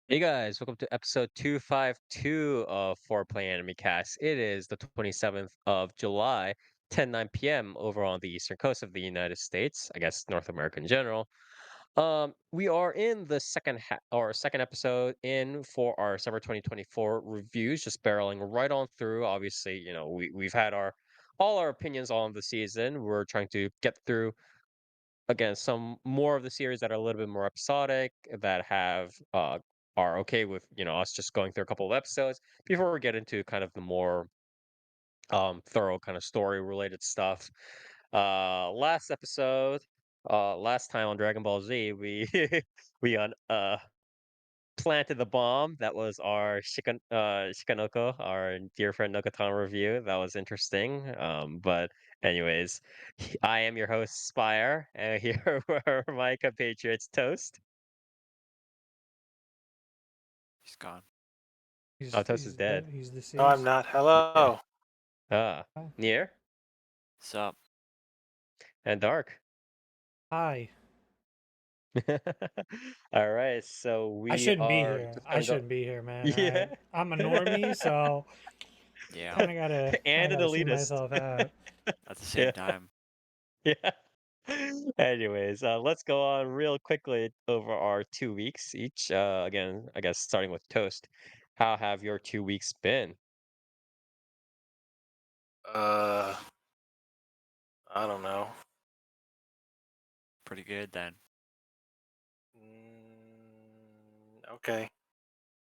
Hey guys, welcome to episode 252 of 4Play Animecast. It is the 27th of July, 10:09 p.m. over on the eastern coast of the United States, I guess North America in general. We are in the second episode in for our summer 2024 reviews, just barreling right on through. Obviously, we've had our all our opinions on the season. We're trying to get through again some more of the series that are a little bit more episodic that have are okay with us just going through a couple of episodes before we get into kind of the more thorough kind of story related stuff. Last episode, last time on Dragon Ball Z, we we planted the bomb. That was our Shikanoko, our dear friend Nokatama review. That was interesting. But anyways, I am your host, Spire, and here are my compatriots, Toast. He's gone. Oh, He's Toast is he's there. dead. He's No, I'm deceased. not. Yeah. Hello. Ah, Hi. Near Sup? and Dark. Hi. All right, so I we shouldn't be are here. just I gonna go. shouldn't be here, man. Yeah, I'm a normie, so Yeah. and an kind of gotta see elitist. myself out. At the same Yeah. time. Yeah. Anyways, let's go on real quickly over our 2 weeks each. Again, I guess starting with Toast. How have your 2 weeks been? Uh, I don't know. Pretty good then. Okay.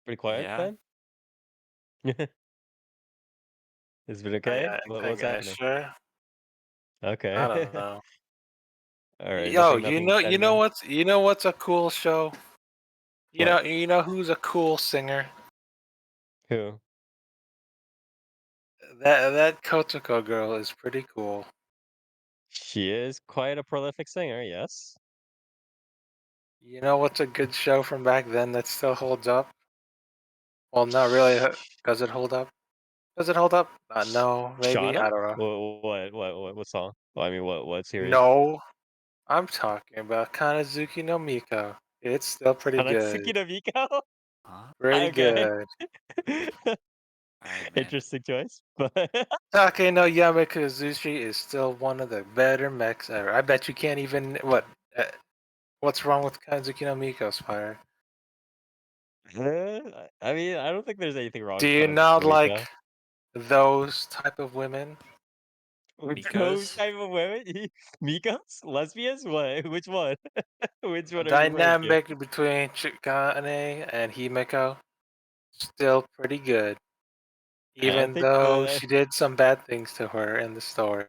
Pretty quiet Yeah. then? Has been I, okay? I, I What's guess happening? sure. I don't Okay. know. All right. Yo, Nothing exciting. you know what's a cool show? What? You know who's a cool singer? Who? That Kotoko girl is pretty cool. She is quite a prolific singer. Yes. You know what's a good show from back then that still holds up? Well, not really. Does it hold up? Does it hold up? No, maybe. Shauna? I don't know. What song? Well, I mean, what series? No, I'm talking about Kanazuki no Miko. It's still pretty Hanatsuki good. no Miko? Huh? Pretty Okay. good. Alright, man. Interesting choice, but Take no Yamakazushi is still one of the better mechs ever. I bet you can't even Uh, what's wrong with Kanzuki no Miko, Spire? I mean, I don't think there's anything wrong Do with you Hanatsuki not no Miko. like those type of women? With those Miko's? type of women, Mikos, lesbians, what? Which one? Which one are you referring to? Dynamic between Chikane and Himeko still pretty good, I even think though the she did some bad things to her in the story.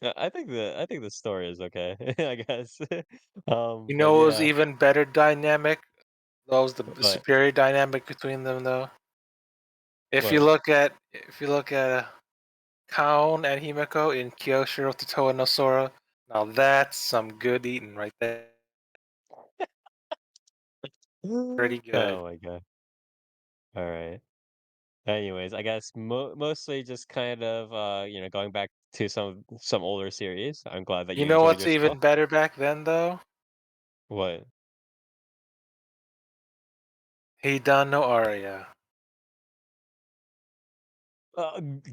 I think the story is okay. I guess. You But know, it was yeah, even better dynamic. That was the but superior dynamic between them, though. what? If you look at Kaon and Himeko in Kyoshiro Totoa no Sora. Now that's some good eating right there. Pretty good. Oh my god. All right. Anyways, I guess mostly just kind of going back to some older series. I'm glad that You you know enjoyed what's yourself. even better back then though? What? Hidan no Aria.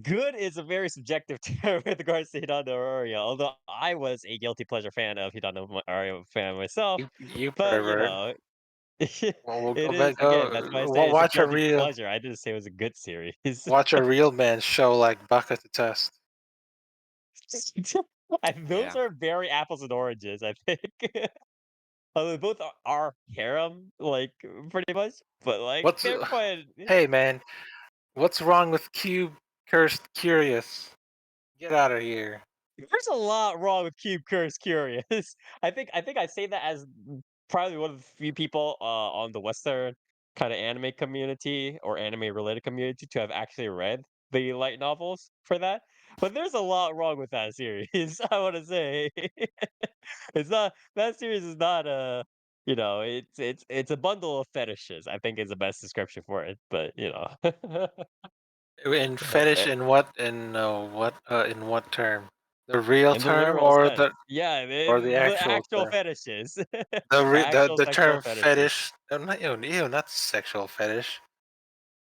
Good is a very subjective term with regards to Hidano Aria, although I was a guilty pleasure fan of Hidano Aria fan myself, You but pervert. it Well, we'll go is back. again, that's why I say it's a guilty pleasure. I didn't say it was a good series. Watch a real man show like Baka to test. And those Yeah. are very apples and oranges, I think. Although both are harem, like pretty much, but like What's they're quite. Hey man, what's wrong with Cube Cursed Curious? Get out of here. There's a lot wrong with Cube Curse Curious. I think I say that as probably one of the few people on the Western kind of anime community or anime related community to have actually read the light novels for that. But there's a lot wrong with that series. I want to say it's not that series is not a it's a bundle of fetishes. I think is the best description for it. But In fetish in what term? The real in the term literal or sense. Yeah, the the actual actual term? fetishes. The Actual the sexual term fetishes. fetish. Not sexual fetish.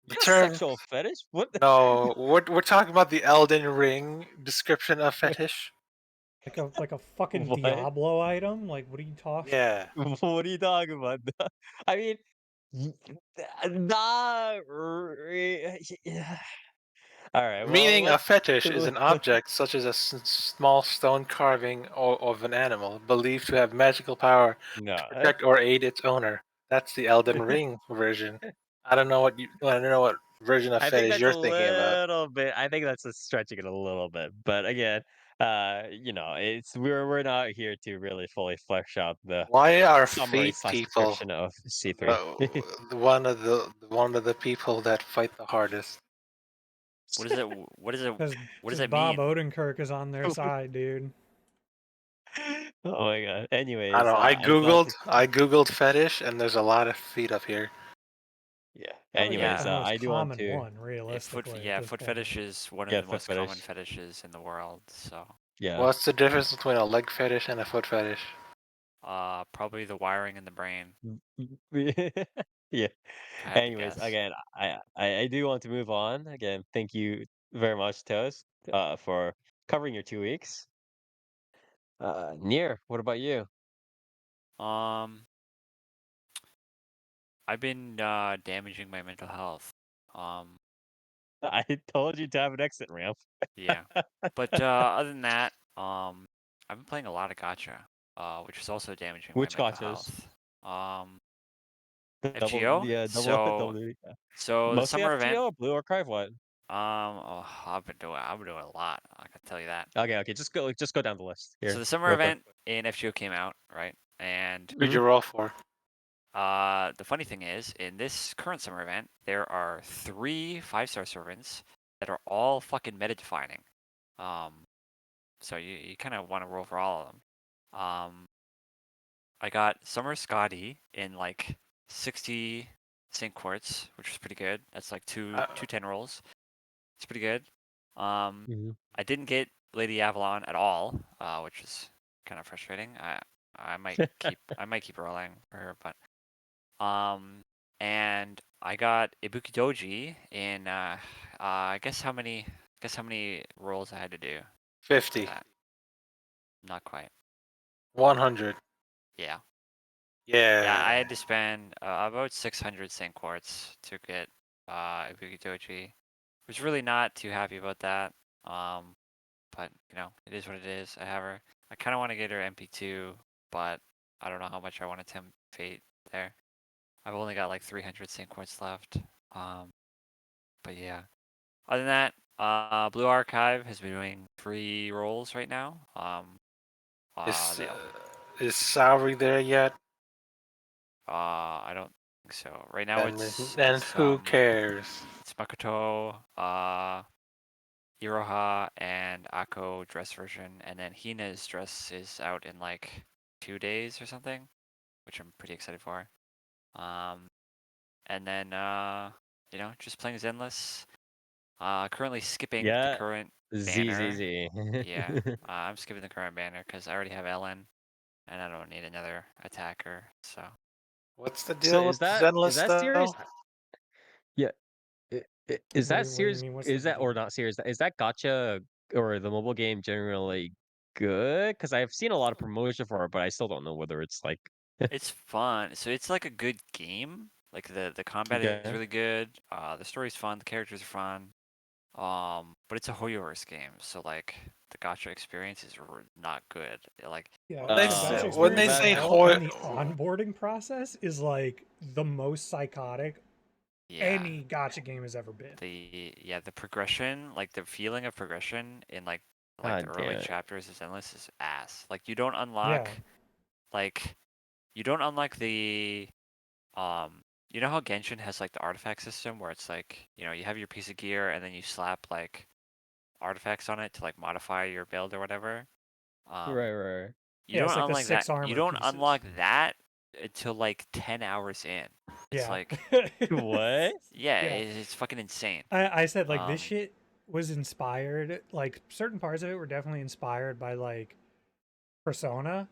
The You have a term. sexual fetish? What? No, we're talking about the Elden Ring description of fetish. like a fucking What? Diablo item. Like, what are you talking? Yeah. What are you talking about? I mean, not. All right. Well, Meaning a let's. fetish is an object such as a small stone carving of an animal believed to have magical power to No. protect or aid its owner. That's the Elden Ring version. I don't know what version of I think fetish that's a you're thinking about. little bit. I think that's just stretching it a little bit. But again, it's we're not here to really fully flesh out the Why are summary fate slash people description of C3. one of the people that fight the hardest? What is it? What is it? Because What does it Bob mean? Odenkirk is on their side, dude. Oh my god. I don't Anyways, know. I I'm glad to. googled fetish, and there's a lot of feet up here. Yeah. Probably like Yeah. Anyways, the most I do want common to. one, realistically. At Yeah, this foot point. fetish is one of Yeah, the foot most common fetish. fetishes in the world. So, Yeah. What's the difference between a leg fetish and a foot fetish? probably the wiring in the brain, Yeah. if I had to Anyways, guess. again, I do want to move on. Again, thank you very much, Toast, for covering your 2 weeks. Near, what about you? Um, I've been damaging my mental health. Um, I told you to have an exit ramp. yeah. But other than that, I've been playing a lot of gacha, which is also damaging my Which mental gotchas? health. Um, Double, FGO. yeah, double, So, double. Yeah. so the Mostly summer event. FGO, Blue Archive, what? I've been doing a lot. I can tell you that. Okay, just go down the list So here, the summer real quick. event in FGO came out, right? And Who'd you roll for? the funny thing is, in this current summer event, there are 3 5-star servants that are all fucking meta defining. So you kind of want to roll for all of them. I got Summer Scotty in like 60 sync quartz, which was pretty good. That's like two 10 rolls. It's pretty good. Mhm. I didn't get Lady Avalon at all, which is kind of frustrating. I might keep rolling for her, but and I got Ibuki Doji in guess how many rolls I had to do for 50. that? Not quite. 100. Yeah. Yeah. Yeah, I had to spend about 600 Saint Quartz to get Ibuki Doji. Was really not too happy about that. But you know, it is what it is. I have her. I kind of want to get her MP2, but I don't know how much I want to tempt fate there. I've only got like 300 Saint Quartz left. But yeah. Other than that, Blue Archive has been doing 3 rolls right now. Is Saori there yet? I don't think so. Right now it's And who cares? It's Makoto, Iroha, and Ako dress version, and then Hina's dress is out in like 2 days or something, which I'm pretty excited for. And then you know, just playing Zenless. Currently skipping the Yeah, current banner. ZZZ. Yeah, I'm skipping the current banner because I already have Ellen, and I don't need another attacker. So What's the deal So with is Zenless that serious? though? Yeah. Is that What do you serious? mean? What's Is the that or deal? not serious? Is that gotcha or the mobile game generally good? Because I've seen a lot of promotion for it, but I still don't know whether it's like it's fun. So it's like a good game. Like the combat is okay. really good. The story's fun. The characters are fun. But it's a Hoyoverse game, so like the gacha experience is not good. Like Yeah, When they the say, gacha when they experience is say That hell, Hoy, and the onboarding process is like the most psychotic yeah, any gacha game has ever been. the progression, like the feeling of progression in like the God early damn it. chapters is endless is ass. Like you don't unlock Yeah, like you don't unlock the you know how Genshin has like the artifact system where it's like, you know, you have your piece of gear and then you slap like artifacts on it to like modify your build or whatever. Um Right. you yeah, don't it's like the unlock that. 6 You armor don't pieces. unlock that until like 10 hours in. It's Yeah. like What? yeah, Yeah. it's fucking insane. I said like Um this shit was inspired, like certain parts of it were definitely inspired by like Persona,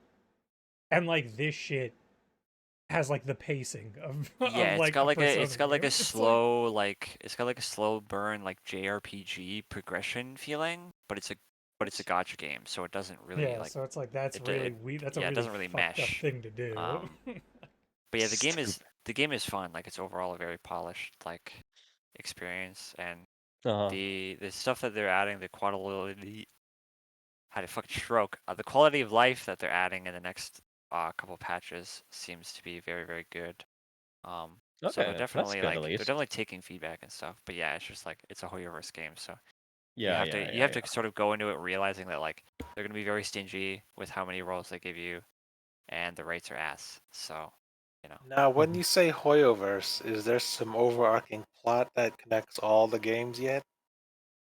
and like this shit has like the pacing of Yeah, of like a Persona it's got like game. a It's slow it's got like a slow burn like JRPG progression feeling, but it's a gotcha game, so it doesn't really yeah, like so it's like that's it really weird. That's a yeah, it really doesn't really fucked up mesh. thing to do. But yeah, Stupid. the game is fun. Like it's overall a very polished like experience, and Uh-huh. the stuff that they're adding, the quality, had a fucking stroke. The quality of life that they're adding in the next couple patches seems to be very, very good. So Okay, that's good at they're least. definitely taking feedback and stuff. But yeah, it's just like it's a Hoyoverse game, so Yeah, you have to sort of go into it realizing that like they're gonna be very stingy with how many rolls they give you, and the rates are ass. So, you know. Now, when you say Hoyoverse, is there some overarching plot that connects all the games yet?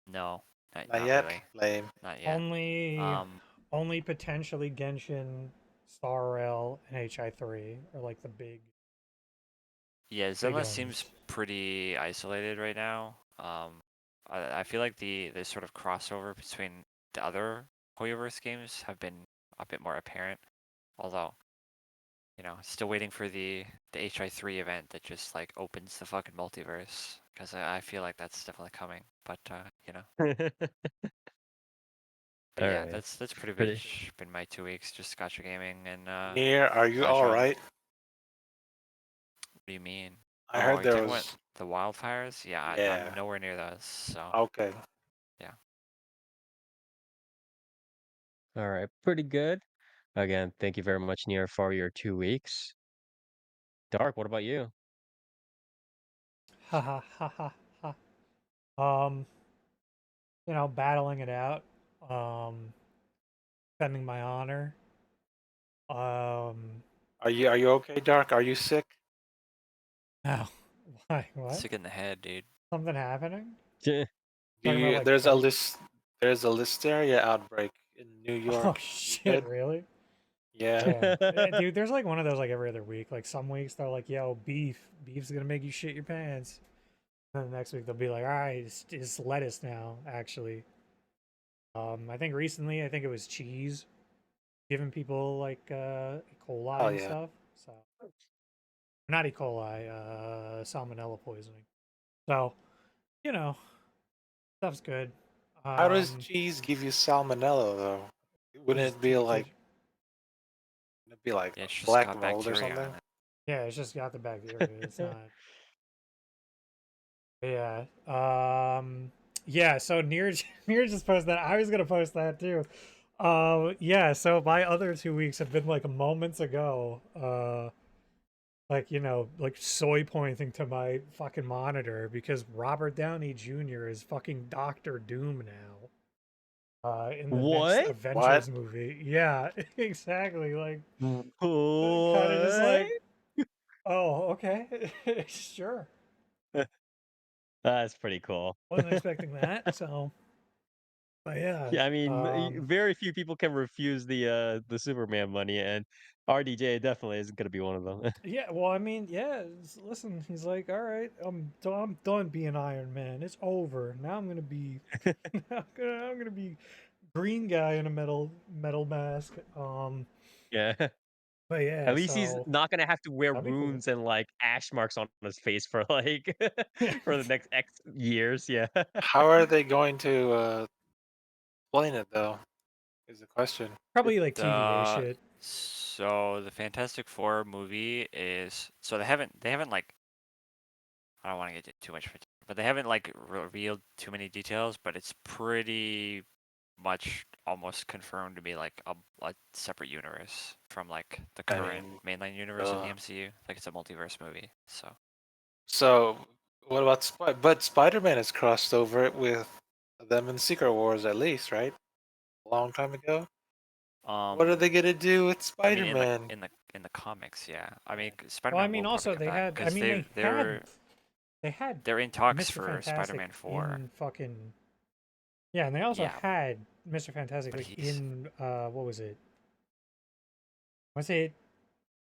No, Not not yet. really. Lame. Not yet. Only potentially Genshin, Star Rail, and HI3 are like the big Yeah, big Zenless seems ones. pretty isolated right now. I feel like the sort of crossover between the other Hoyoverse games have been a bit more apparent. Although, you know, still waiting for the HI3 event that just like opens the fucking multiverse, because I feel like that's definitely coming. But you know, but All yeah, right. that's pretty Pretty. much been my 2 weeks, just gacha gaming and Nier, are you Crash on. alright? What do you mean? I Oh, heard are you there talking about was. the wildfires? Yeah, I'm Yeah. nowhere near those, so Okay. yeah. All right, pretty good. Again, thank you very much, Nier, for your 2 weeks. Dark, what about you? Ha ha ha ha ha. Battling it out. Defending my honor. Um, Are you okay, Dark? Are you sick? oh, why? What? Sick in the head, dude. Something happening? Yeah. Talking about like There's a cold? list. There's a listeria outbreak in New Oh York. You shit! good? Really? Yeah. Damn, dude. There's like one of those like every other week. Like some weeks they're like, "Yo, beef's gonna make you shit your pants." And then the next week they'll be like, "All right, it's lettuce now." Actually, I think recently I think it was cheese, giving people like E. coli Oh and yeah. stuff. So not E. coli, salmonella poisoning. So you know, stuff's good. How does cheese give you salmonella though? Wouldn't Just it be like Yeah, it's just black got mold or bacteria something? on it. yeah, it's just got the bacteria. It's not. Yeah. Yeah. So Near Near just posted that. I was gonna post that too. Yeah. So my other 2 weeks have been like moments ago. Like like soy pointing to my fucking monitor because Robert Downey Jr. is fucking Doctor Doom now. In the next What? What? Avengers movie. Yeah. Exactly. Like, kind of just What? like, oh, okay, sure. That's pretty cool. Wasn't expecting that. So, but yeah. Yeah, I mean, very few people can refuse the Superman money, and RDJ definitely isn't gonna be one of them. Yeah, well, I mean, yeah. Listen, he's like, all right, I'm done being Iron Man. It's over. Now I'm gonna be, I'm gonna be green guy in a metal mask. Yeah. But At yeah, least he's so not gonna have to wear that'd be cool. runes and like ash marks on his face for like for the next X years. Yeah. How are they going to explain it though? Is the question. Probably like TVA The shit. so the Fantastic Four movie is so they haven't like I don't want to get too much, but they haven't like revealed too many details. But it's pretty much almost confirmed to be like a separate universe from like the I current mean, mainline universe of the MCU. Like it's a multiverse movie. so what about but Spider-Man has crossed over it with them in Secret Wars at least, right? A long time ago. What are they gonna do with I mean, Spider-Man? in the comics, yeah. I mean, Yeah. Well, I Spider-Man mean, will probably also come they back had. I because mean, they had they're in talks Mr. for Fantastic Spider-Man 4. in fucking. Yeah, and they also Yeah, had Mr. Fantastic but like he's in what was it? Was it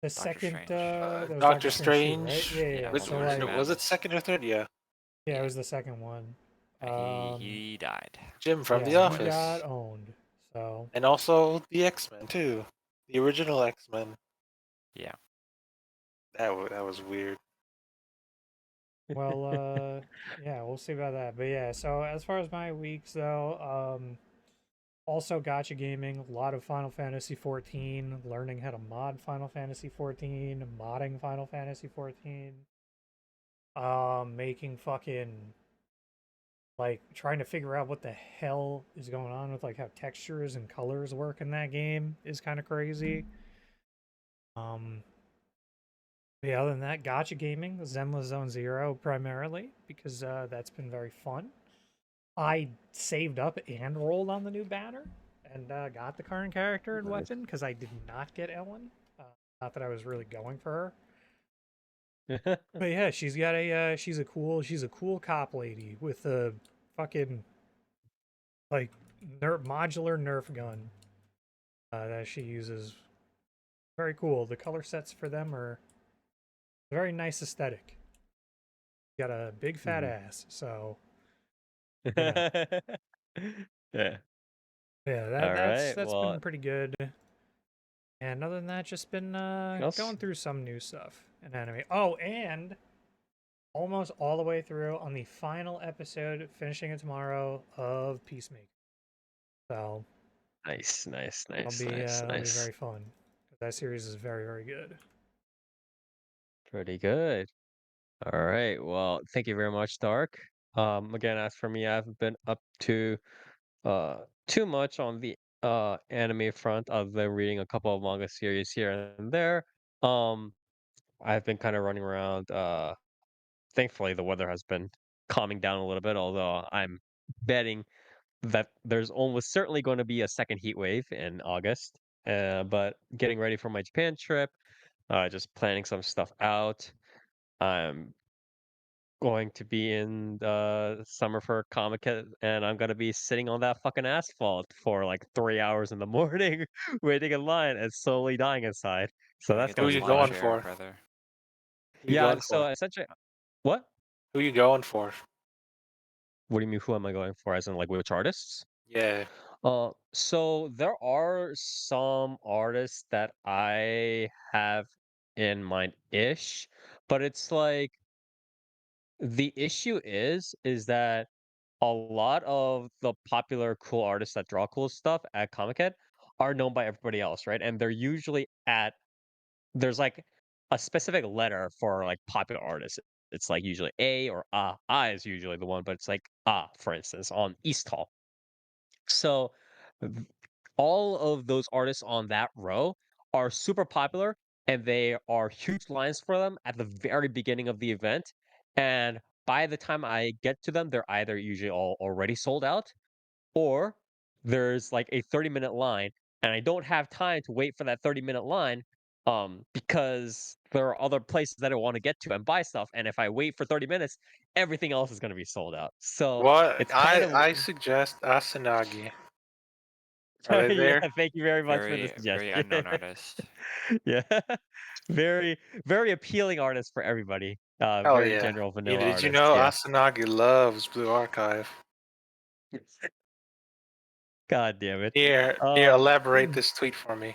the Doctor second Strange. that was Doctor Doctor Strange 2, right? Strange. Yeah, yeah, Yeah, yeah. So Multiverse of like Was it Madness. second or third? Yeah. yeah, it Yeah. was the second one. He died. Jim from Yeah, The he got Office, owned. So and also the X-Men too, the original X-Men. Yeah. That was weird. well, yeah, we'll see about that. But yeah, so as far as my weeks though, also gotcha gaming, a lot of Final Fantasy 14, learning how to mod Final Fantasy 14, modding Final Fantasy 14, making fucking like trying to figure out what the hell is going on with like how textures and colors work in that game is kind of crazy. Um, but yeah, other than that, gotcha gaming, Zenless Zone Zero primarily because that's been very fun. I saved up and rolled on the new banner and got the current character and Nice. weapon because I did not get Ellen. Not that I was really going for her. But yeah, she's got a she's a cool cop lady with a fucking like modular Nerf gun that she uses. Very cool. The color sets for them are very nice aesthetic. Got a big fat Mhm. ass, so yeah, Yeah. yeah. All right. That's Well, been pretty good. And other than that, just been else? going through some new stuff in anime. Oh, and almost all the way through on the final episode, finishing it tomorrow of Peacemaker. So Nice, nice, nice, nice, that'll be nice. very fun. That series is very very good. Pretty good. All right. Well, thank you very much, Dark. Again, as for me, I haven't been up to uh too much on the anime front other than reading a couple of manga series here and there. Um, I've been kind of running around. Thankfully, the weather has been calming down a little bit, although I'm betting that there's almost certainly going to be a second heat wave in August. But getting ready for my Japan trip, just planning some stuff out. I'm going to be in summer for Comic and I'm gonna be sitting on that fucking asphalt for like 3 hours in the morning, waiting in line and slowly dying inside. So Gotta that's get Who gonna that you be lawn fun. going chair, for? brother. Who you Yeah. going So for? essentially, what? Who you going for? What do you mean? Who am I going for? As in, like, which artists? Yeah. So there are some artists that I have in mind-ish, but it's like the issue is that a lot of the popular cool artists that draw cool stuff at Comic Con are known by everybody else, right? And they're usually at there's like a specific letter for like popular artists. It's like usually A or A. A is usually the one, but it's like A, for instance, on East Hall. So th- all of those artists on that row are super popular and they are huge lines for them at the very beginning of the event. And by the time I get to them, they're either usually all already sold out or there's like a 30-minute line and I don't have time to wait for that 30-minute line because there are other places that I want to get to and buy stuff. And if I wait for 30 minutes, everything else is going to be sold out. So What? it's kind of I suggest Asanagi. Are they yeah, there? thank you very much for the Very suggestion. unknown artist. Yeah. Very, very appealing artist for everybody. Hell Very yeah. general Yeah, vanilla did you artist. know Yeah. Asanagi loves Blue Archive? God damn it. Here, Um, elaborate this tweet for me.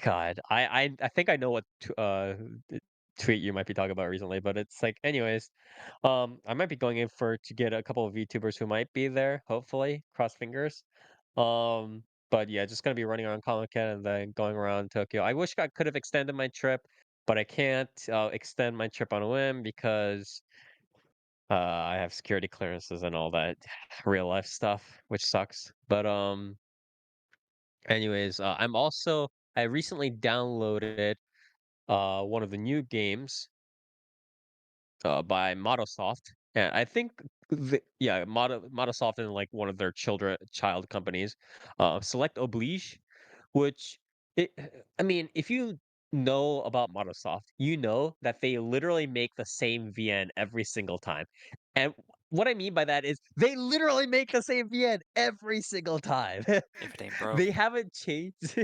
God, I think I know what tweet you might be talking about recently, but it's like, anyways, I might be going in for to get a couple of VTubers who might be there, hopefully, cross fingers. But yeah, just gonna be running around Comic Con and then going around Tokyo. I wish I could have extended my trip, but I can't extend my trip on a whim because I have security clearances and all that real life stuff, which sucks. But anyways, I recently downloaded one of the new games by Matosoft. And I think Matosoft and like one of their child companies, Select Oblige, which it, I mean, if you know about Matosoft, you know that they literally make the same VN every single time. And what I mean by that is they literally make the same VN every single time. If it ain't broke. They haven't changed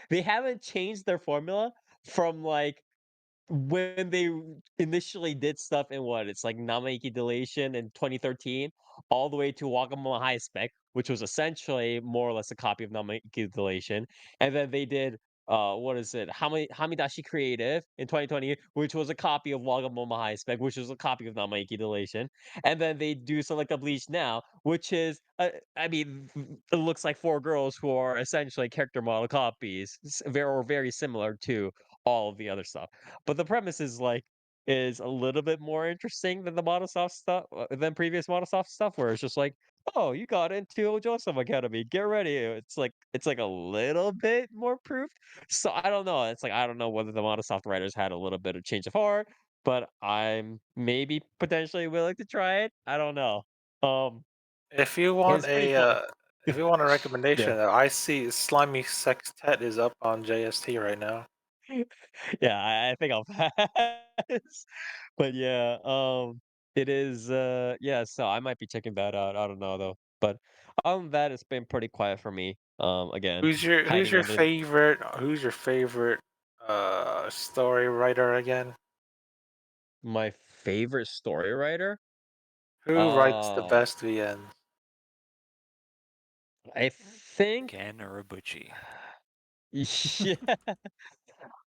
they haven't changed their formula from like when they initially did stuff in what it's like Namaiki Deletion in 2013, all the way to Wagamama High Spec, which was essentially more or less a copy of Namaiki Deletion, and then they did what is it Hamidashi Creative in 2020, which was a copy of Wagamama High Spec, which was a copy of Namaiki Deletion, and then they do Select Bleach now, which is I mean it looks like four girls who are essentially character model copies, very similar to all of the other stuff. But the premise is like is a little bit more interesting than the Monosoft stuff than previous Monosoft stuff, where it's just like, oh, you got into Joseph Academy, get ready. It's like a little bit more proof. So I don't know. It's like I don't know whether the Monosoft writers had a little bit of change of heart, but I'm maybe potentially willing to try it. I don't know. Um, If you but want it's pretty a fun. if you want a Yeah. recommendation, I see Slimy Sextet is up on JST right now. Yeah, I think I'll pass. But yeah, it is yeah, so I might be checking that out. I don't know though. But other than that, it's been pretty quiet for me. Again, Who's hiding your under favorite story writer again? my favorite story writer. Who writes the Uh, best VNs? I think Ken Urobuchi. yeah,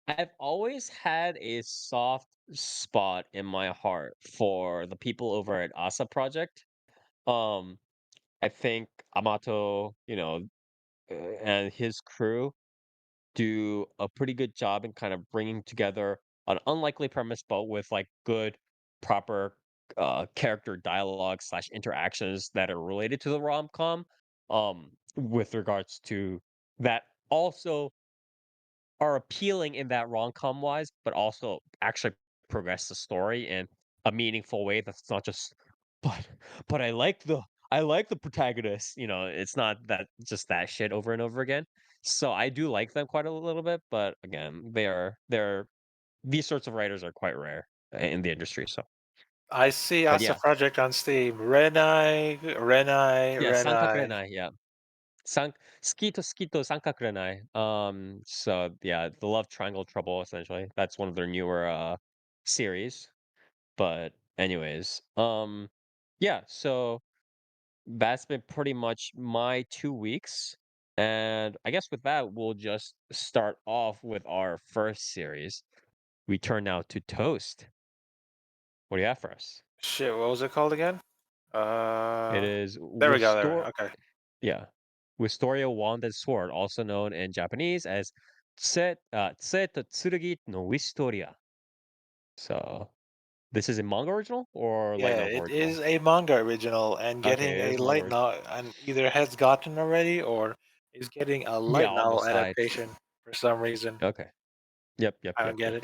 I've always had a soft spot in my heart for the people over at Asa Project. Um, I think Amato, and his crew do a pretty good job in kind of bringing together an unlikely premise, but with like good, proper character dialogue slash interactions that are related to the rom com. With regards to that, also are appealing in that rom-com wise, but also actually progress the story in a meaningful way that's not just but but I like the protagonist, it's not that just that shit over and over again. So I do like them quite a little bit, but again, they're these sorts of writers are quite rare in the industry. So, I see but Asa yeah, Project on Steam. yeah, Renai. Sankakurenai, yeah. Skito Sankakurenai. So yeah, the love triangle trouble essentially. That's one of their newer series. But anyways, yeah, so that's been pretty much my 2 weeks. And I guess with that, we'll just start off with our first series. We turn now to Toast. What do you have for us? Shit, what was it called again? It is There we go. There. Wistor Okay. yeah. Wistoria Wand and Sword, also known in Japanese as Tsue to Tsurugi no Wistoria. So this is a manga original or light Yeah, novel it original? is a manga original, and Okay, getting it a is manga light original. novel, and either has gotten already or is getting a Yeah, light novel almost died. adaptation for some reason. Okay. Yep, yep, I yep, don't get yep, it.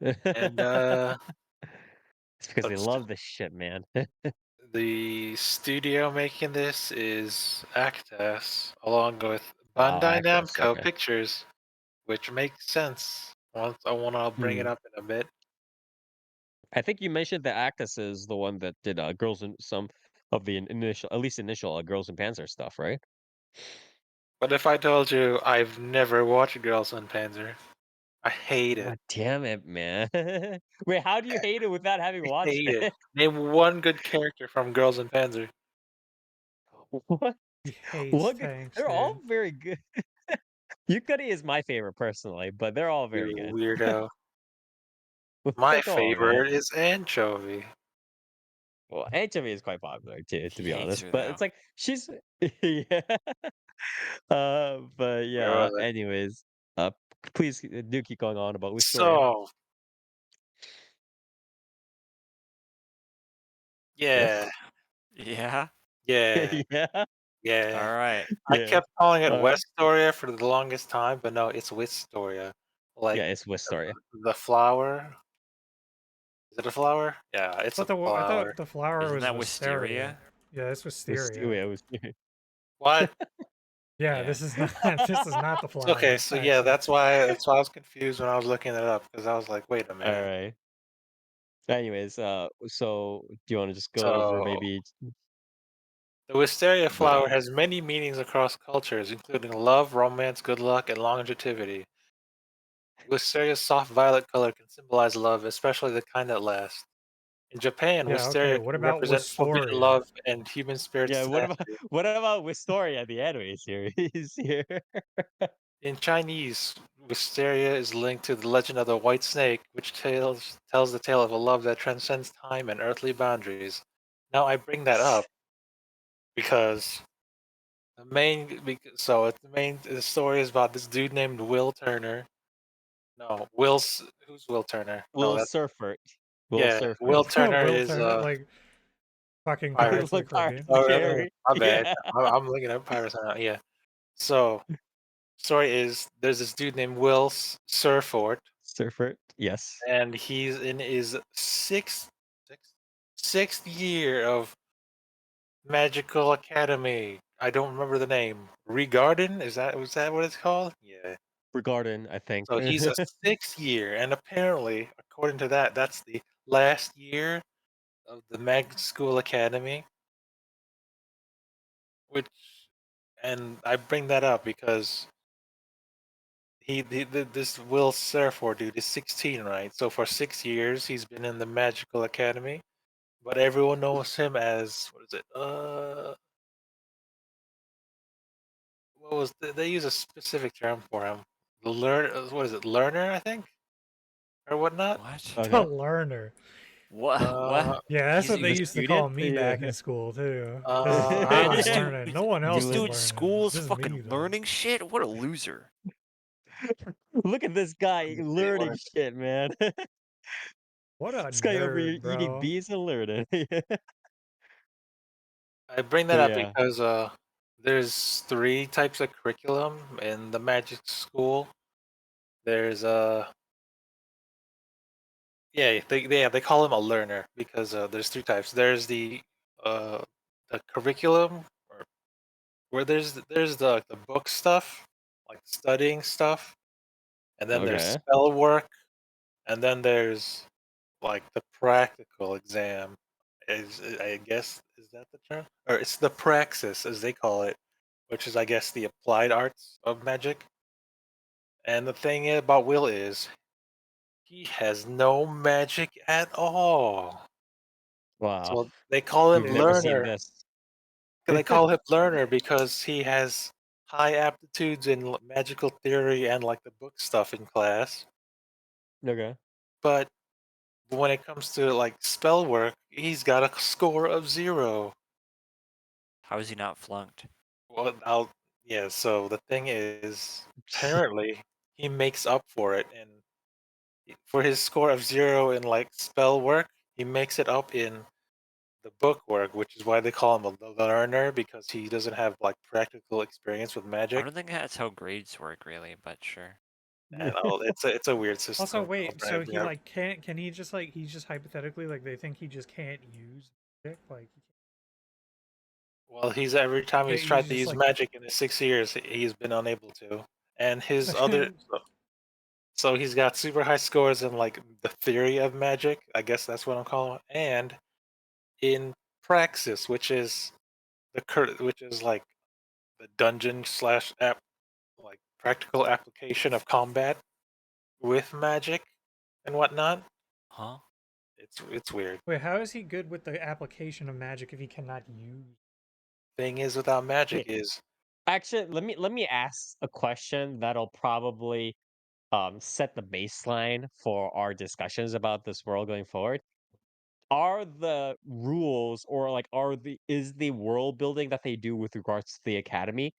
yep. And It's because they let's love this shit, man. the studio making this is Actas, along with Bandai Actors. Namco Okay. Pictures, which makes sense. I'll bring it Hmm. up in a bit. I think you mentioned that Actors is the one that did Girls in some of the initial, at least initial Girls and Panzer stuff, right? But if I told you I've never watched Girls on Panzer, I hate it. God damn it, man. Wait, how do you hate it without having I watched hate it. it? Name one good character from Girls and Panzer. What? He hates What? tanks, They're all dude. very good. Yukari is my favorite personally, but they're all very You good. weirdo. My Come on, man. favorite is Anchovy. Well, Anchovy is quite popular too, to He be hates honest. her But though. it's like she's yeah. But Where yeah. was I? Anyways, uh, please do keep going on about Wistoria. So, yeah, Yes. Yeah. yeah, Yeah. yeah. All right. I Yeah. kept calling it All right. Westoria for the longest time, but no, it's Wistoria. Like Yeah, it's Wistoria. the flower. Is it a flower? Yeah, I it's a thought I flower. thought the flower Isn't was that wisteria. Wisteria? Yeah, it's Oh, wisteria. yeah, it was. What? Yeah, Yeah. this is not this is not the It's okay. flower, So yeah, actually. that's why I was confused when I was looking it up because I was like, wait a All minute. right. Anyways, so do you want to just go over So maybe the wisteria the flower has many meanings across cultures, including love, romance, good luck, and longevity. Wisteria's soft violet color can symbolize love, especially the kind that lasts. In Japan, Yeah, okay. Wisteria What can about represent forbidden Wistoria? love and human spirit's Yeah, tenacity. what about Wistoria, the anime series here? In Chinese, Wisteria is linked to the legend of the white snake, which tells the tale of a love that transcends time and earthly boundaries. Now I bring that up because the story is about this dude named Will Turner. No, who's Will Turner? No, Will that's Surfer. Will yeah. Surfer. Will Turner Will is Turner, like fucking pirate. Pirates of the Like Pirates Caribbean. of the Oh, Caribbean. my bad. Yeah. I'm looking at pirates now. Yeah. So story is there's this dude named Will Surfort, Surfer. Yes. and he's in his sixth sixth year of magical academy. I don't remember the name. Regarden? Was that what it's called? Yeah. Regarding, I think. So he's a sixth year, and apparently, according to that, that's the last year of the Mag School Academy. Which, and I bring that up because this Will Surford dude is 16, right? So for 6 years, he's been in the Magical Academy, but everyone knows him as what is it? What was they use a specific term for him? The what is it? Learner, I think, or whatnot. What? The Okay. learner. What? What? Uh, Yeah, that's what He they The was used to call student? me back Yeah. in school too. Because I uh, man. was This Yeah. learning. dude. No one This else was dude's learning. school's Just me fucking though. learning shit. What a loser. Look at this let guy me see, what learning is shit, man. What a This guy over here nerd, eating bro. bees and learning. I bring So that up yeah. because there's three types of curriculum in the Magic School. There's they call him a learner because there's three types. There's uh the curriculum or where there's the book stuff, like studying stuff, and then there's Okay. spell work, and then there's like the practical exam. I guess is that the term? Or it's the praxis as they call it, which is I guess the applied arts of magic. And the thing about Will is he has no magic at all. Wow. So they call him We've never Dude. seen learner. this. They call him learner because he has high aptitudes in magical theory and like the book stuff in class. Okay. But when it comes to like spell work, he's got a score of 0. How is he not flunked? Well, yeah. So the thing is, apparently he makes up for it, and for his score of 0 in like spell work, he makes it up in the book work, which is why they call him a learner because he doesn't have like practical experience with I magic. don't think that's how grades work, really, but sure. And it's a weird Also, system. wait. So he like can't? Can he just like he's just hypothetically like they think he just can't use magic? Like Well, he's every time he's he's tried to just use like magic in his 6 years, he's been unable to. And his other, so he's got super high scores in like the theory of magic. I guess that's what I'm calling it, and in praxis, which is which is like the dungeon slash app, like practical application of combat with magic and whatnot. Huh? It's weird. wait. How is he good with the application of magic if he cannot use? Thing is, without magic Wait, is actually, let me ask a question that'll probably set the baseline for our discussions about this world going forward. Are the rules or like are the is the world building that they do with regards to the academy,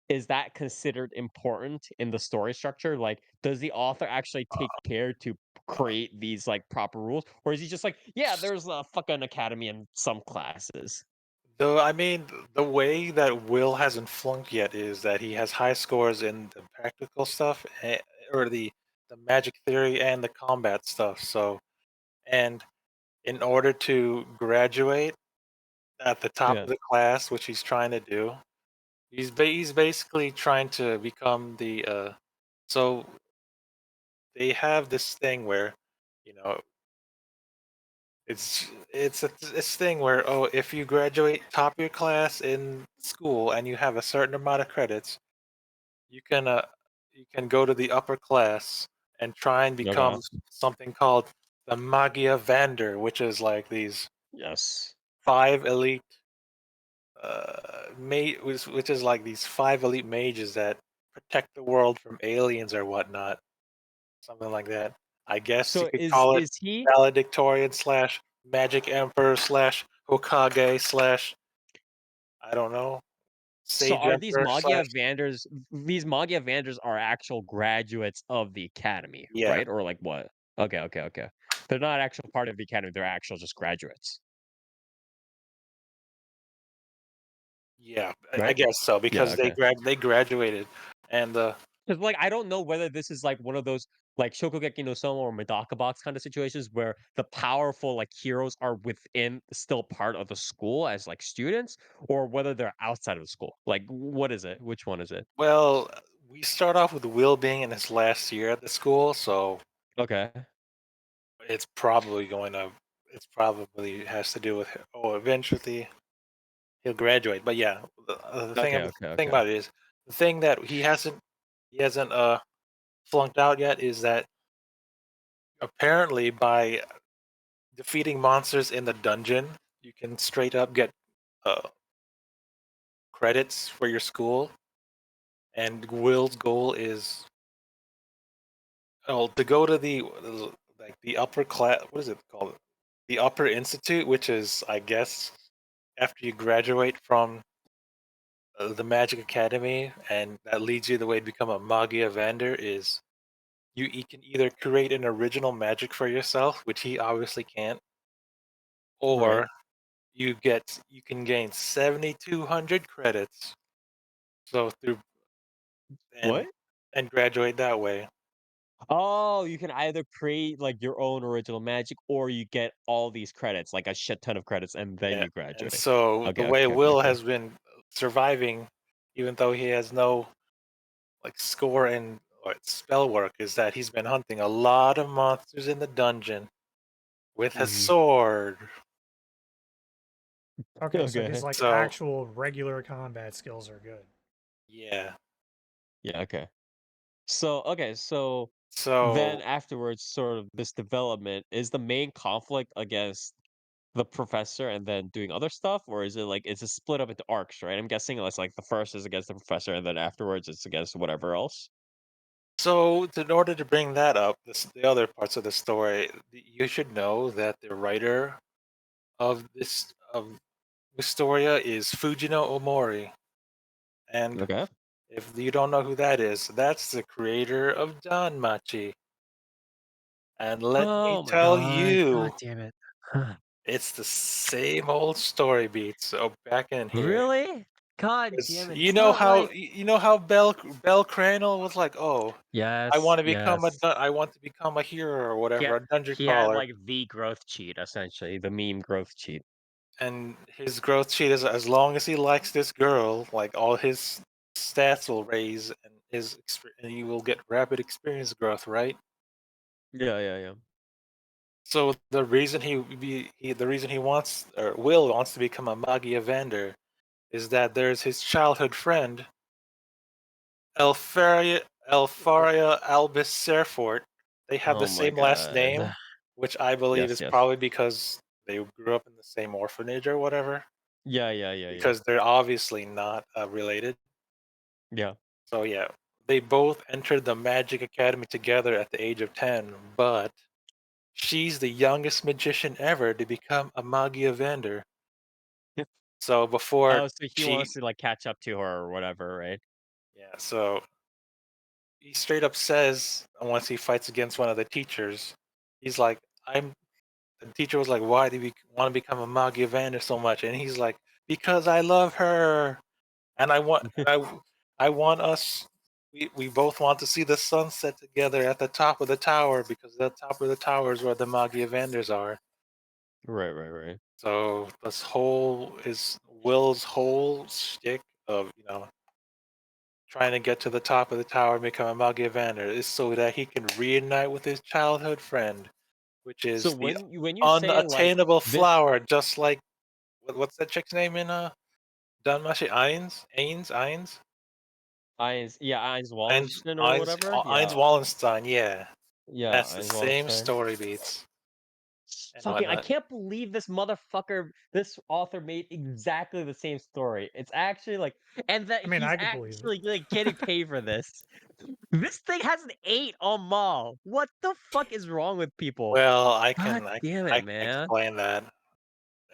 is that considered important in the story structure? Like, does the author actually take care to create these like proper rules, or is he just like, yeah, there's a fucking academy in some classes? though. I mean, the way that Will hasn't flunked yet is that he has high scores in the practical stuff, or the magic theory and the combat stuff. So, and in order to graduate at the top Yeah. of the class, which he's trying to do, he's basically trying to become the so they have this thing where, you know, it's this thing where, oh, if you graduate top of your class in school and you have a certain amount of credits, you can go to the upper class and try and become Okay. something called the Magia Vander, which is like these Yes. 5 elite which is like these 5 elite mages that protect the world from aliens or whatnot, something like that. I guess you So could is call it is he valedictorian slash magic emperor slash Hokage slash I don't know so sage are these emperor Magia slash Vanders these Magia Vanders are actual graduates of the academy, yeah right? Or like what? Okay, okay, okay. They're not actual part of the academy, they're actual just graduates, yeah I right? guess so Yeah, because okay. they graduated and 'Cause, like, I don't know whether this is, like, one of those, like, Shokugeki no Soma or Medaka Box kinda situations where the powerful, like, heroes are within still part of the school as, like, students, or whether they're outside of the school. Like, what is it? Which one is it? well we start off with Will being in his last year at the school, so Okay. it's probably going to it's probably has to do with eventually he'll graduate. But yeah, Okay, the okay, thing okay. about it is the thing that he hasn't flunked out yet is that apparently by defeating monsters in the dungeon, you can straight up get uh, credits for your school. And Will's goal is to go to the like the upper class. What is it called? The upper institute, which is I guess after you graduate from the Magic Academy, and that leads you the way to become a Magia Vendor is you can either create an original magic for yourself, which he obviously can't, Right. or you can gain 7,200 credits. So through and What? and graduate that way. Oh, you can either create, like, your own original magic, or you get all these credits, like, a shit ton of credits, and then Yeah. you And graduate. so the Okay, way okay, okay, Will okay. has been surviving, even though he has no like score in or spell work, is that he's been hunting a lot of monsters in the dungeon with his Mhm. sword. Okay, so his Okay. like So actual regular combat skills are good. yeah. Yeah, okay. So then So afterwards, sort of this development is the main conflict against the professor and then doing other stuff, or is it like it's a split up into arcs, right? I'm guessing it's like the first is against the professor, and then afterwards it's against whatever else. in order to bring that up, the other parts of the story, you should know that the writer of Wistoria is Fujino Omori, and Okay. if you don't know who that is, that's the creator of Danmachi. And let me Oh my tell god! God you, damn it! it's the same old story beat. So back in here, Really? God 'cause damn it! It's not like you know how Bell Crannel was like, oh, yes, yes. I want to become a hero or He whatever, had, a dungeon he had crawler. like the growth cheat essentially, the meme growth cheat. And his growth sheet is as long as he likes this girl, like all his stats will raise and and you will get rapid experience growth, right? Yeah, yeah, yeah. So the reason the reason he wants or Will wants to become a Magia Vendor is that there's his childhood friend Elfaria Albus Serfort. They have the Oh my same last god. name, which I believe Yes, is yes. probably because they grew up in the same orphanage or whatever. Yeah, yeah, yeah, yeah. Because they're obviously not related. Yeah. So yeah, they both entered the Magic Academy together at the age of 10, but she's the youngest magician ever to become a Magia Vendor. So before Oh, so he she wants to like catch up to her or whatever, right? yeah, so he straight up says once he fights against one of the teachers, he's like, I'm the teacher was like, why do you want to become a Magia Vendor so much? And he's like, because I love her. And I want us we both want to see the sunset together at the top of the tower because the top of the tower is where the Magia Vendors are. Right, right, right. So this whole is Will's whole shtick of, trying to get to the top of the tower and become a Magia Vendor is so that he can reunite with his childhood friend, which So is the when you say like unattainable this flower, just like what's that chick's name in Danmachi? Ainz? Eins, yeah, Eins Eins, Wallenstein or Eins, whatever, Eins yeah. Wallenstein, yeah. Yeah, That's the is what I'm same saying. story beats and Fucking, I whatnot. can't believe this motherfucker, this author made exactly the same story. It's actually like, and that I mean, he's I could believe it. actually like getting paid for this. This thing has an 8 on Mall. What the fuck is wrong with people? Well, God damn I it, can man. explain that.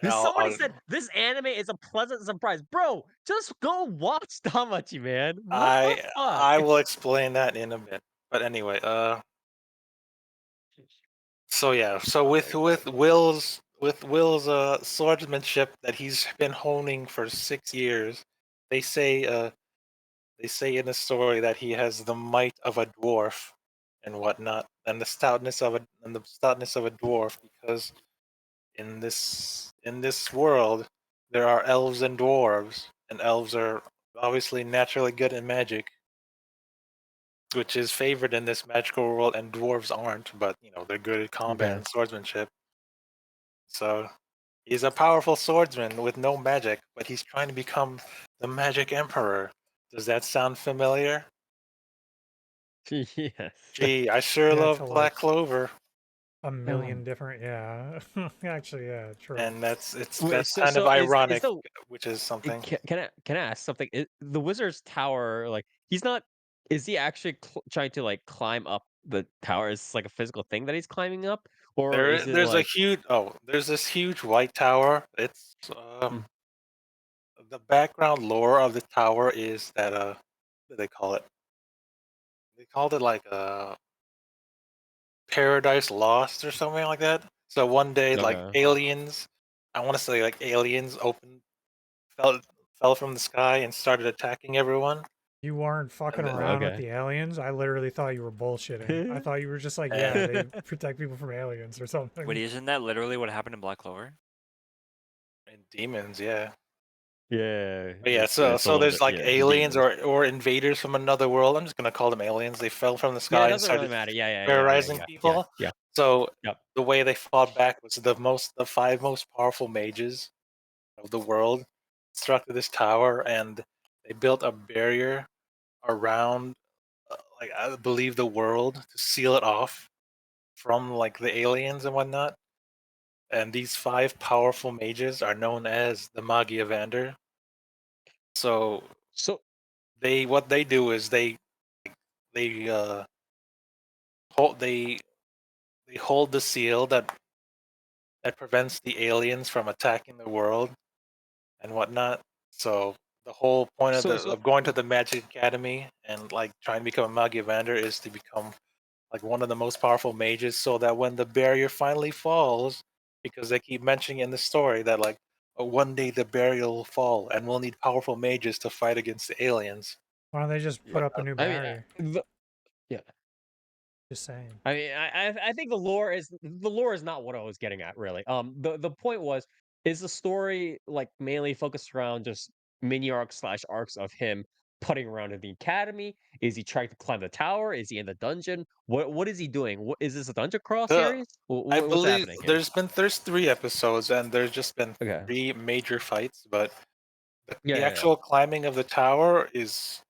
Somebody I'll said this anime is a pleasant surprise. Bro, just go watch Damachi, man. What the fuck? I will explain that in a bit. But anyway, so yeah, so with Will's swordsmanship that he's been honing for 6 years, they say they say in the story that he has the might of a dwarf and whatnot, and the stoutness of a dwarf, because in this world there are elves and dwarves, and elves are obviously naturally good at magic, which is favored in this magical world, and dwarves aren't, but you know, they're good at combat Okay. and swordsmanship. So he's a powerful swordsman with no magic, but he's trying to become the magic emperor. Does that sound familiar? Yes. Gee, I sure Yeah, love to Black like Clover, a million different. Yeah, actually, yeah, true. and Wait, that's kind of is ironic, the which is something. can I ask something? The wizard's tower, like he's not, is he actually trying to like climb up the tower? Is this, like a physical thing that he's climbing up, or is it There's a like huge there's this huge white tower. It's mm, the background lore of the tower is that what do they call it? They called it like Paradise Lost or something like that. So one day, like okay? aliens, I want to say like aliens fell fell from the sky and started attacking everyone. You weren't fucking And around with Okay. the aliens. I literally thought you were bullshitting. I thought you were just like, yeah, and they protect people from aliens or Wait, something. isn't that literally what happened in Black Clover? and demons, yeah. Yeah, But yeah, it's a so little there's bit, like yeah, aliens demons. or invaders from another world. I'm just gonna call them aliens. They fell from the Yeah, it sky and doesn't really started matter. terrorizing Yeah, people. yeah. So Yep. the way they fought back was the five most powerful mages of the world constructed this tower, and they built a barrier around, like I believe, the world to seal it off from like the aliens and whatnot. And these five powerful mages are known as the Magiavander. So So what they do is they hold they hold the seal that prevents the aliens from attacking the world and whatnot. So the whole point of so the so of going to the Magic Academy and like trying to become a Magiavander is to become like one of the most powerful mages, so that when the barrier finally falls, because they keep mentioning in the story that like one day the barrier will fall and we'll need powerful mages to fight against the aliens. Why don't they just put up a Whatnot. new I mean, barrier? yeah. Just saying. I mean, I think the lore is not what I was getting at really. The point was, is the story like mainly focused around just mini arcs slash arcs of him putting around in the academy? Is he trying to climb the tower? Is he in the dungeon? What is he doing? What is this, a dungeon crawl The series? I What's believe happening here? there's 3 episodes and there's just been Okay. 3 major fights, but Yeah, the yeah, yeah. actual climbing of the tower is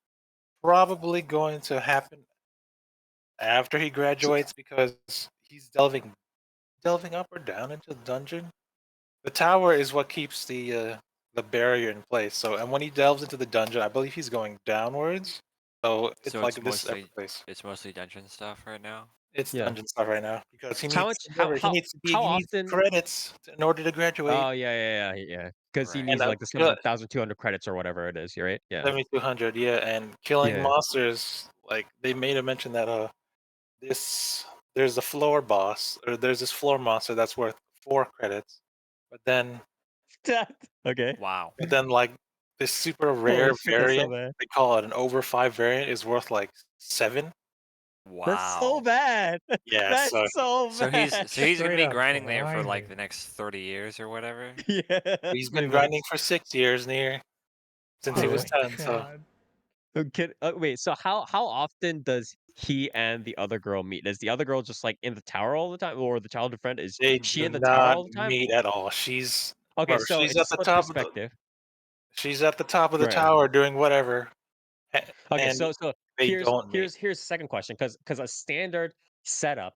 probably going to happen after he So, graduates, because he's delving up or down into the dungeon. The tower is what keeps the barrier in place. So, and when he delves into the dungeon, I believe he's going downwards. So it's So like this mostly place. it's mostly dungeon stuff right now. It's yeah. dungeon stuff right now because How much? How he needs often? credits in order to graduate. Oh yeah. Because he Right. needs And like the 7,200 credits or whatever it is. You're right. Yeah. 7200, yeah, and killing Yeah. monsters, like they made a mention that this there's a floor boss, or there's this floor monster that's worth 4 credits, but then Okay. Wow. like this super rare Holy shit, that's so variant, bad. they call it an over 5 variant, is worth like 7. That's so Wow. bad. Yeah, That's so so bad. So he's gonna Straight be up grinding there for like grinding. the next 30 years or whatever. Yeah, he's been pretty much. grinding for 6 years near since he Oh was Wow. my 10. So god. Wait, so how often does he and the other girl meet? Is the other girl just like in the tower all the time, or the childhood friend, is they she do in the tower not all the time? meet at all. She's Okay, remember, so it's a split perspective. she's at the top of the Right. tower doing whatever, Okay, and so they don't meet. here's the second question, because a standard setup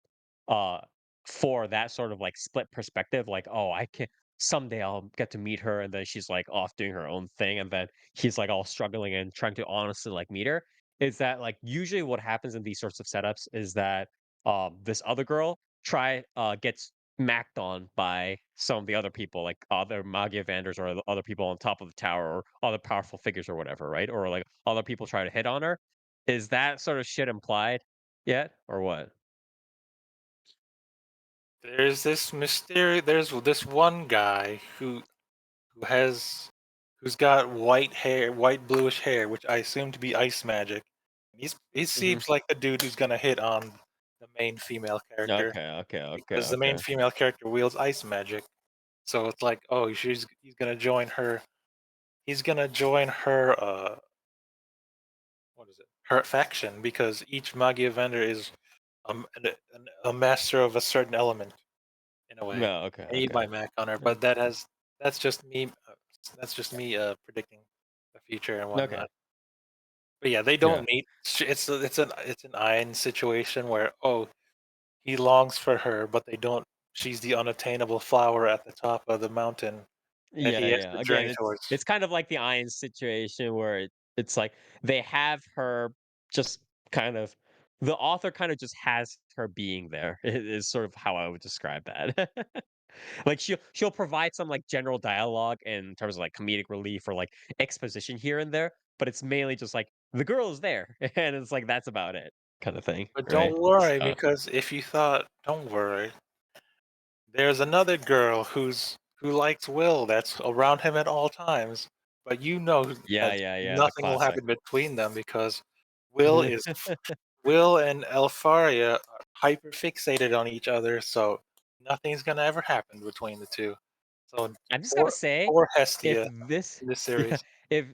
uh for that sort of like split perspective, like, oh, I can someday I'll get to meet her, and then she's like off doing her own thing, and then he's like all struggling and trying to honestly like meet her. Is that like usually what happens in these sorts of setups is that this other girl gets macked on by some of the other people, like other Magia Vanders or the other people on top of the tower or other powerful figures or whatever, right? Or like other people try to hit on her. Is that sort of shit implied yet, or what? There's this mysterious. There's this one guy who's got white hair, white bluish hair, which I assume to be ice magic. He Hmm. seems like the dude who's gonna hit on the main female character Okay, okay, okay, because the main okay. female character wields ice magic. So it's like, oh, he's gonna join her. He's gonna join her. What is it? Her faction because each Magia vendor is a master of a certain element in a way. No, okay, And he okay. might Mac on her, Yeah. but that's just me. That's just me predicting the future and Okay. whatnot. But yeah, they Yeah. don't meet. It's an Iron situation where he longs for her, but they don't. She's the unattainable flower at the top of the mountain that Yeah, he has yeah. to Again, journey towards. it's kind of like the Iron situation where it's like they have her just kind of the author kind of just has her being there. Is sort of how I would describe that. Like she'll provide some like general dialogue in terms of like comedic relief or like exposition here and there, but it's mainly just like the girl is there, and it's like that's about it, kind of thing, But right? don't worry, So because if you thought, don't worry, there's another girl who likes Will that's around him at all times, but you know yeah, that yeah, yeah, the nothing will classic. happen between them because Will and Elfaria are hyper fixated on each other, so nothing's gonna ever happen between the two. So I'm just gonna poor say poor if Hestia this in this yeah, series. if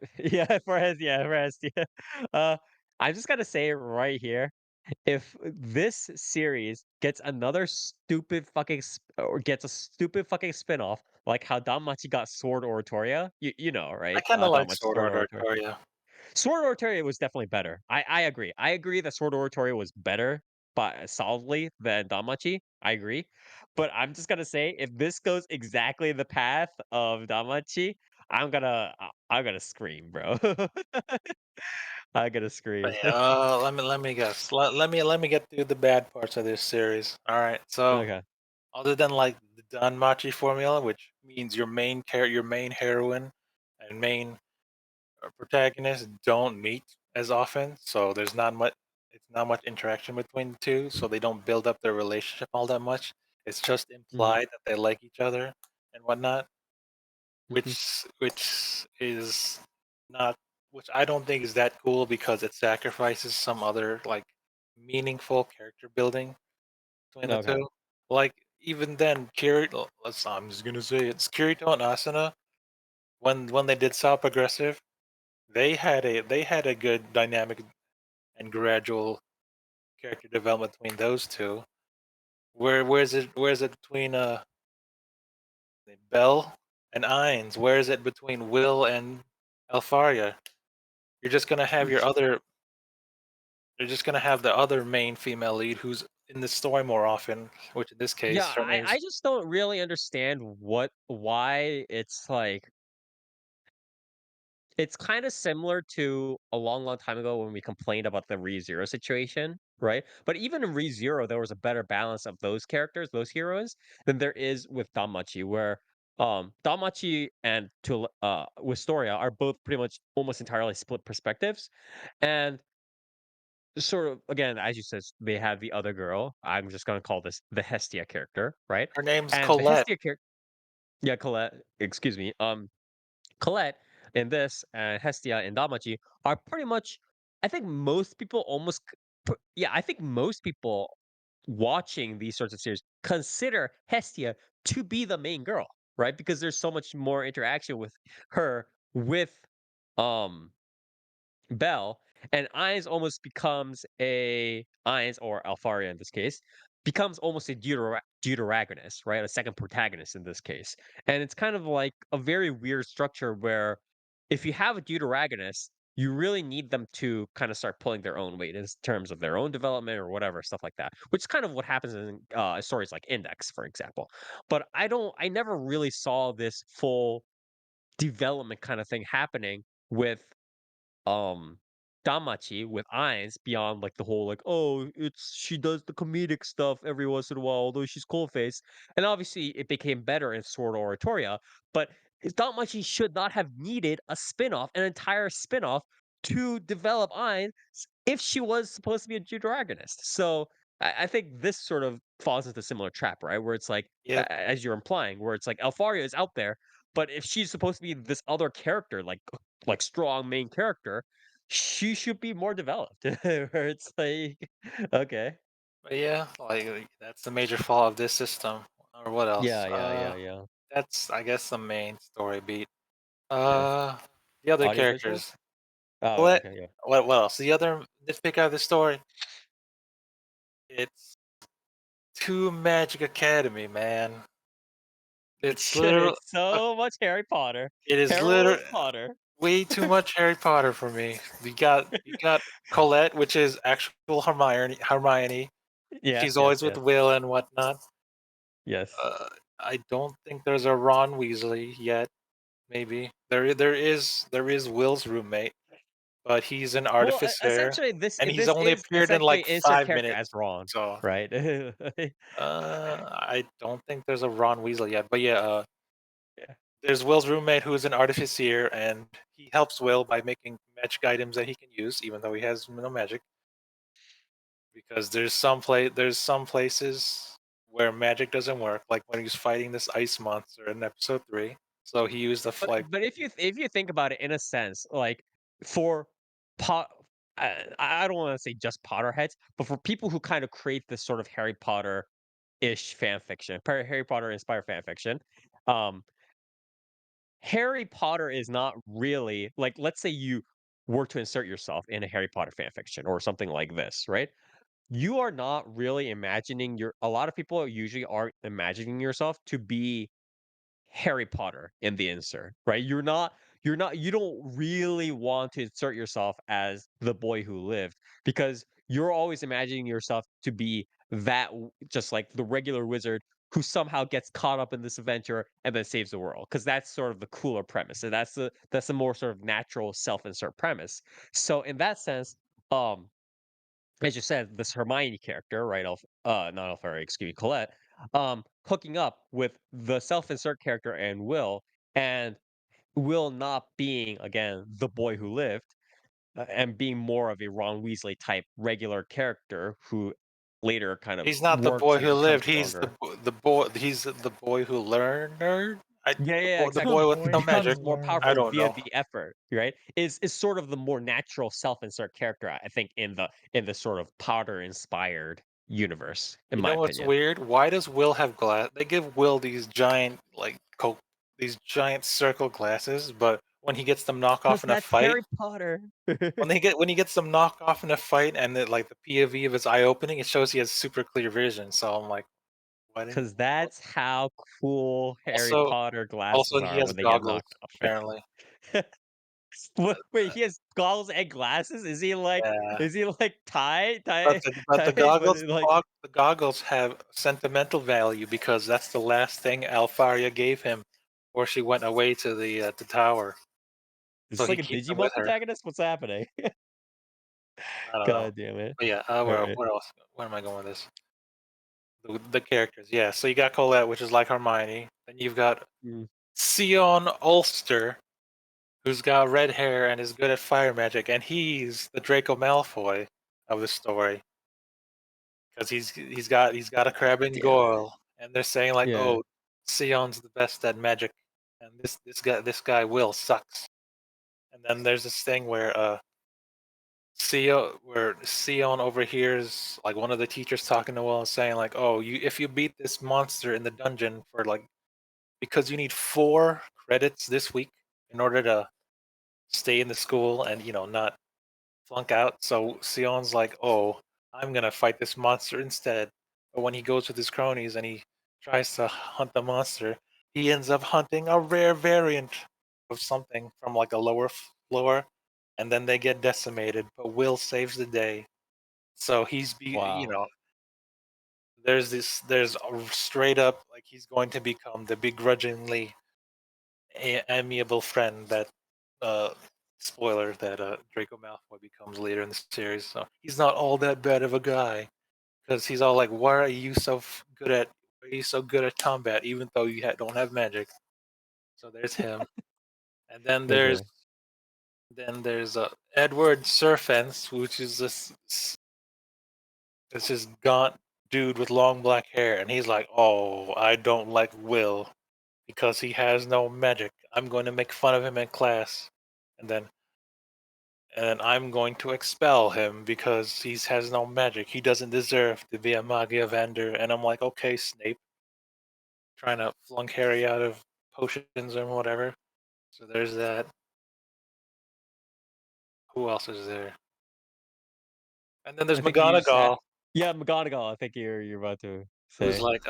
for Hess, yeah. I'm just gonna say it right here. If this series gets another stupid fucking or gets a stupid fucking spin-off, like how Danmachi got Sword Oratoria, you know, I right? kinda like Danmachi Sword Sword Art Oratoria. Artoria. Sword Oratoria was definitely better. I agree. I agree that Sword Oratoria was better, but solidly than Danmachi. I agree. But I'm just gonna say, if this goes exactly the path of Danmachi, I'm gonna scream, bro. I'm gonna But scream. yeah, let me guess. Let me get through the bad parts of this series. All right, so Okay. other than like the Danmachi formula, which means your main heroine and main protagonist don't meet as often, so there's not much. It's not much interaction between the two, so they don't build up their relationship all that much. It's just Mhm, implied that they like each other and whatnot, mhm. which is not, which I don't think is that cool because it sacrifices some other like meaningful character building between the Okay. two. Like even then, Kirito. I'm just gonna say it's Kirito and Asuna. When they did South Progressive, they had a good dynamic and gradual character development between those two. Where's it between Bell and Ainz? Where is it between Will and Alfaria? You're just gonna have your other. You're just gonna have the other main female lead who's in the story more often, which in this Yeah, case her I name's. just don't really understand why it's like it's kind of similar to a long, long time ago when we complained about the ReZero situation, right? But even in ReZero, there was a better balance of those characters, those heroes, than there is with Danmachi, where Danmachi and Wistoria are both pretty much almost entirely split perspectives. And sort of again, as you said, they have the other girl. I'm just gonna call this the Hestia character, right? Her name's And the Colette. Hestia character, yeah, Colette, excuse me. Colette in this and Hestia and Damachi are pretty much. I think most people yeah. I think most people watching these sorts of series consider Hestia to be the main girl, right? Because there's so much more interaction with her with um Bell, and Ainz almost becomes a Ainz or Alfaria in this case becomes almost a deuteragonist, right? A second protagonist in this case, and it's kind of like a very weird structure where if you have a deuteragonist, you really need them to kind of start pulling their own weight in terms of their own development or whatever stuff like that, which is kind of what happens in stories like Index, for example. But I never really saw this full development kind of thing happening with um Damachi with Ainz beyond like the whole like, oh, it's she does the comedic stuff every once in a while, although she's cold faced. And obviously it became better in Sword Oratoria, but Damachi should not have needed a spin-off, an entire spin-off to develop Ainz if she was supposed to be a deuteragonist. So I think this sort of falls into a similar trap, right? Where it's like, Yep. as you're implying, where it's like Alfaria is out there, but if she's supposed to be this other character, like strong main character, she should be more developed. Where it's like, okay, But yeah, like that's the major flaw of this system. Or what else? yeah. That's I guess the main story beat. Yeah. The other Audio visuals. characters. Oh, What? okay, yeah. What else? The other nitpick of the story. It's too Magic Academy, man. It's literal. It's so much Harry Potter. It is Harold literal. Potter. Way too much Harry Potter for me. You got Colette, which is actual Hermione. Hermione. Yes, She's yes, always with yes, Will and whatnot. yes. I don't think there's a Ron Weasley yet. Maybe there is Will's roommate, but he's an Well, artificer, essentially, this and he's this only is appeared in essentially like insert 5 minutes. character as Ron, So right? I don't think there's a Ron Weasley yet. But yeah, Yeah. there's Will's roommate who is an artificer, and he helps Will by making magic items that he can use, even though he has no magic. Because there's some places where magic doesn't work, like when he's fighting this ice monster in episode 3. So he used the But like if you think about it in a sense, like for pot, I don't want to say just Potterheads, but for people who kind of create this sort of Harry Potter ish fan fiction, Harry Potter inspired fan fiction, um, Harry Potter is not really like, let's say you were to insert yourself in a Harry Potter fan fiction or something like this, right? You are not really imagining a lot of people usually aren't imagining yourself to be Harry Potter in the insert, right? You don't really want to insert yourself as the boy who lived because you're always imagining yourself to be just like the regular wizard who somehow gets caught up in this adventure and then saves the world because that's sort of the cooler premise and that's the more sort of natural self-insert premise. So in that sense, um as you said, this Hermione character, right? Not Alfari, excuse me, Colette, hooking up with the self-insert character and Will not being again the boy who lived, and being more of a Ron Weasley type regular character who later kind of he's not the works boy and who becomes lived. He's stronger. the boy. He's the boy who learned. Yeah, yeah, The exactly. boy with Boy no who magic. Becomes more learned. I powerful don't via know. the effort, right? Is sort of the more natural self-insert character, I think, in the sort of Potter inspired universe, in You my know what's opinion. weird? Why does Will have glass? They give Will these giant these giant circle glasses, but when he gets them knock Because off in a that's fight, Harry Potter. when he gets them knocked off in a fight, and like the POV of his eye opening, it shows he has super clear vision. So I'm like, why didn't? Because that's how cool Harry Also, Potter glasses also he are has when they get goggles knocked off. apparently. Wait, he has goggles and glasses? Is he like Yeah. is he like tie But tie the tie but goggles like the goggles have sentimental value because that's the last thing Alfaria gave him before she went away to the tower. is So this he like a keeps them Digimon with her. protagonist? What's happening? I don't know. God damn it. But yeah, Alright. where else? Where am I going with this? The characters, yeah. So you got Colette, which is like Hermione. Then you've got Mm. Sion Ulster, who's got red hair and is good at fire magic, and he's the Draco Malfoy of the story because he's got a crab and Damn it. Goyle, and they're saying like, Yeah. oh, Sion's the best at magic, and this guy Will sucks. And then there's this thing where Sion overhears like one of the teachers talking to Will and saying like, oh, if you beat this monster in the dungeon for like because you need 4 credits this week in order to stay in the school and not flunk out. So Sion's like, "Oh, I'm gonna fight this monster instead." But when he goes with his cronies and he tries to hunt the monster, he ends up hunting a rare variant of something from like a lower floor, and then they get decimated. But Will saves the day, so Wow. there's a straight up like he's going to become the begrudgingly amiable friend that uh spoiler that Draco Malfoy becomes later in the series. So he's not all that bad of a guy because he's all like, "Why are you so good at? Why are you so good at combat, even though you don't have magic?" So there's him, and Okay. then there's Edward Serfens, which is this gaunt dude with long black hair, and he's like, "Oh, I don't like Will because he has no magic. I'm going to make fun of him in class, and then I'm going to expel him because he has no magic. He doesn't deserve to be a Magiavander." And I'm like, "Okay, Snape, trying to flunk Harry out of potions or whatever." So there's that. Who else is there? And then there's I think you just McGonagall, yeah, McGonagall. I think you're about to who's say. like,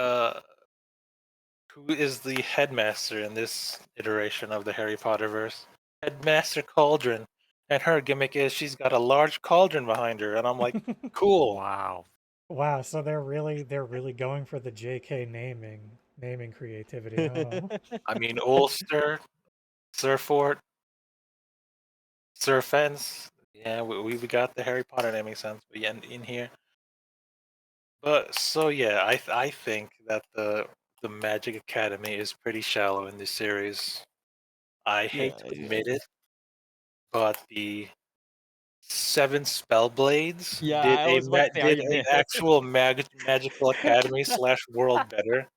who is the headmaster in this iteration of the Harry Potter verse? Headmaster Cauldron. And her gimmick is she's got a large cauldron behind her. And I'm like, cool. Wow. Wow, so they're really going for the JK naming creativity, huh? I mean, Ulster, Sir Fort, Sir Fence. Yeah, we got the Harry Potter naming sense in here. But so yeah, I think that the Magic Academy is pretty shallow in this series. I hate Yeah, to yeah. admit it, but the Seven Spellblades Yeah, I was about to say, are did you an actual magical academy slash world better.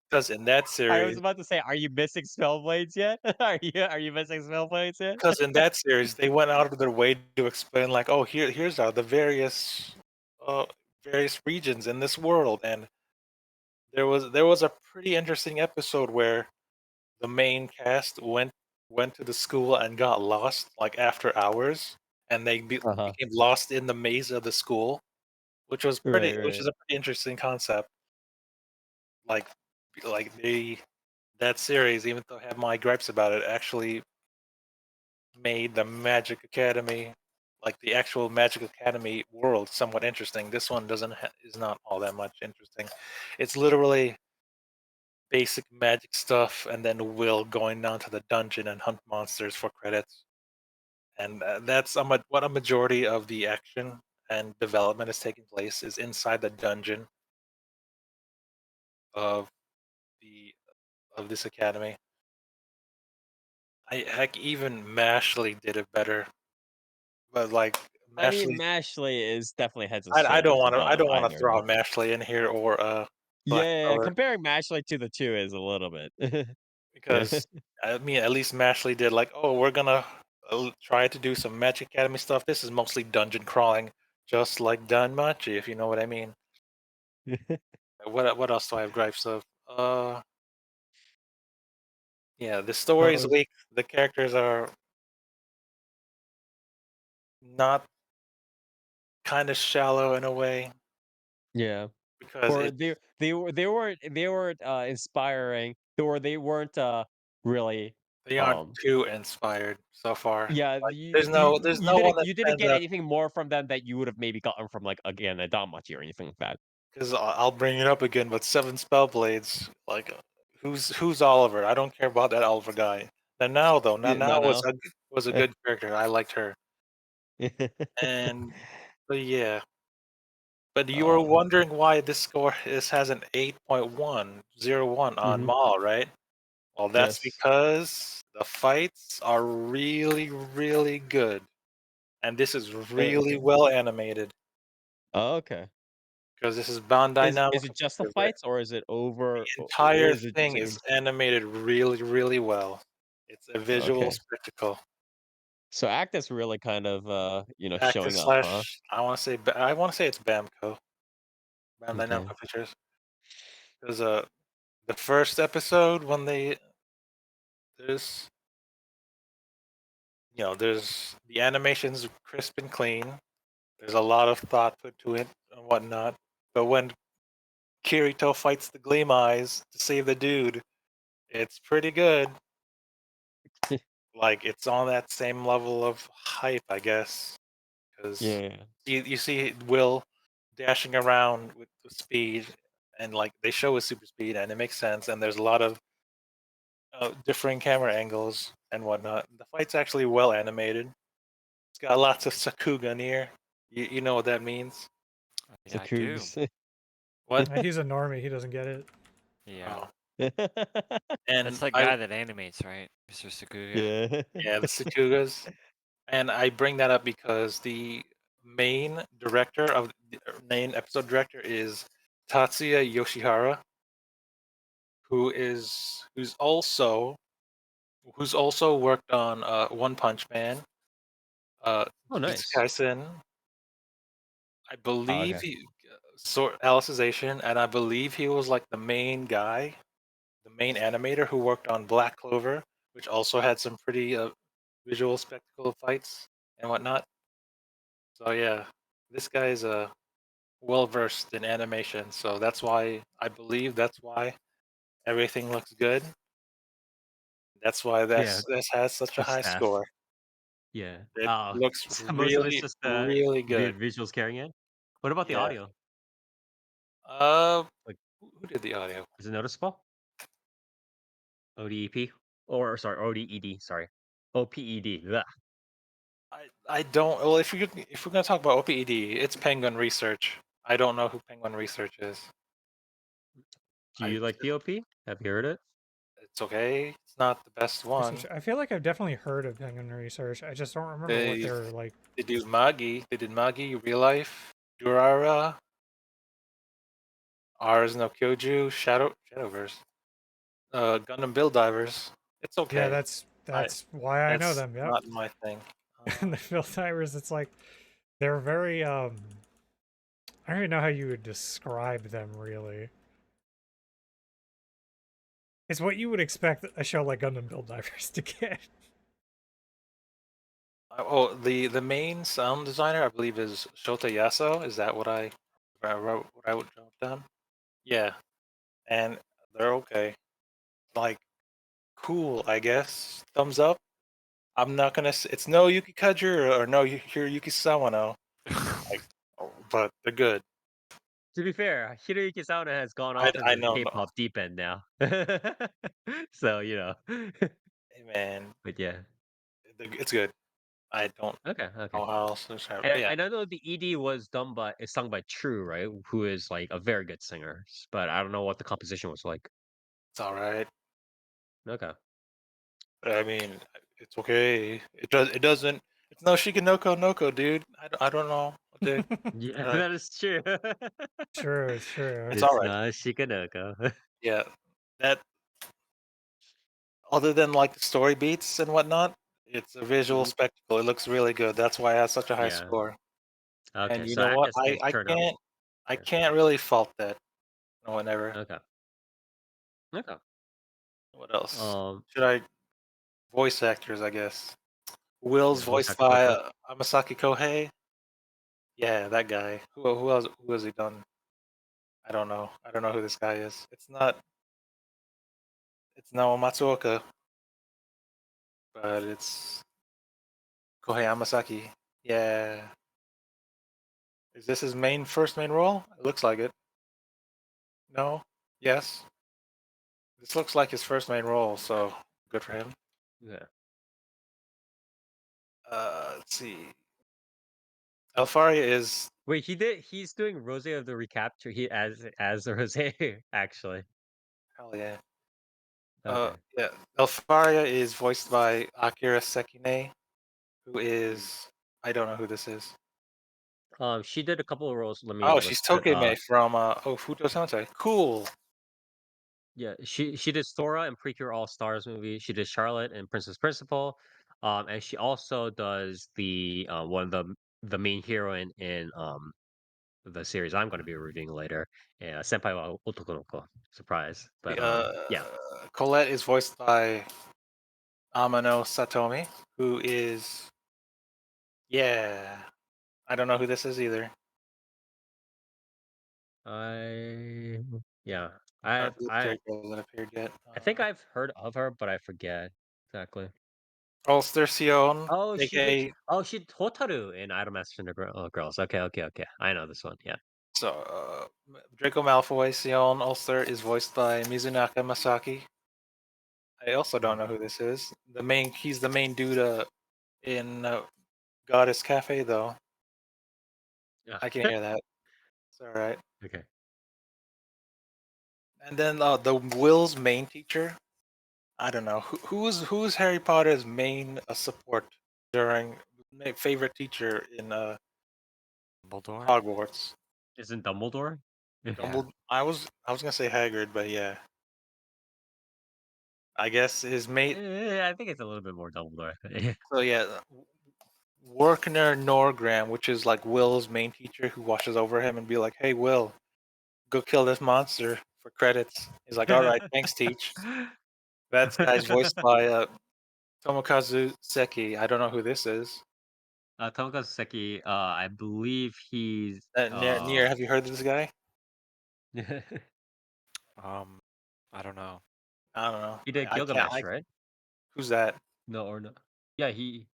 Because in that I was series, about to say, are you missing Spellblades yet? Are you missing Spellblades yet? they went out of their way to explain like, oh, here's the uh various regions in this world, and there was a pretty interesting episode where the main cast went to the school and got lost like after hours, and Uh-huh. became lost in the maze of the school, Right, which right. is a pretty interesting concept. Like they that series, even though I have my gripes about it, actually made the Magic Academy, like the actual Magic Academy world, somewhat interesting. This one is not all that much interesting. It's literally basic magic stuff, and then Will going down to the dungeon and hunt monsters for credits. And that's what a majority of the action and development is taking place is inside the dungeon of the of this academy. Heck, even Mashley did it better, but like I mean, Mashley, Mashley is definitely heads and I don't shoulders want to above either of throw them. out Mashley in here or Yeah, Blackfeller comparing Mashley to the two is a little bit. Yeah. because I mean at least Mashley did like, oh, we're gonna try to do some Magic Academy stuff. This is mostly dungeon crawling, just like Danmachi, if you know what I mean. What else do I have gripes of? Yeah, the story is So weak. The characters are not kind of shallow in a way Yeah. because Or they weren't inspiring, or they weren't really they aren't um too inspired so far. yeah, Like you there's you no didn't one that you didn't stands get out anything more from them that you would have maybe gotten from, like, again, a Damachi or anything like that. because I'll bring it up again. But Seven Spellblades, like who's Oliver? I don't care about that Oliver guy. Now though, Yeah, Now no, no. was a good character. I liked her, and but yeah. But you were Uh, wondering why this score has an 8.101 on mhm, Mall, right? Well, that's yes. because the fights are really, really good. And this is really Okay. well animated Oh, okay. because this is Bandai Is Namco. it just the So the fights, or is it over, or entire is it just thing like is animated really, really well. It's a visual okay. spectacle. So Actus really kind of, Active showing up, huh? slash, I want to say it's Bamco, Bandai Okay. Namco Pictures. Because the first episode when there's there's the animation's crisp and clean. There's a lot of thought put to it and whatnot. But when Kirito fights the Gleam Eyes to save the dude, it's pretty good. like it's on that same level of hype, I guess, because Yeah. you see Will dashing around with speed, and like they show his super speed, and it makes sense. And there's a lot of differing camera angles and whatnot. The fight's actually well animated. It's got lots of Sakuga near. You know what that means? Yeah, I do. Sakoogs. What? He's a normie. He doesn't get it. Yeah. Oh. That's And the I guy that animates, right? Mr. Sakuga. Yeah. yeah, the Sakugas. And I bring that up because the main director of the main episode director is Tatsuya Yoshihara, who's also worked on One Punch Man, Oh, Jujutsu nice. Kaisen. I Oh, believe okay. he sort Alicization, and I believe he was like the main guy, the main animator who worked on Black Clover, which also had some pretty visual spectacle fights and whatnot. So yeah, this guy's well versed in animation, so that's why everything looks good. That's why Yeah, this has such a the high staff. score. Yeah. It Oh, looks so most of it's really, just really good. visuals carrying it. What about the Yeah. audio? Uh, Like, who did the audio? is it noticeable? ODEP? Or sorry, ODED, sorry. OPED. Ugh. I don't. Well, if we're gonna talk about OPED, it's Penguin Research. I don't know who Penguin Research is. Do I you like the OP? Have you heard it? It's okay. It's not the best one. Research. I feel like I've definitely heard of Penguin Research. I just don't remember what They they're like. they do Magi. They did Magi, Real Life, Durara, Ours no Kyoju, Shadowverse, Gundam Build Divers. It's Yeah, okay. I that's why I know That's them. Yep. not my thing. And the Phil Divers, it's like they're very I don't even know how you would describe them really. It's what you would expect a show like Gundam Build Divers to get. Oh, the main sound designer, I believe, is Shota Yaso. Is that what I wrote? What I would jot down? Yeah, and they're okay. Like cool, I guess. Thumbs up. I'm not gonna. It's no Yuki Kaji or no Hiroyuki Sawano. Like, but they're good. To be fair, Hiroyuki Sauna has gone I off I into the know. No. K-pop deep end now. So, Hey man, but yeah. it's good. I don't Okay, okay. know how else to describe it. And But yeah, I know the ED was is sung by True, right? Who is like a very good singer, but I don't know what the composition was like. it's all right. Okay. I mean, it's okay. It doesn't. It's no Shikanoko Noko, dude. I don't know what to. Yeah, Uh, that is true. True, true. it's all It's right. not Shikanoko. Yeah, that other than like the story beats and whatnot, it's a visual Mhm. spectacle. It looks really good. That's why it has such a high Yeah. score. And Okay, you so know what? actors can turn up. I Yeah. can't really fault that. No one ever. Okay. Okay. What else? Um, Should I voice actors? I guess Will's yeah, voice voiced actor by quickly. Amasaki Kohei. Yeah, that guy. Who else? Who has he done? I don't know. I don't know who this guy is. It's not. It's no Matsuoka, but it's Kohei Amasaki. Yeah. Is this his first main role? It looks like it. No? Yes? This looks like his first main role, so good for him. Yeah. Let's see. Alfaria is Wait, he's doing Rose of the Recapture he as Rose actually. hell yeah. Okay. Yeah. Alfaria is voiced by Akira Sekine, who Mm. is I don't know who this is. She did a couple of roles. Let me Oh, list she's it. Tokime from Futo Sentai. Cool. Yeah, she did Sora in Precure All Stars movie. She did Charlotte in Princess Principal, and she also does one of the main heroine in the series I'm going to be reviewing later, Senpai wa Otokonoko. Surprise, but yeah, Colette is voiced by Amano Satomi, who is yeah. I don't know who this is either. I yeah This character hasn't appeared yet. I think I've heard of her, but I forget exactly. Ulster Sion, Oh, she did. aka Oh, she Hotaru in Idol Master Girls. Okay, okay, okay. I know this one. Yeah. Draco Malfoy Sion Ulster is voiced by Mizunaka Masaki. I also don't know who this is. He's the main dude in Goddess Cafe though. Yeah. I can hear that. It's all right. Okay. And then the Will's main teacher. I don't know who's Harry Potter's main support during favorite teacher in Dumbledore. Hogwarts. Isn't Dumbledore? Yeah. I was gonna say Hagrid, but yeah. I guess his mate. I think it's a little bit more Dumbledore. So yeah, Workner Norgram, which is like Will's main teacher, who watches over him and be like, "Hey, Will, go kill this monster for credits." He's like, "All right, thanks, Teach." That guy's voiced by Tomokazu Seki. I don't know who this is. Tomokazu Seki, I believe he's Near, have you heard of this guy? I don't know. I don't know. he did I can't. Gilgamesh, right? Who's that? No or no? Yeah, he's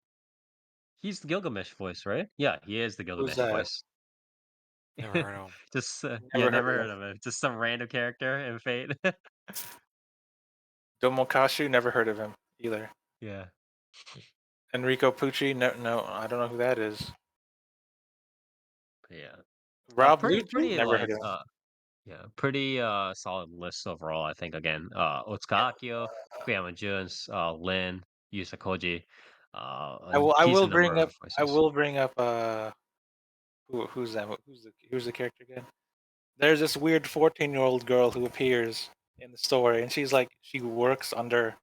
the Gilgamesh voice, right? Yeah, he is the Who's Gilgamesh that? voice. Never heard of him. Just yeah, Never heard never of heard him. of him. Just some random character in Fate. Domokashu, never heard of him either. Yeah. Enrico Pucci, no, I don't know who that is. Yeah. Rob Lucci, Pretty never heard like of him. yeah, pretty solid list overall. I think again, Otsuka Akio, Fukuyama Juns, Lin, Yusa Koji, a I will decent bring number up of voices. who's that? Who's the character again? There's this weird 14-year-old girl who appears in the story, and she works under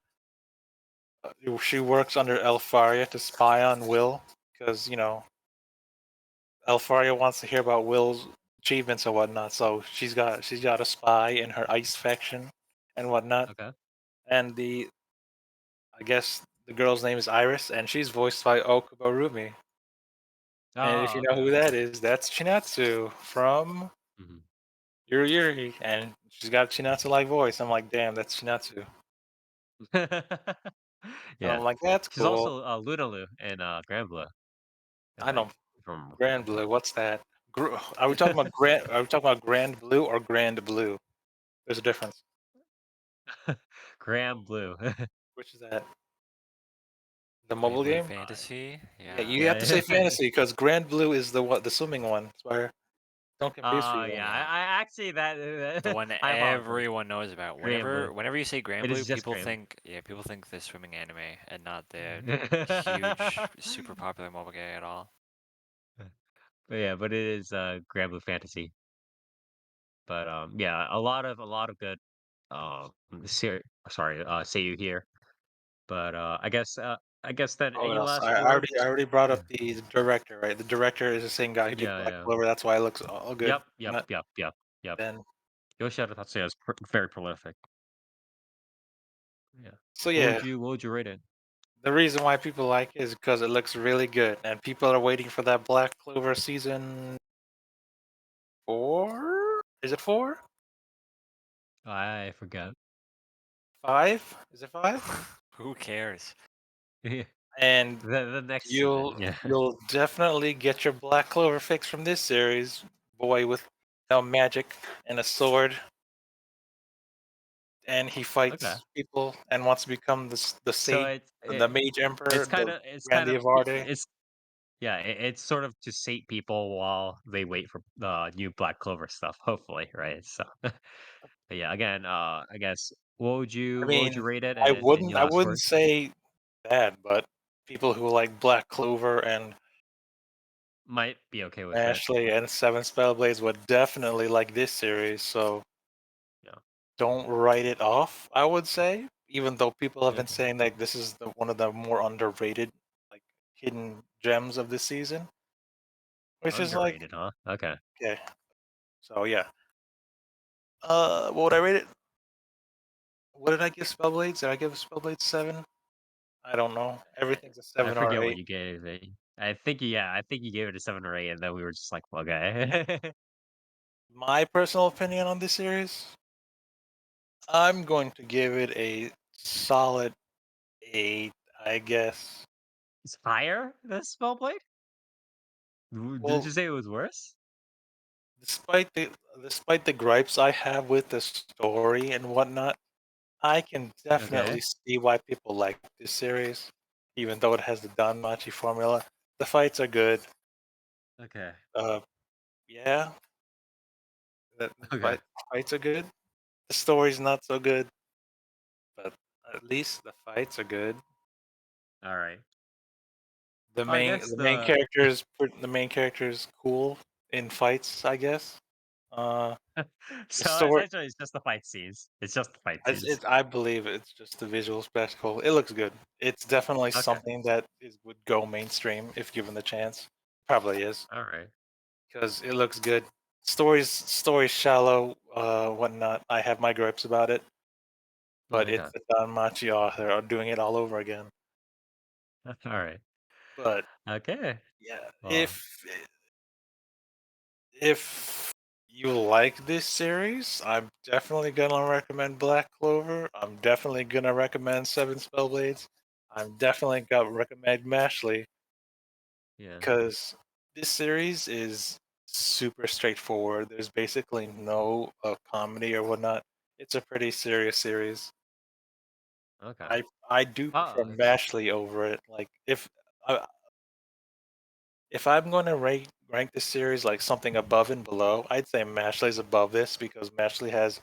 Elfaria to spy on Will, because Elfaria wants to hear about Will's achievements and whatnot. So she's got a spy in her ice faction and whatnot. Okay. And I guess the girl's name is Iris, and she's voiced by Okubo. And if Oh, you know okay. who that is, that's Chinatsu from Mhm. Yuri, and she's got a Chinatsu-like voice. I'm like, damn, that's Chinatsu. And Yeah. I'm like, that's She's cool. also Lunalu in Grand Blue, I I think. know From Grand Blue. What's that? Are we talking about Grand? Are we talking about Grand Blue or Grand Blue? There's a difference. Grand Blue. Which is that? The mobile Granblue game? Fantasy. Yeah, Yeah. you have to say Yeah. fantasy because Grand Blue is the swimming one. So don't confuse people. Yeah. Yeah. I actually The one I apologize. everyone knows about. Grand Blue. Whenever you say It is Granblue, just people Grand think people think the swimming anime and not the Blue. huge, super popular mobile game at all. But yeah, but it is Grand Blue Fantasy. But yeah, a lot of good sorry, say you here. But I guess then Oh, what any else? last I words? already brought Yeah. up the director, right? The director is the same guy who did Yeah, Black yeah. Clover. That's why it looks all good. Yep, yep, Not- yep, yep, yep. Then Yoshida Tatsuya is very prolific. Yeah. so yeah, What would you rate it? the reason why people like it is because it looks really good, and people are waiting for that Black Clover season 4. Is it 4? I forget. 5? Is it 5? Who cares? the And next season. you'll Yeah. you'll definitely get your Black Clover fix from this series. Boy with magic and a sword, and he Okay. fights people and wants to become the So sage, the Mage Emperor, the it's kind Randy of of Arde. it's yeah, it's sort of to sate people while they wait for the new Black Clover stuff, hopefully, right? So, but yeah, again, I guess I what would you mean, rate it? I And any wouldn't I last wouldn't words? say bad, but people who like Black Clover and Might be okay with it. Ashley and Seven Spellblades would definitely like this series, so Yeah. don't write it off, I would say. Even though people have Yeah. been saying like this is one of the more underrated, like hidden gems of this season. Which is like, Underrated, huh? Okay. okay. So yeah. What would I rate it? What did I give Spellblades? Did I give Spellblades 7? I don't know. Everything's a I 7 or forget what 8. you gave it. I think you gave it a 7 or 8, and then we were just like, okay. My personal opinion on this series, I'm going to give it a solid 8 I guess. It's higher than Spellblade? Did Well, you say it was worse? despite the despite the gripes I have with the story and whatnot, I can Okay. definitely see why people like this series, even though it has the Danmachi formula. The fights are good. Okay. Uh, yeah, the Okay. fights are good. The story's not so good, but at least the fights are good. All right. The I main guess the main the characters the main character's cool in fights, I guess. Uh, the so story essentially it's just the fight scenes. It's just the fight scenes. I believe it's just the visual spectacle. It looks good. It's definitely Okay. something that would go mainstream if given the chance. Probably is All right. because it looks good. Stories shallow, whatnot. I have my gripes about it, but Okay. it's the Danmachi author are doing it all over again. All right. But Okay. yeah, Well, if you like this series, I'm definitely gonna recommend Black Clover. I'm definitely gonna recommend Seven Spellblades. I'm definitely gonna recommend Mashley yeah. because this series is super straightforward. There's basically no comedy or whatnot. It's a pretty serious series. Okay. I do prefer Oh, Mashley over it. Like uh, if I'm going to rank this series like something above and below, I'd say Mashley's above this because Mashley has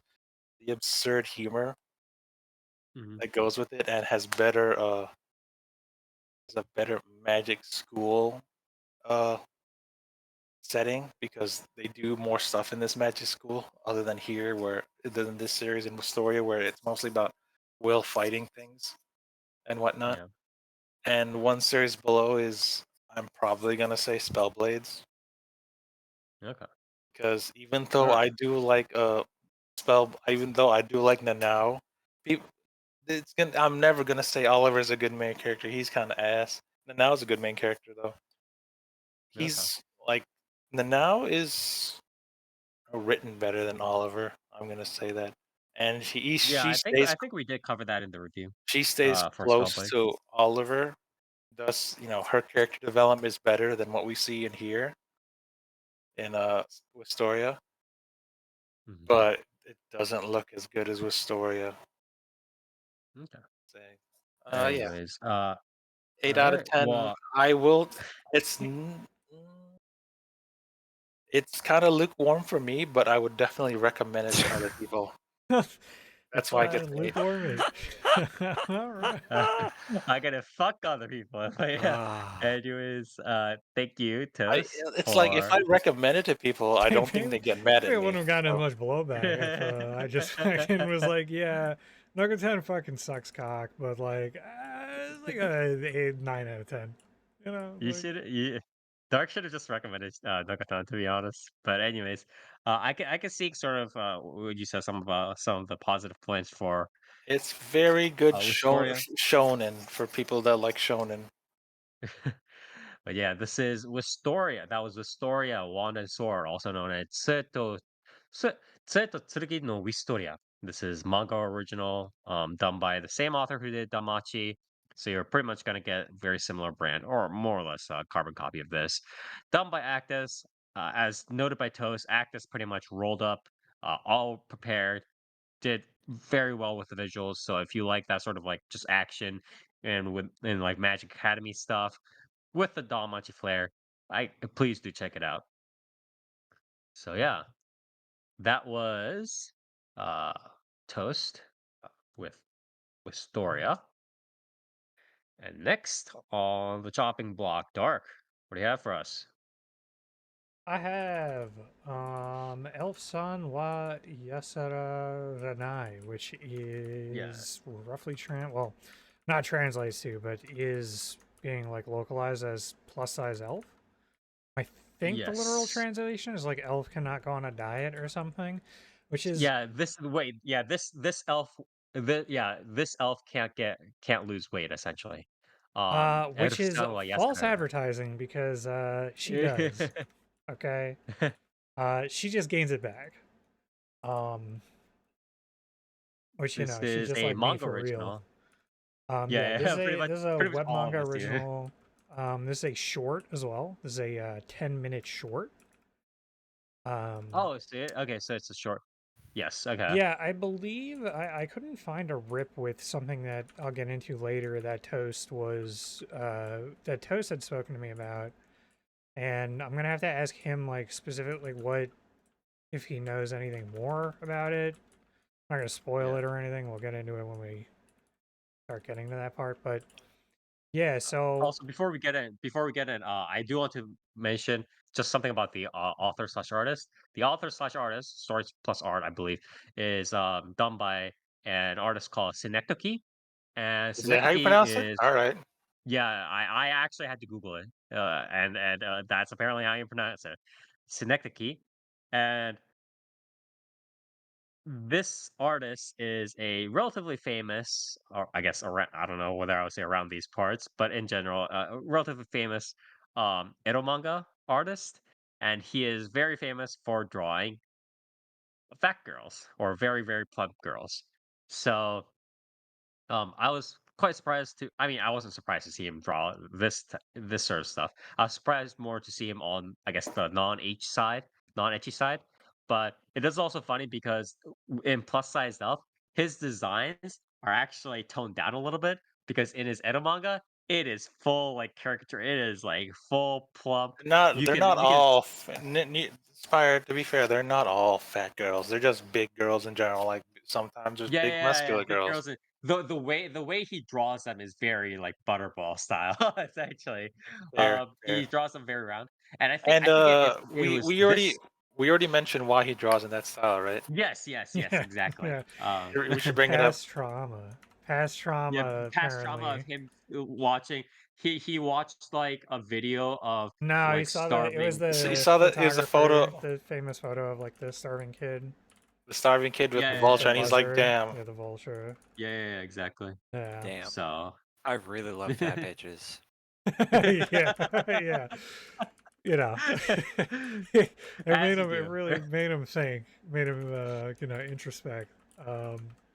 the absurd humor mhm, that goes with it and has a better magic school uh setting because they do more stuff in this magic school other than here where other than this series in Wistoria where it's mostly about Will fighting things and whatnot. yeah. And one series below is I'm probably gonna say Spellblades Okay. because even All though right. I do like even though I do like Nanao, people I'm never gonna say Oliver's a good main character. He's kind of ass. Nanao's a good main character though. Okay. He's like Nanao is written better than Oliver. I'm gonna say that, and Yeah, I think we did cover that in the review. she stays For close Spellblade. to Oliver. Thus, her character development is better than what we see in here in Wistoria, Mhm. but it doesn't look as good as Wistoria. Okay. Say, yeah, Anyways, all 8 out of right. 10. Well, I will. It's it's kind of lukewarm for me, but I would definitely recommend it to other people. That's It's why I get the 8. lukewarm 8. All right. I gotta fuck other people. But yeah. Ah. Anyways, thank you, I Toast, it's like if for I recommend it to people, I don't think Maybe, they get mad maybe at I me. wouldn't have gotten as So much blowback if I just fucking was like, yeah, Nugget 10 fucking sucks cock, but like, it's like a 8, 9 out of 10. You know, you like, should you Dark should have just recommended Dokkan, to be honest. But anyways, I can see sort of what you said some of the positive points for it's very good Wistoria. shonen for people that like shonen. But yeah, this is Wistoria. That was Wistoria, Wand and Sword, also known as Tsue to Tsurugi no Wistoria. This is manga original, done by the same author who did Damachi. So you're pretty much gonna get very similar brand, or more or less a carbon copy of this. Done by Actus, as noted by Toast. Actus pretty much rolled up, all prepared, did very well with the visuals. So if you like that sort of like just action and like Magic Academy stuff with the Dalmachi flair, I please do check it out. So yeah, that was uh Toast with Wistoria. And next on the chopping block, Dark. What do you have for us? I have Elf Son wa Yaserarenai, which Yeah. is roughly well, not translates to, but is being like localized as plus size elf. I think the literal Yes. translation is like elf cannot go on a diet or something, which is Yeah, this elf can't lose weight essentially. which is Ersan wa false Yasarana. advertising because she does. Okay. She just gains it back. Um which This she's is just a like me manga for real. original. Yeah, Yeah, yeah, this is a pretty much web all of manga us here. original. This is a short as well. This is a 10-minute short. Oh, see it? Okay, so it's a short. Yes, okay. Yeah, I believe I couldn't find a rip with something that I'll get into later that Toast had spoken to me about, and I'm gonna have to ask him like specifically what if he knows anything more about it. I'm not gonna spoil Yeah. it or anything. We'll get into it when we start getting to that part, but yeah, so Also, before we get in, I do want to mention just something about the author slash artist. The author slash artist, stories plus art, I believe, is done by an artist called Synecdoche. And Is that how you Synecdoche pronounce it? is All right. yeah, I actually had to Google it, and that's apparently how you pronounce it, Synecdoche. And this artist is a relatively famous, or I guess around, I don't know whether I would say around these parts, but in general, a relatively famous ero manga artist, and he is very famous for drawing fat girls or very plump girls. So I was quite surprised to. I mean, I wasn't surprised to see him draw this sort of stuff. I was surprised more to see him on, I guess, the non-ecchi side. But it is also funny because in plus sized up, his designs are actually toned down a little bit because in his Edo manga, it is full like caricature. It is like full plump. They're not You can all Spire, to be fair, they're not all fat girls. They're just big girls in general. Like sometimes there's yeah, big yeah. muscular Big girls. girls. The way he draws them is very like butterball style. It's actually, Fair, he fair. draws them very round, and And I think it we was we already this. we already mentioned why he draws in that style, right? Yes, yeah, exactly. yeah, We should bring it up. past Yeah, trauma past trauma of apparently. him watching. He watched like a video of No, he like saw the it was starving. So you the saw that it was a photographer, photo, the famous photo of like the starving kid, the starving kid with the with the vulture, Yeah, and he's like, buzzard. "Damn." Yeah, the vulture. exactly. Yeah. Damn. So I really love fat bitches. yeah, yeah. You know, it as you it do. really made him think, made him, introspect.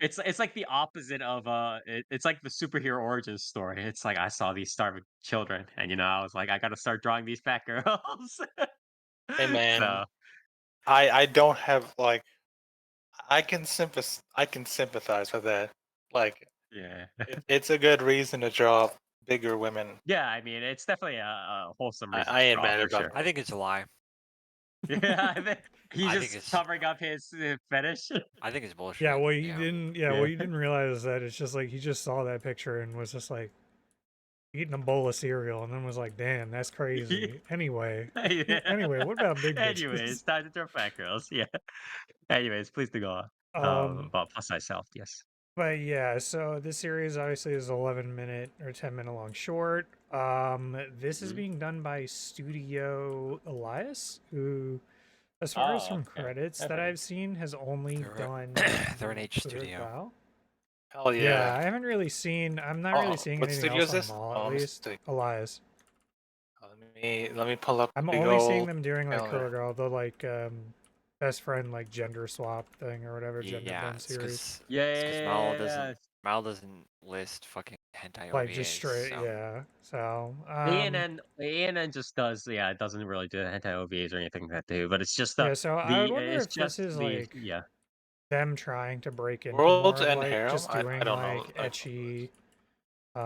It's like the opposite of it's like the superhero origin story. It's like I saw these starving children, and I was like, I gotta start drawing these fat girls. Hey man, So I don't have like I can sympathize with that. Like yeah, it's a good reason to draw bigger women. yeah. I mean, it's definitely a wholesome reason I to ain't draw mad for about sure. I think it's a lie. Yeah, I think he's I think just it's covering up his fetish. I think it's Yeah, bullshit. what You you know. didn't, yeah, Yeah, what you didn't realize is that it's just like he just saw that picture and was just like eating a bowl of cereal, and then was like, "Damn, that's crazy." Anyway, yeah. anyway, what about big Anyways, bitches? time to draw fat girls. Yeah. Anyways, please do go on. Um, About plus size self. Yes. but yeah, so this series obviously is 11-minute or 10-minute long short. This is Mhm. being done by Studio Elias, who, as far as Oh, from okay. credits I've that heard of I've seen, has only They're done they're an H studio. Tsurugi. Hell Yeah, yeah. I haven't really seen. I'm not really seeing What anything studio else is on this? Mall, at Oh, least. mistake. Elias. Let me pull up I'm the big only seeing old them doing like calendar. Killer Girl, the like best friend like gender swap thing or whatever gender Yeah, bend series. it's because Yeah. Mal doesn't list fucking hentai Like just OVAs. straight, So yeah. So ANN just does, yeah, it doesn't really do anti OVAs or anything like that too, but it's just yeah. So I would wonder it's if this just is the like yeah. them trying to break into Worlds more of and like Harem. just I doing don't know. like ecchi, No,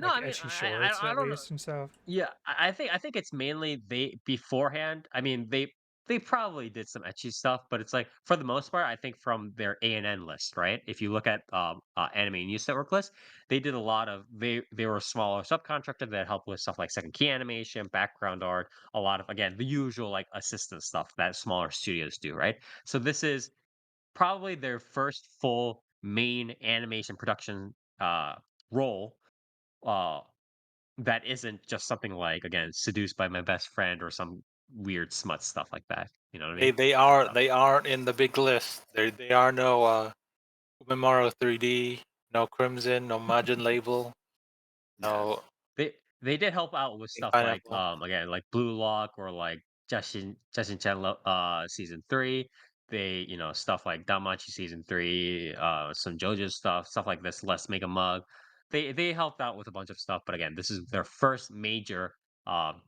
I mean, shorts I at don't know. least and stuff. Yeah, I think it's mainly they beforehand. I mean, they probably did some etchy stuff, but it's like for the most part, I think from their ANN list, right? If you look at Anime News Network list, they did a lot of they were a smaller subcontractor that helped with stuff like second key animation, background art, a lot of again the usual like assistant stuff that smaller studios do, right? So this is probably their first full main animation production role. Uh, that isn't just something like, again, seduced by my best friend or some weird smut stuff like that. You know what I mean? So, They aren't in the big list. They are no Memorial 3D, no Crimson, no Majin label, yeah. no They they did help out with Pink stuff like Pineapple. again like Blue Lock or like Justin Chen season 3. They, stuff like Damachi season 3, some JoJo stuff like this, Let's Make a Mug. they helped out with a bunch of stuff, but again, this is their first major um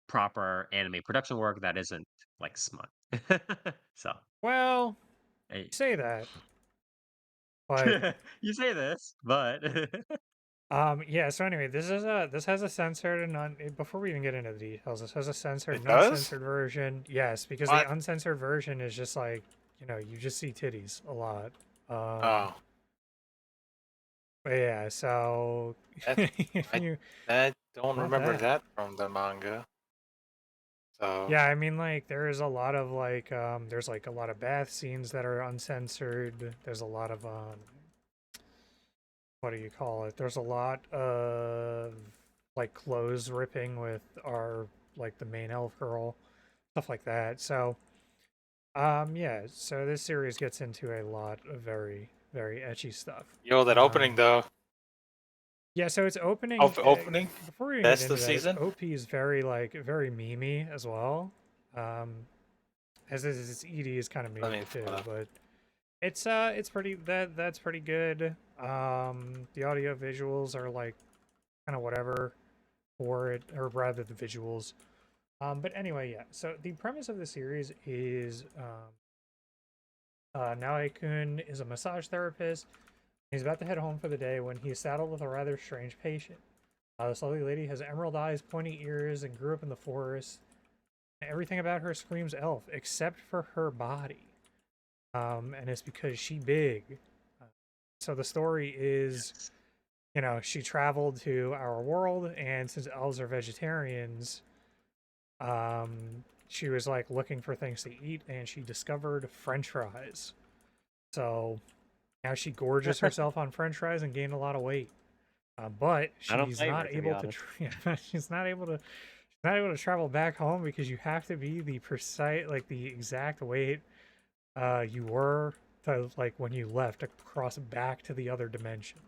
proper anime production work that isn't like smut. So Well, hey. you say that, but You say this, but yeah. So anyway, this has a censored and before we even get into the details, this has a censored It and does? uncensored version. Yes, because the What? uncensored version is just like you just see titties a lot. Oh, But yeah, so that if I you I don't not remember that. that from the manga. So Yeah, I mean, like, there's a lot of, like, there's, like, a lot of bath scenes that are uncensored. There's a lot of, what do you call it? There's a lot of, like, clothes ripping with our, like, the main elf girl, stuff like that. So, yeah, so this series gets into a lot of very, very etchy stuff. yo, that opening though. Yeah, so it's opening. Opening. Before we even get That's the into that, its season. OP is very, like, very memey as well. Um, as is its ED is kind of I memey mean, too, but it's pretty that's pretty good. The audio visuals are like kind of whatever for it, or rather the visuals. But anyway, yeah. So the premise of the series is Naoe-kun is a massage therapist. He's about to head home for the day when he is saddled with a rather strange patient. This lovely lady has emerald eyes, pointy ears, and grew up in the forest. Everything about her screams elf, except for her body. And it's because she big. Uh, so the story is, she traveled to our world, and since elves are vegetarians, she was like looking for things to eat, and she discovered French fries. So now she gorges herself on French fries and gained a lot of weight. But I don't she's blame not her, to be able to. honest. She's not able to. She's not able to travel back home because you have to be the precise, like the exact weight you were to like when you left to cross back to the other dimension.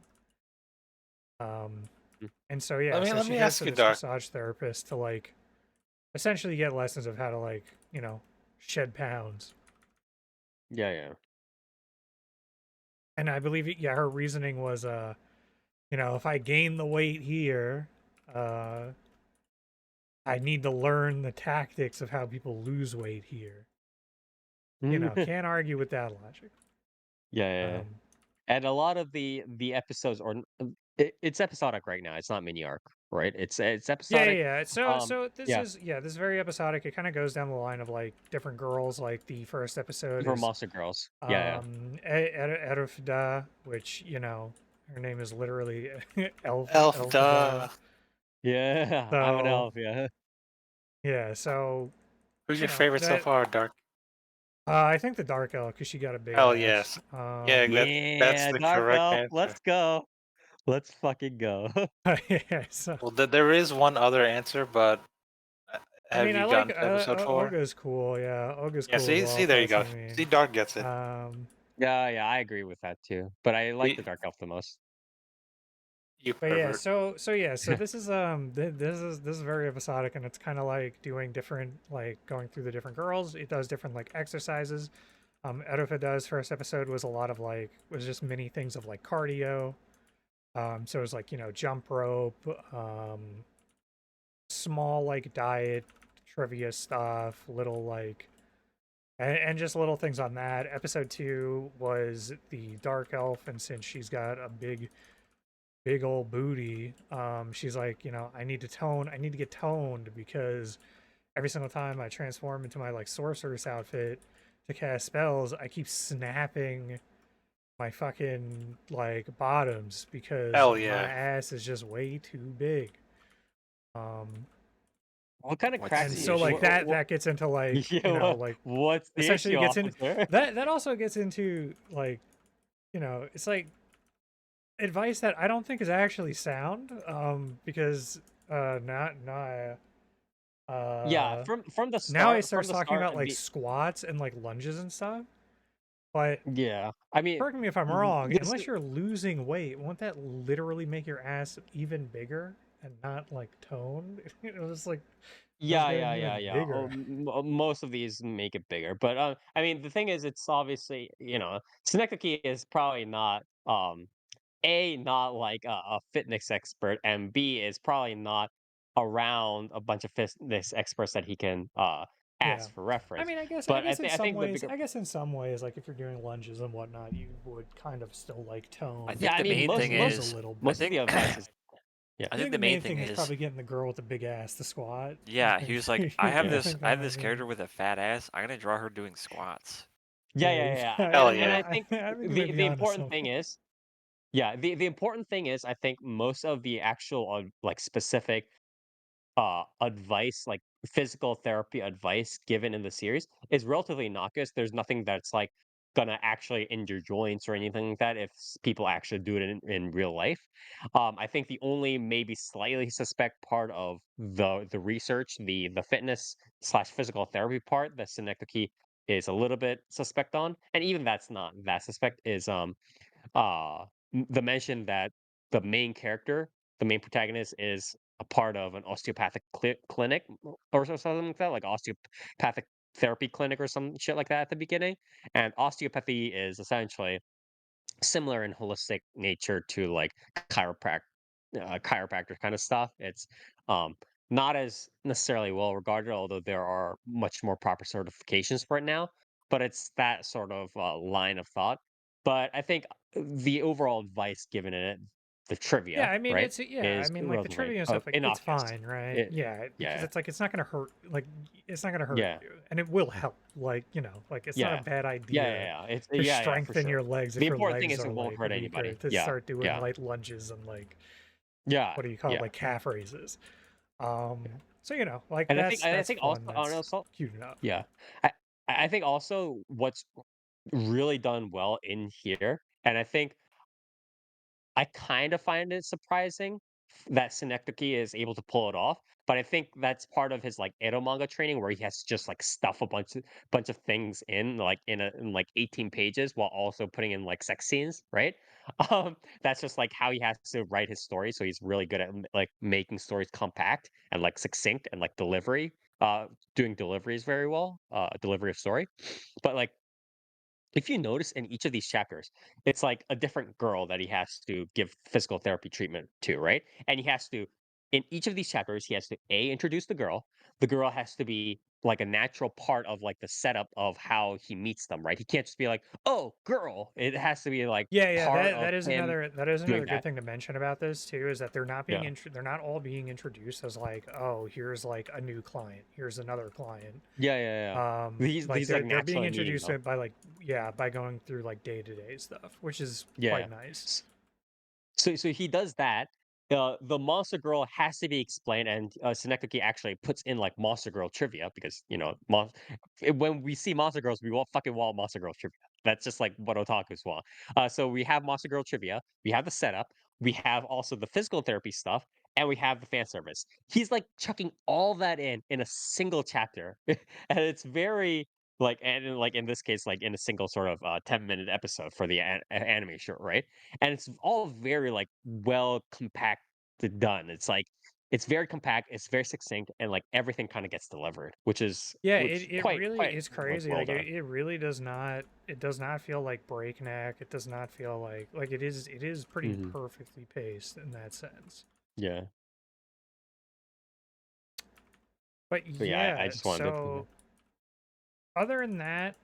Um, Mm. and so yeah, Let me so let she me goes ask to you, this Dark. massage therapist to like essentially get lessons of how to like shed pounds. Yeah, yeah. And I believe yeah, her reasoning was if I gain the weight here, uh, I need to learn the tactics of how people lose weight here. Can't argue with that logic. Yeah, yeah, yeah. Um, And a lot of the episodes it's episodic right now. It's not mini arc, right? It's Yeah, episodic. yeah. So this Yeah, is this is very episodic. It kind of goes down the line of like different girls. Like the first episode for is Monster Girls. Yeah, Erufda, which her name is literally Elf, Elfda. duh. yeah. I'm an So elf. Yeah. yeah, so Who's your favorite so that far, Dark? I think the dark elf because she got a big Hell ass. yes. Yeah, that's Yeah, the Dark correct Elf. answer. Let's go. Let's fucking go. Yeah, so Well, there is one other answer, but uh, I have mean, I you like gotten to episode 4? Olga's cool. Yeah, Olga's Yeah, cool as well. see, If there you that's go. what you mean. See, Dark gets it. Yeah, yeah. I agree with that too. But I like We, the Dark Elf the most. you But yeah, pervert. so this is this is very episodic, and it's kind of like doing different like going through the different girls. It does different like exercises. Erufa does first episode was a lot of like was just many things of like cardio. So it was like jump rope, small like diet trivia stuff, little like and just little things on that. Episode 2 was the dark elf, and since she's got a big old booty, she's like, I need to get toned because every single time I transform into my like sorceress outfit to cast spells, I keep snapping my fucking like bottoms because Hell my yeah. ass is just way too big. Um, What kind of What's crack? and the so like issue? that gets into like Yeah. like What's the essentially issue, gets in officer? that also gets into like it's like advice that I don't think is actually sound because not Yeah, uh from the now he start, from starts the talking start, about like squats and like lunges and stuff. But yeah. I mean, correct me if I'm wrong, this. unless you're losing weight, won't that literally make your ass even bigger and not like toned? It was like just Yeah, getting yeah, yeah, even yeah. bigger. Most of these make it bigger, but I mean, the thing is, it's obviously Synecdoche is probably not A, not like a fitness expert, and B, is probably not around a bunch of fitness experts that he can Yeah. ask for reference. I But guess in I some think the ways, bigger, like if you're doing lunges and whatnot, you would kind of still like tone I yeah, think I the mean main thing rules a is, little I bit. most of the think, advice is yeah, I I think think the the main main thing thing is is, probably getting the girl with the big ass to squat. yeah, he was like, You yeah. think I that have might this be character with a fat ass. I'm gonna draw her doing squats. Yeah, yeah, yeah. Hell And yeah. I think I think you may be the onto important thing something. is, yeah, the important thing is I think most of the actual like specific advice, like physical therapy advice given in the series is relatively innocuous. There's nothing that's like gonna actually injure joints or anything like that if people actually do it in real life. I think the only maybe slightly suspect part of the research, the fitness slash physical therapy part that Synecdoche is a little bit suspect on, and even that's not that suspect is the mention that the main character, the main protagonist, is a part of an osteopathic clinic or something like that, like osteopathic therapy clinic or some shit like that at the beginning. And osteopathy is essentially similar in holistic nature to like chiropractor kind of stuff. It's um not as necessarily well regarded, although there are much more proper certifications for it now. But it's that sort of line of thought. But I think the overall advice given in it, the Yeah, trivia, right, is like the relatively trivia and stuff, like it's innocuous. fine, right? It, Yeah, because yeah, it's like it's not gonna hurt. Like it's not gonna hurt yeah, you, and it will help. Like like it's not a yeah, bad yeah, idea yeah. It's to yeah, for strengthen sure. your legs The if your important thing legs is are it won't like hurt weaker anybody. to Yeah, start doing yeah, light lunges and like yeah, what do you call it, yeah. like calf raises. Um, Yeah. so like And I that's think fun. also That's cute enough. yeah. I I think also what's really done well in here, and I think I kind of find it surprising that Synecdoche is able to pull it off, but I think that's part of his like Edo manga training where he has to just like stuff a bunch of things in like in like 18 pages while also putting in like sex scenes, right? That's just like how he has to write his story, so he's really good at like making stories compact and like succinct and like delivery, doing deliveries very well, delivery of story. But like if you notice in each of these chapters, it's like a different girl that he has to give physical therapy treatment to, right? And he has to, in each of these chapters, he has to A, introduce the girl. The girl has to be like a natural part of like the setup of how he meets them, right? He can't just be like, oh, girl. It has to be like Yeah, yeah, part that of him that is doing another good that. thing to mention about this too, is that Yeah. they're not all being introduced as like, oh, here's like a new client, here's another client. Yeah, yeah, yeah. Like These like they're being naturally meeting introduced to them. it by like by going through like day-to-day stuff, which is Yeah. quite nice. So he does that. The Monster Girl has to be explained, and Synecdoche actually puts in like Monster Girl trivia because when we see Monster Girls, we want fucking want Monster Girl trivia. That's just like what otakus want. So we have Monster Girl trivia, we have the setup, we have also the physical therapy stuff, and we have the fan service. He's like chucking all that in a single chapter, and it's very like and like in this case like in a single sort of 10-minute episode for the anime short, right? And it's all very like well compacted done. It's like it's very compact, it's very succinct, and like everything kind of gets delivered, Yeah, which it really quite is like crazy. well Like done. it really does not feel like breakneck. It does not feel like it is pretty Hmm. perfectly paced in that sense. Yeah, But but yeah, I yeah, just wanted to. so other than that,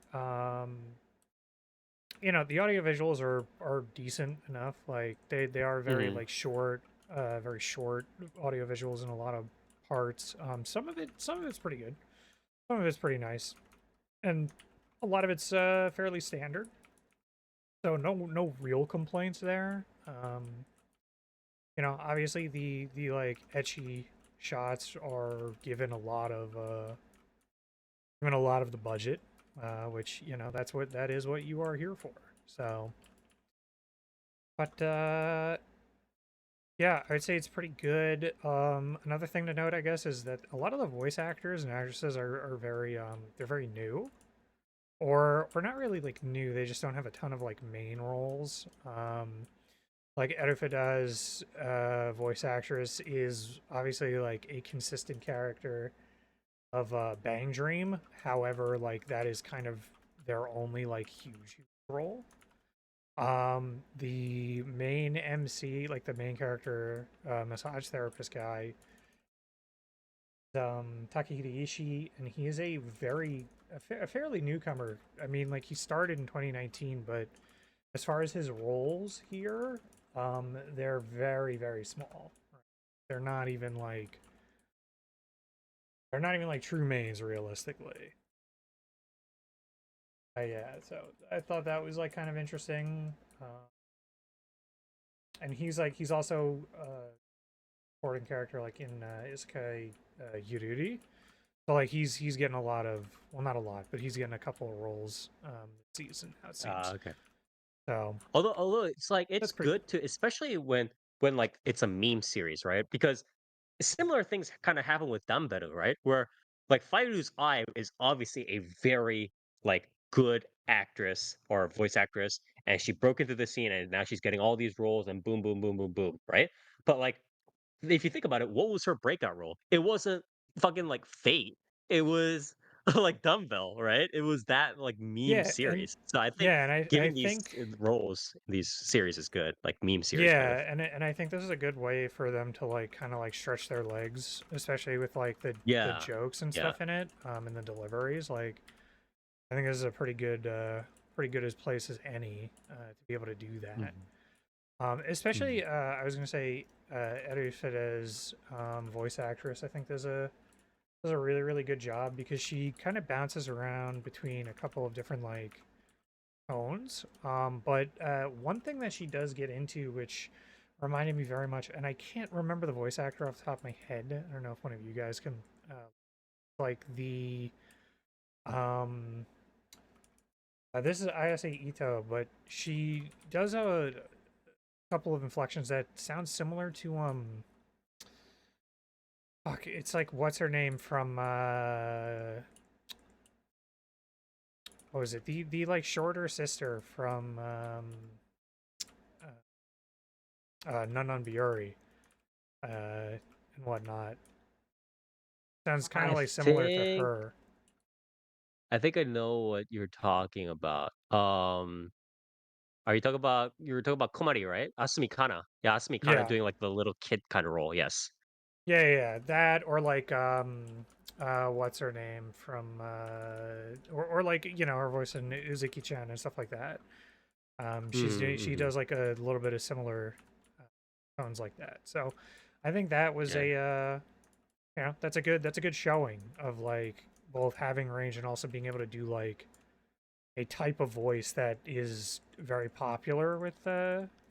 the audio visuals are decent enough. Like they are very Hmm. like short, very short audio visuals in a lot of parts. Some of it's pretty good. Some of it's pretty nice, and a lot of it's fairly standard. So no real complaints there. Obviously the like etchy shots are given a lot of the budget, which that is what you are here for. So, but yeah, I'd say it's pretty good. Another thing to note, I guess, is that a lot of the voice actors and actresses are very they're very new, or not really like new. They just don't have a ton of like main roles. Like Erufuda's voice actress is obviously like a consistent character of Bang Dream. However, like that is kind of their only like huge role. The main MC, like the main character, massage therapist guy, Takehita Ishii, and he is a fairly newcomer. I mean, like he started in 2019, but as far as his roles here, they're very small. They're not even like true mains realistically. Yeah, so I thought that was like kind of interesting. And he's also supporting character like in Isekai Yururi. So like he's getting a lot of, well, not a lot, but he's getting a couple of roles this season, how it seems. Okay. So Although it's like it's that's pretty good to, especially when like it's a meme series, right? Because similar things kind of happen with Dumbbell, right? Where like Fairu's Eye is obviously a very like good actress or voice actress, and she broke into the scene, and now she's getting all these roles, and boom, boom, boom, boom, boom, right? But like if you think about it, what was her breakout role? It wasn't fucking like Fate. It was like Dumbbell, right? It was that like meme yeah, and series. So I think yeah, and I giving these think roles in these series is good, like meme series kind of. yeah, and I think this is a good way for them to like kind of like stretch their legs, especially with like the Yeah, jokes and yeah. stuff in it, and the deliveries. Like I think this is a pretty good as place as any to be able to do that. Mhm, mhm. Especially I was gonna say EruYase's voice actress. I think does a really good job because she kind of bounces around between a couple of different like tones. But one thing that she does get into, which reminded me very much, and I can't remember the voice actor off the top of my head. I don't know if one of you guys can, like the, um, this is Ayase Ito, but she does a couple of inflections that sound similar to, fuck, it's like, what's her name from, what was it? The like shorter sister from, Nun on Biori, and whatnot. Sounds kind I of like similar to think her. I think I know what you're talking about. Are you talking about you were talking about Komari, right? Asumi Kana. Yeah, Asumi Kana Yeah, doing like the little kid kind of role. Yes. yeah. That or like what's her name from or like her voice in Uzuki-chan and stuff like that. She Mm-hmm. does like a little bit of similar tones like that. So I think that was Yeah. a that's a good showing of like both having range and also being able to do like a type of voice that is very popular with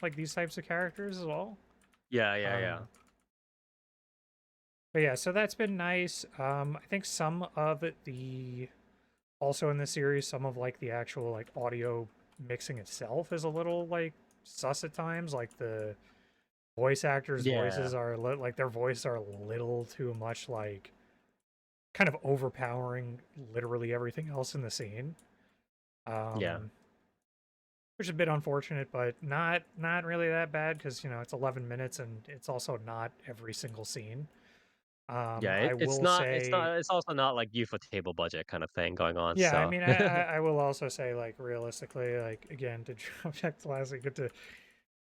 like these types of characters as well. Yeah, yeah, yeah. Um, but yeah, so that's been nice. I think some of it, the also in the series, some of like the actual like audio mixing itself is a little like sus at times. Like the voice actors' Yeah. voices are like their voices are a little too much like kind of overpowering literally everything else in the scene. Yeah. Um, which is a bit unfortunate, but not really that bad because it's 11 minutes and it's also not every single scene. Yeah, I it's will not it's say, not it's also not like you for table budget kind of thing going on. yeah, I So mean, I will also say, like, realistically, like, again, to drop back to last week, to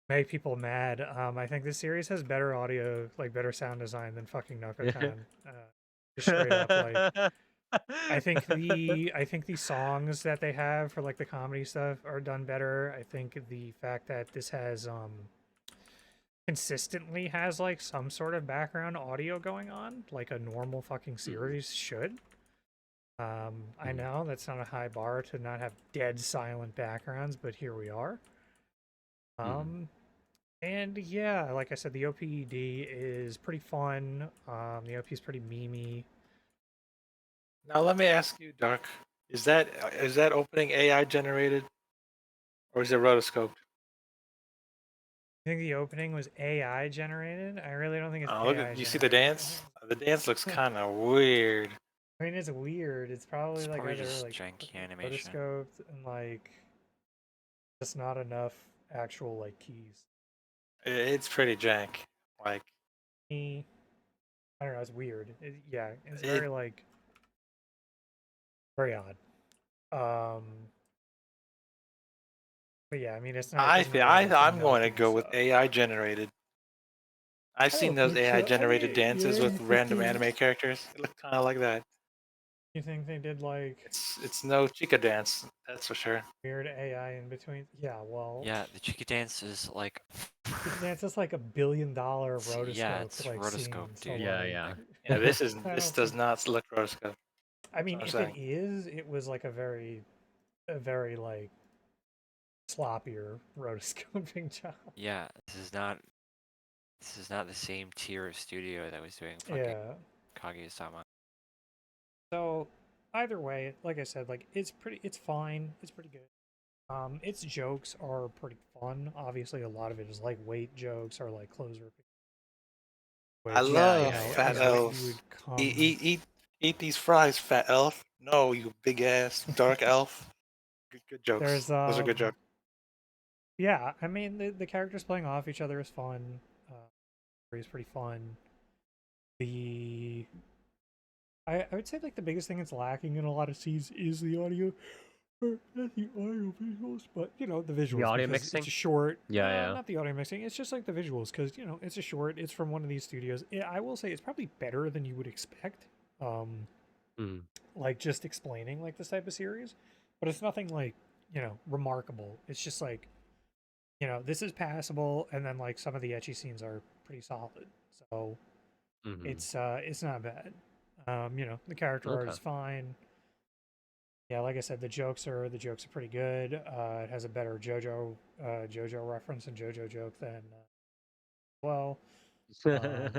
make people mad, I think this series has better audio, like, better sound design than fucking Noko-tan. Just straight up, like, I think the songs that they have for, like, the comedy stuff are done better. I think the fact that this has, consistently has, like, some sort of background audio going on, like a normal fucking Mhm, series should. I mhm, know that's not a high bar to not have dead silent backgrounds, but here we are. mhm. Um, and yeah, like I said, the OPED is pretty fun. The OP is pretty memey. Now let me ask you, Dark. Is that opening AI generated or is it rotoscoped? I think the opening was AI generated. I really don't think it's Look AI at you see the generated. dance? The dance looks kind of weird. I mean, it's weird. It's probably It's like probably either just like janky fucking animation. rotoscoped and like just not enough actual like keys. It's pretty jank. Like I don't know. It's weird. Yeah, it's it. very like very odd. Um, But yeah, I mean, it's not. It doesn't really have, like, the I'm going to milking go with stuff. AI generated. I've I seen don't those think AI so. generated dances Yeah, with random anime characters. It look kind of like that. You think they did like It's no Chica dance, that's for sure. weird AI in between? Yeah, well, Yeah, the Cheeky Dance is like. Chica Dance is like $1 billion Yeah, rotoscope it's like rotoscope, scene. So dude. Yeah, like, yeah. Yeah, I this don't does think. not look rotoscope. I That's mean, what I'm if it saying. is, it was like a very like sloppier rotoscoping job. Yeah, this is not. This is not the same tier of studio that was doing fucking Yeah. Kaguya-sama. So either way, like I said, like it's fine. It's pretty good. Its jokes are pretty fun. Obviously, a lot of it is like weight jokes or like clothes ripping, I which Yeah, you love yeah, know, yeah, fat as yeah. if you elves. would come. Eat these fries, fat elf. No, you big ass dark elf. Good jokes. There's Those are good jokes. yeah. I mean, the characters playing off each other is fun. Is pretty fun. The I would say like the biggest thing that's lacking in a lot of scenes is the audio. Or not the audio visuals, but you know the The visuals audio because it's mixing? a short. Yeah, No, yeah. not the audio mixing. It's just like the visuals because you know it's a short. It's from one of these studios. I will say it's probably better than you would expect. Mm. Like just explaining like this type of series, but it's nothing like remarkable. It's just like this is passable, and then like some of the etchy scenes are pretty solid. So Mm-hmm. it's not bad. The character art Okay. is fine. Yeah, like I said, the jokes are pretty good. It has a better JoJo reference and JoJo joke than well.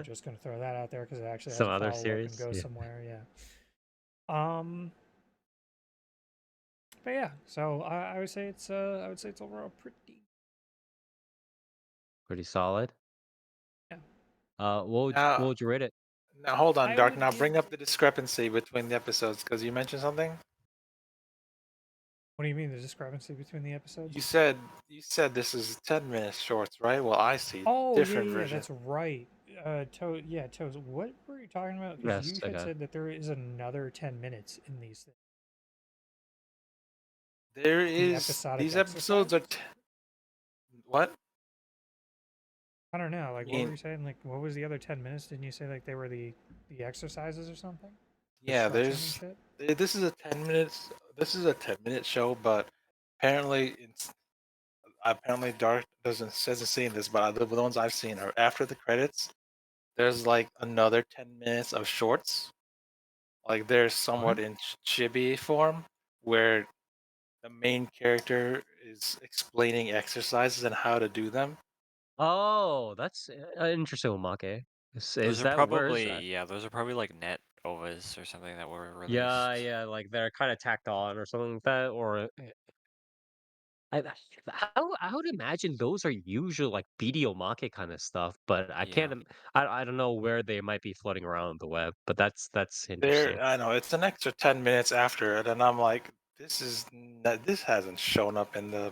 Just gonna throw that out there because it actually has Some a other follow up and series? goes Yeah. somewhere. Yeah. But yeah, so I would say it's overall pretty. Pretty solid. Yeah, What Now, would you rate it? now hold on, I Dark. would Now give. bring up the discrepancy between the episodes because you mentioned something. What do you mean the discrepancy between the episodes? You said this is 10-minute shorts, right? Well, I see Oh yeah, different yeah, yeah, version. that's right. Yeah, Toes. What were you talking about? Because Yes, you had okay. said that there is another 10 minutes in these things. There The is episodic these episodes are exercises. what? I don't know. I Like, what were mean, you saying? Like, what was the other 10 minutes? Didn't you say like they were the exercises or something? The yeah, stretching and shit. this is a 10 minutes. This is a 10-minute show, but apparently apparently Dark hasn't seen this, but the ones I've seen are after the credits. There's like another 10 minutes of shorts. Like they're somewhat What? in chibi form, where the main character is explaining exercises and how to do them. Oh, that's interesting, Umake. Those Is are that where is probably that? yeah. Those are probably like net ovas or something that were Yeah, released. yeah, like they're kind of tacked on or something like that, or I would imagine those are usually like video make kind of stuff, but I can't. Yeah. I don't know where they might be floating around the web, but that's interesting. There, I know it's an extra 10 minutes after it, and I'm like, this hasn't shown up in the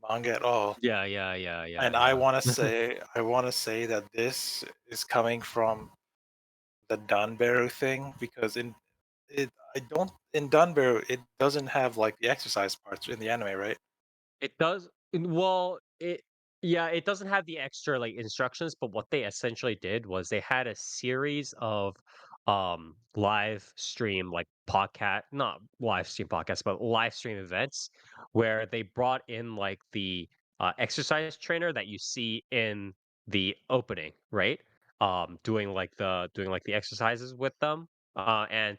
manga at all. Yeah, yeah, yeah, yeah, And yeah. I want to say that this is coming from the Danberu thing because I don't in Danberu it doesn't have like the exercise parts in the anime, right? It does well, yeah, it doesn't have the extra, like, instructions, but what they essentially did was they had a series of, live stream, like, podcast not live stream podcasts, but live stream events where they brought in, like, the, exercise trainer that you see in the opening, right? Doing, like, the exercises with them, and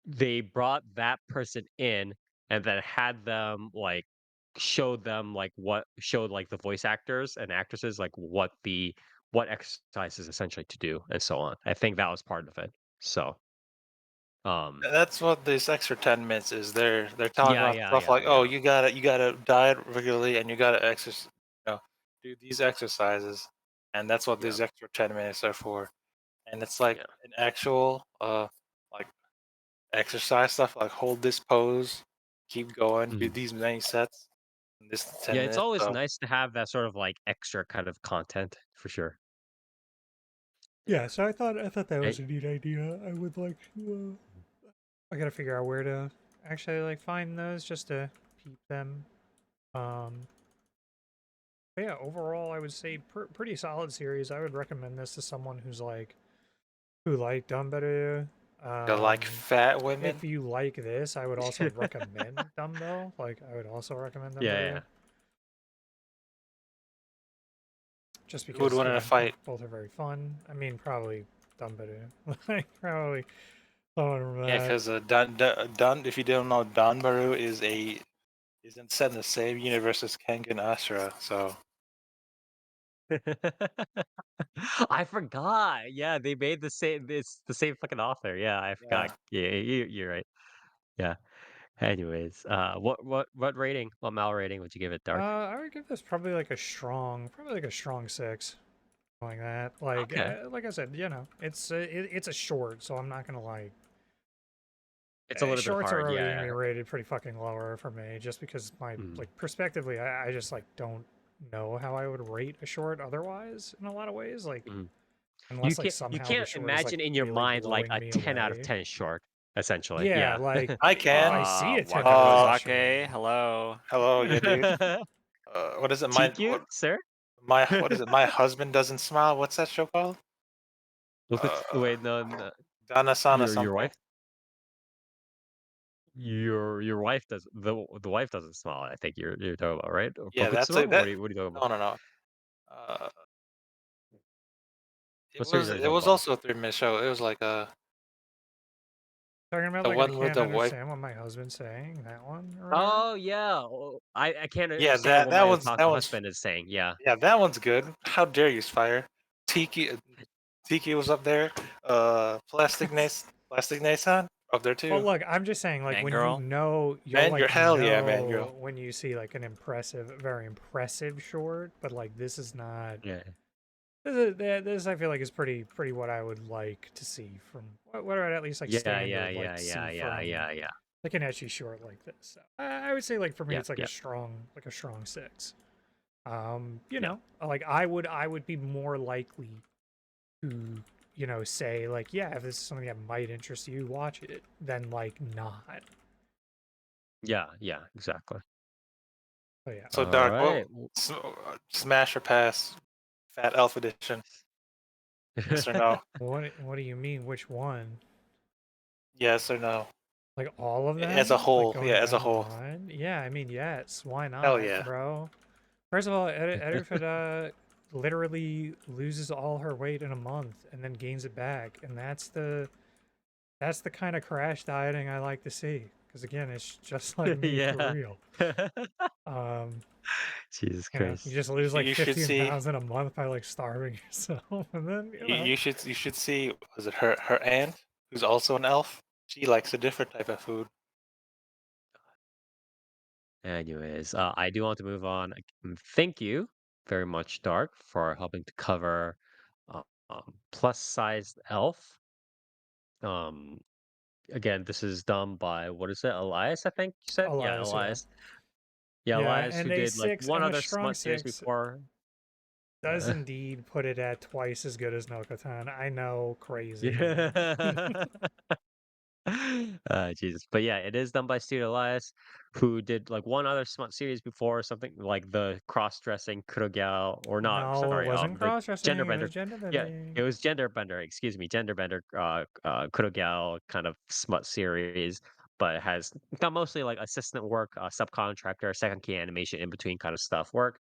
they brought that person in and then had them like showed them like what showed like the voice actors and actresses like what exercises essentially to do and so on. I think that was part of it. So um That's what this extra 10 minutes is. They're talking yeah, about yeah, stuff yeah, like, oh, yeah. you gotta diet regularly and you gotta exercise, do these exercises, and that's what Yeah. these extra 10 minutes are for. And it's like Yeah. an actual like exercise stuff, like hold this pose, keep going, do Mhm. these many sets, in this ten Yeah, it's minutes. always So nice to have that sort of like extra kind of content for sure. Yeah, so I thought that was Right? a neat idea. I would like to. I gotta figure out where to actually like find those just to peep them. Um, But yeah, overall, I would say pretty solid series. I would recommend this to someone who's like who like Dumbbell. You like fat women? If you like this, I would also recommend Dumbbell. Like, I would also recommend Yeah, Dumbbell. yeah. Just Who would because, win in a fight? both are very fun. I mean, probably Dumbbell. Like, probably someone from Yeah, that. because Dun, if you don't know, Danbaru isn't set in the same universe as Kengan Ashura, so I forgot. Yeah, they made the same. It's the same fucking author. Yeah, I yeah. forgot. Yeah, you're right. Yeah. Anyways, what rating? What Mal rating would you give it, Dark? I would give this probably like a strong, 6. Like that. Okay. Like I said, it's a short, so I'm not gonna like. It's a little bit Shorts are hard. always gonna Yeah. be rated pretty fucking lower for me, just because my Mm, perspectively, I just like don't know how I would rate a short otherwise in a lot of ways. Like mm. unless like You somehow the can't short is like imagine in your really mind like blowing a me 10 out of away. 10 short, essentially. Yeah, Yeah. like I if I can. see a 10 out of 10 Wakakozake, short, hello. Hello, yeah, dude. What is it? TQ, sir? What is it? My husband doesn't smile. What's that show called? Wait, no. Dana-sana Your something. wife your wife does the wife doesn't smile. I think you're talking about, right? Or Yeah, that's Pokutsumo? like that. What are you talking about? No, no, no. Uh, it What series was are you it talking was about? also a 3-minute show. It was like talking about the like I one with can't the wife. understand what my husband's saying. That one or whatever. Oh yeah. Oh, I can't Yeah, understand what that my one's that one's husband is saying. Yeah. yeah, that one's good. How dare you, Spire? Tiki was up there. Plastic Nason up there Well, too. look, I'm just saying, like, Man when girl. you'll Man, you're like hell yeah, man, girl. know when you see like an very impressive short, but like this is not. Yeah. This I feel like is pretty what I would like to see from what I'd at least like standard like see from Yeah. like an etchy short like this. So I would say like for me Yep, it's like yep, a strong 6. yep. Like I would be more likely to say like yeah if this is something that might interest you watch it than like not. Yeah, exactly. But yeah. So All Dark, right. smash or pass? Fat Elf Edition. Yes or no? What do you mean? Which one? Yes or no? Like all of As a them? Like whole, yeah, going as a down the whole. line? Yeah, I mean, yes. Why Hell not, yeah. bro? First of all, Erifida literally loses all her weight in a month and then gains it back, and that's the kind of crash dieting I like to see. Because again, it's just like me for Yeah. real. Jesus You Christ. just lose like You should 15 see. pounds in a month by like starving yourself, and then You should see. Was it her aunt, who's also an elf? She likes a different type of food. Anyways, I do want to move on. Thank you very much, Dark, for helping to cover uh, plus-sized elf. Um, Again, this is done by what is it, Elias? I think you said. Yeah, Elias, yeah. Elias. Yeah, Yeah, Elias, who and a did like 6 one and a other strong smut series 6 before. does indeed put it at twice as good as Nokotan. I know, crazy. Yeah. Jesus. But yeah, it is done by Studio Elias, who did like one other smut series before, or something like the cross-dressing Kurogyao, or not, No, it sorry, wasn't the cross-dressing, it genderbender. was gender Yeah, it bending. was genderbender, excuse me, genderbender Kurogyao kind of smut series, but it has got mostly like assistant work, subcontractor, second key animation in between kind of stuff work.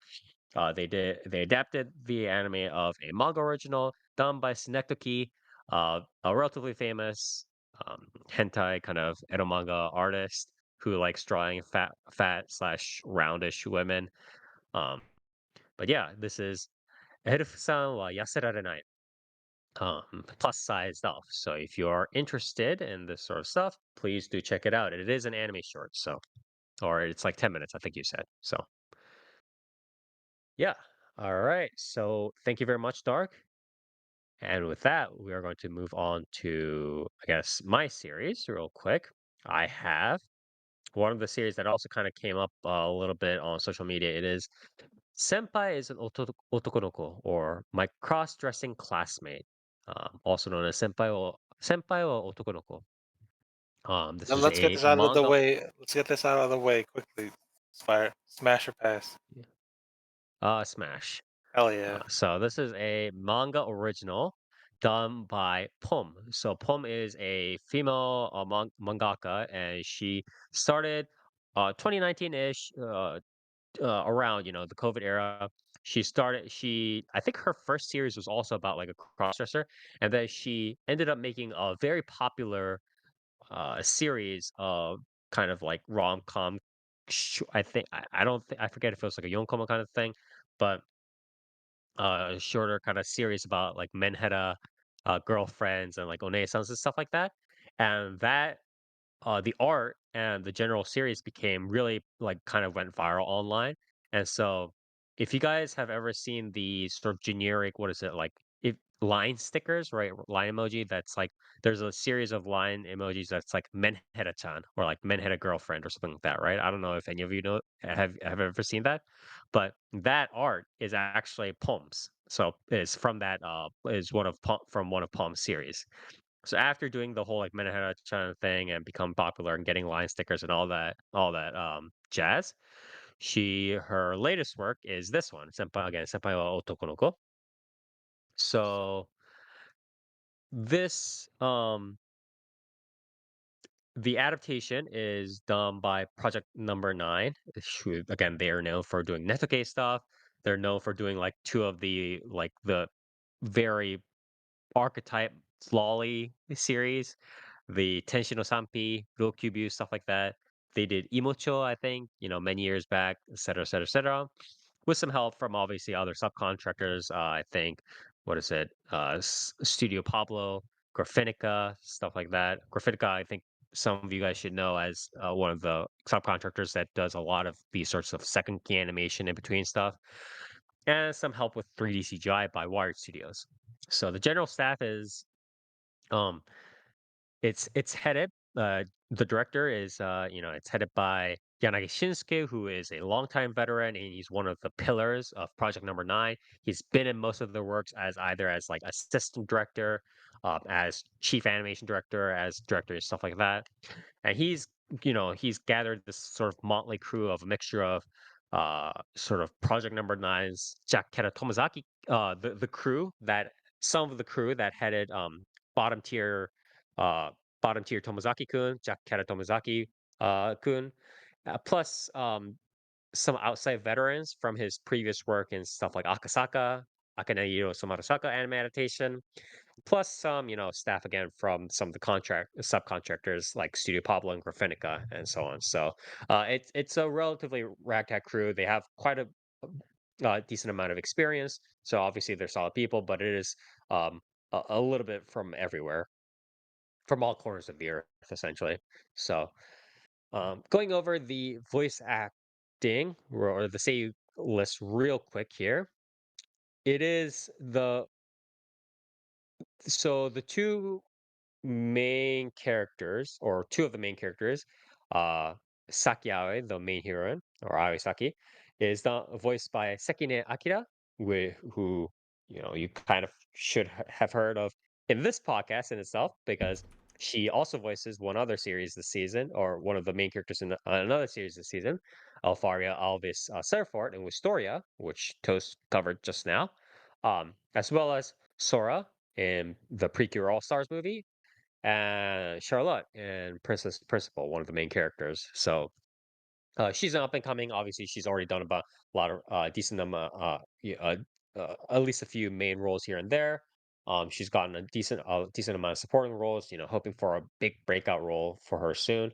They adapted the anime of a manga original done by Synecdoche, a relatively famous hentai kind of eromanga artist who likes drawing fat slash roundish women. Um, but yeah, this is Erufu-san wa Yaserarenai, plus size stuff. So if you're interested in this sort of stuff, please do check it out. It is an anime short, so or it's like 10 minutes, I think you said. So yeah. All right. So thank you very much, Dark. And with that, we are going to move on to, I guess, my series real quick. I have one of the series that also kind of came up a little bit on social media. It is Senpai is an Otokonoko, or my cross-dressing classmate, also known as Senpai or Otokonoko. This Now is let's get a this out of the manga. way. Let's get this out of the way quickly. Spire, smash or pass? Smash. Hell yeah. So this is a manga original done by Pom. So Pom is a female mangaka, and she started 2019-ish, around the COVID era. She started. I think her first series was also about like a crossdresser, and then she ended up making a very popular series of kind of like rom com. I think I don't think I forget if it was like a yonkoma kind of thing, but shorter kind of series about like menheta girlfriends and like onesans and stuff like that. And that the art and the general series became really like kind of went viral online. And so if you guys have ever seen the sort of generic, what is it like, if line stickers, right? Line emoji that's like there's a series of line emojis that's like menheta-chan or like menheta girlfriend or something like that, right? I don't know if any of you know have ever seen that, but that art is actually Poems. So is from that is from one of Palm's series. So after doing the whole like Manhattan thing and become popular and getting line stickers and all that jazz, her latest work is this one, Senpai wa Otokonoko. So this the adaptation is done by Project Number Nine. Who, again, they are known for doing Netoke stuff. They're known for doing like two of the very archetype lolly series, the Tenshi no Sanpi, Rokubyu, stuff like that. They did Imocho, I think, many years back, et cetera, et cetera, et cetera, with some help from obviously other subcontractors. I think, what is it? Studio Pablo, Graphinica, stuff like that. Graphinica, I think some of you guys should know as one of the subcontractors that does a lot of these sorts of second key animation in between stuff, and some help with 3D CGI by Wired Studios. So the general staff is um it's headed. The director is it's headed by Yanagi Shinsuke, who is a longtime veteran and he's one of the pillars of Project Number Nine. He's been in most of the works as either as like assistant director, as chief animation director, as director and stuff like that. And he's gathered this sort of motley crew of a mixture of sort of Project Number Nine's Jack Keta Tomozaki, the crew that some of the crew that headed bottom tier uh bottom tier Tomozaki-kun, Jack Kata Tomozaki kun, plus some outside veterans from his previous work in stuff like Akasaka, Akane Yiro Somarasaka anime adaptation, plus some, staff again from some of the subcontractors like Studio Pablo and Graphinica and so on. So it's a relatively ragtag crew. They have quite a decent amount of experience. So obviously they're solid people, but it is a little bit from everywhere, from all corners of the earth, essentially. So, going over the voice acting or the say list real quick here. It is the two main characters, or two of the main characters, uh, Sakiawe, the main heroine, or Aoi is voiced by Sekine Akira, who you kind of should have heard of in this podcast in itself, because she also voices one other series this season, or one of the main characters in another series this season, Alfaria Alvis Serfort in Wistoria, which Toast covered just now, as well as Sora in the Precure All Stars movie, and Charlotte and Princess Principal, one of the main characters. So she's an up and coming. Obviously, she's already done about a lot of decent amount, at least a few main roles here and there. She's gotten a decent amount of supporting roles. Hoping for a big breakout role for her soon.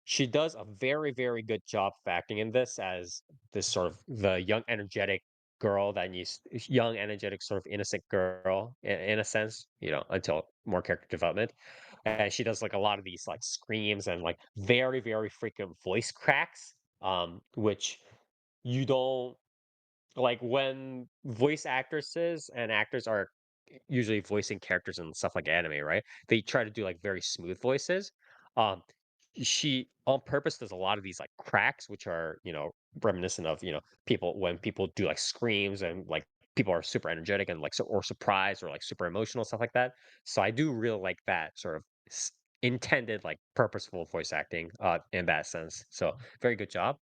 She does a very, very good job of acting in this as this sort of the young, energetic girl young, energetic, sort of innocent girl in a sense, until more character development. And she does like a lot of these like screams and like very, very frequent voice cracks, which you don't like when voice actresses and actors are usually voicing characters and stuff like anime, right? They try to do like very smooth voices. Um, she on purpose does a lot of these like cracks, which are reminiscent of people when people do like screams and like people are super energetic and like or surprised or like super emotional stuff like that. So I do really like that sort of intended like purposeful voice acting in that sense. So very good job.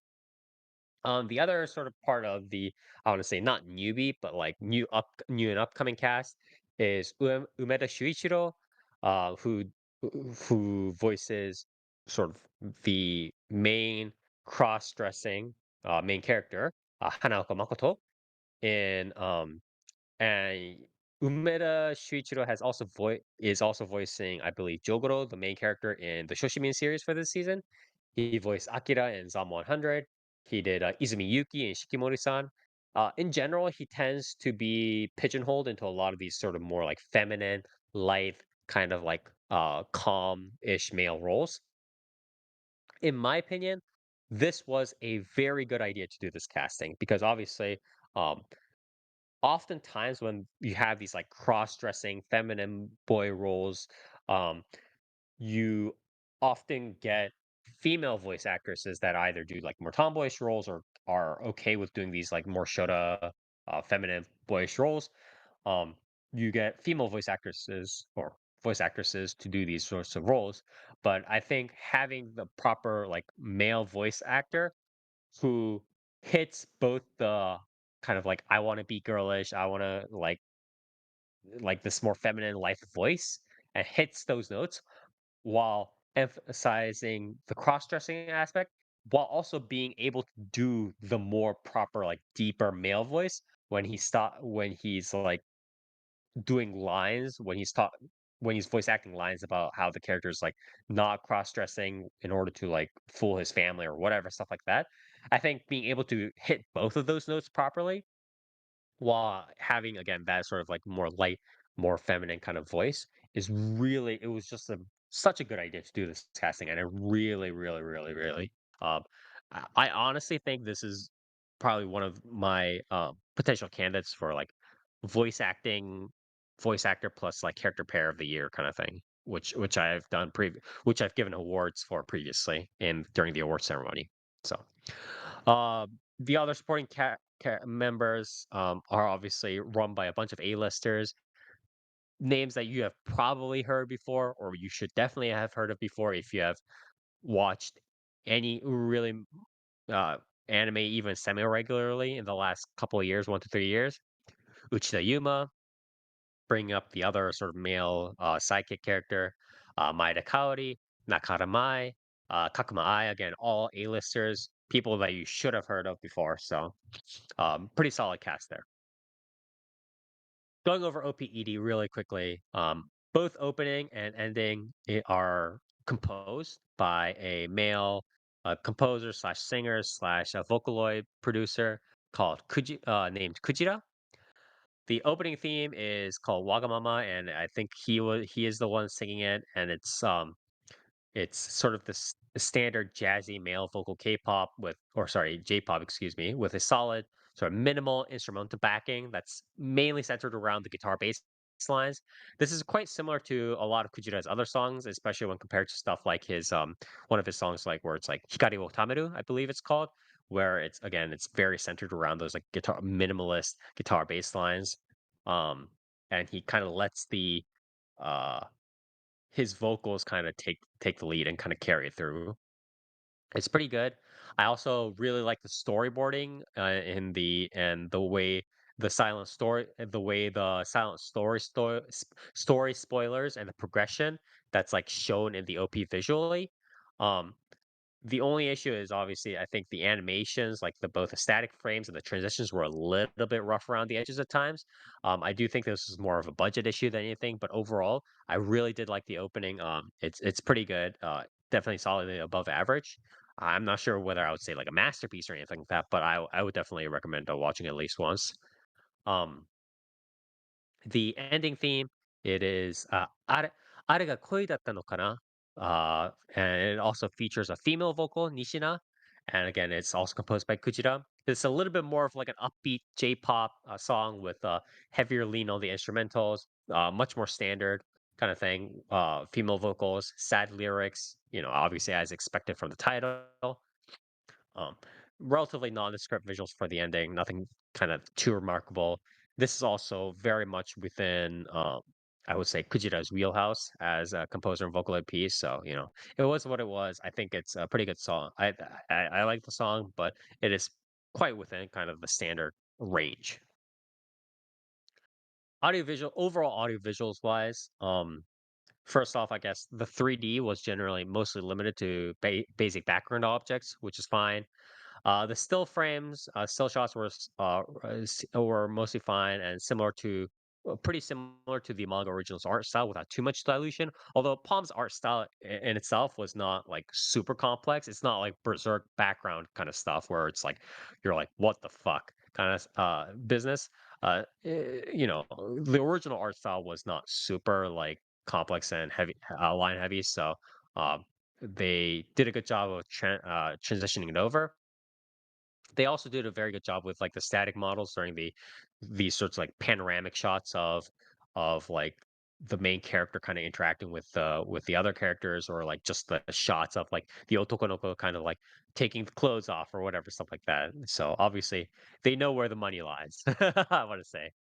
The other sort of part of the, I want to say not newbie, but like new and upcoming cast is Umeda Shuichiro, who voices sort of the main cross-dressing main character, Hanaoka Makoto, in and Umeda Shuichiro is also voicing, I believe, Jogoro, the main character in the Shoshimin series for this season. He voiced Akira in Zom 100. He did Izumi Yuki in Shikimori-san. In general, he tends to be pigeonholed into a lot of these sort of more like feminine, lithe, kind of like calm-ish male roles. In my opinion, this was a very good idea to do this casting because obviously, um, oftentimes when you have these like cross-dressing feminine boy roles, um, you often get female voice actresses that either do like more tomboyish roles or are okay with doing these like more shota, feminine boyish roles. Um, you get female voice actresses to do these sorts of roles, but I think having the proper like male voice actor who hits both the kind of like I want to be girlish, I want to like this more feminine life voice and hits those notes while emphasizing the cross-dressing aspect while also being able to do the more proper like deeper male voice when he's like doing lines when he's voice acting lines about how the character is like not cross-dressing in order to like fool his family or whatever stuff like that. I think being able to hit both of those notes properly while having again that sort of like more light, more feminine kind of voice is really it was just such a good idea to do this casting, and I really I honestly think this is probably one of my potential candidates for like voice acting, voice actor plus like character pair of the year kind of thing, which I've done which I've given awards for previously in during the award ceremony. So. The other supporting members are obviously run by a bunch of A-listers, names that you have probably heard before, or you should definitely have heard of before if you have watched any really uh, anime even semi-regularly in the last couple of years, 1 to 3 years. Uchida Yuma, bringing up the other sort of male sidekick character, Maeda Kaori, Nakara Mai, Kakuma Ai, again, all A-listers, people that you should have heard of before. So pretty solid cast there. Going over OPED really quickly, both opening and ending are composed by a male composer slash singer slash Vocaloid producer called named Kujira. The opening theme is called Wagamama, and I think he is the one singing it, and it's sort of this standard jazzy male vocal K-pop or sorry, J-pop, excuse me, with a solid sort of minimal instrumental backing that's mainly centered around the guitar bass lines. This is quite similar to a lot of Kujira's other songs, especially when compared to stuff like his one of his songs like where it's like Hikari wo Tameru, I believe it's called, where it's very centered around those like guitar minimalist guitar bass lines. Um and he kind of lets the uh his vocals kind of take the lead and kind of carry it through. It's pretty good. I also really like the storyboarding in the way the silent story spoilers and the progression that's like shown in the OP visually. Um, the only issue is obviously I think the animations, like both the static frames and the transitions were a little bit rough around the edges at times. I do think this is more of a budget issue than anything, but overall, I really did like the opening. It's pretty good. Definitely solidly above average. I'm not sure whether I would say like a masterpiece or anything like that, but I would definitely recommend watching it at least once. Um, the ending theme, it is "あれが恋だったのかな?" And it also features a female vocal, Nishina. And again, it's also composed by Kujira. It's a little bit more of like an upbeat J-pop song with heavier lean on the instrumentals, much more standard kind of thing. Female vocals, sad lyrics, obviously as expected from the title. Um, Relatively nondescript visuals for the ending, nothing kind of too remarkable. This is also very much within, I would say, Kujira's wheelhouse as a composer and vocal piece. So, it was what it was. I think it's a pretty good song. I like the song, but it is quite within kind of the standard range. Audiovisual overall audiovisuals wise, first off, I guess the 3D was generally mostly limited to basic background objects, which is fine. The still frames, still shots were mostly fine and pretty similar to the manga original's art style without too much dilution. Although Palm's art style in itself was not like super complex. It's not like berserk background kind of stuff where it's like you're like what the fuck kind of business. The original art style was not super like complex and heavy, line heavy. So um, they did a good job of transitioning it over. They also did a very good job with like the static models during these sorts of like panoramic shots of like the main character kind of interacting with the other characters, or like just the shots of like the Otokonoko kind of like taking the clothes off or whatever, stuff like that. So obviously they know where the money lies. I want to say.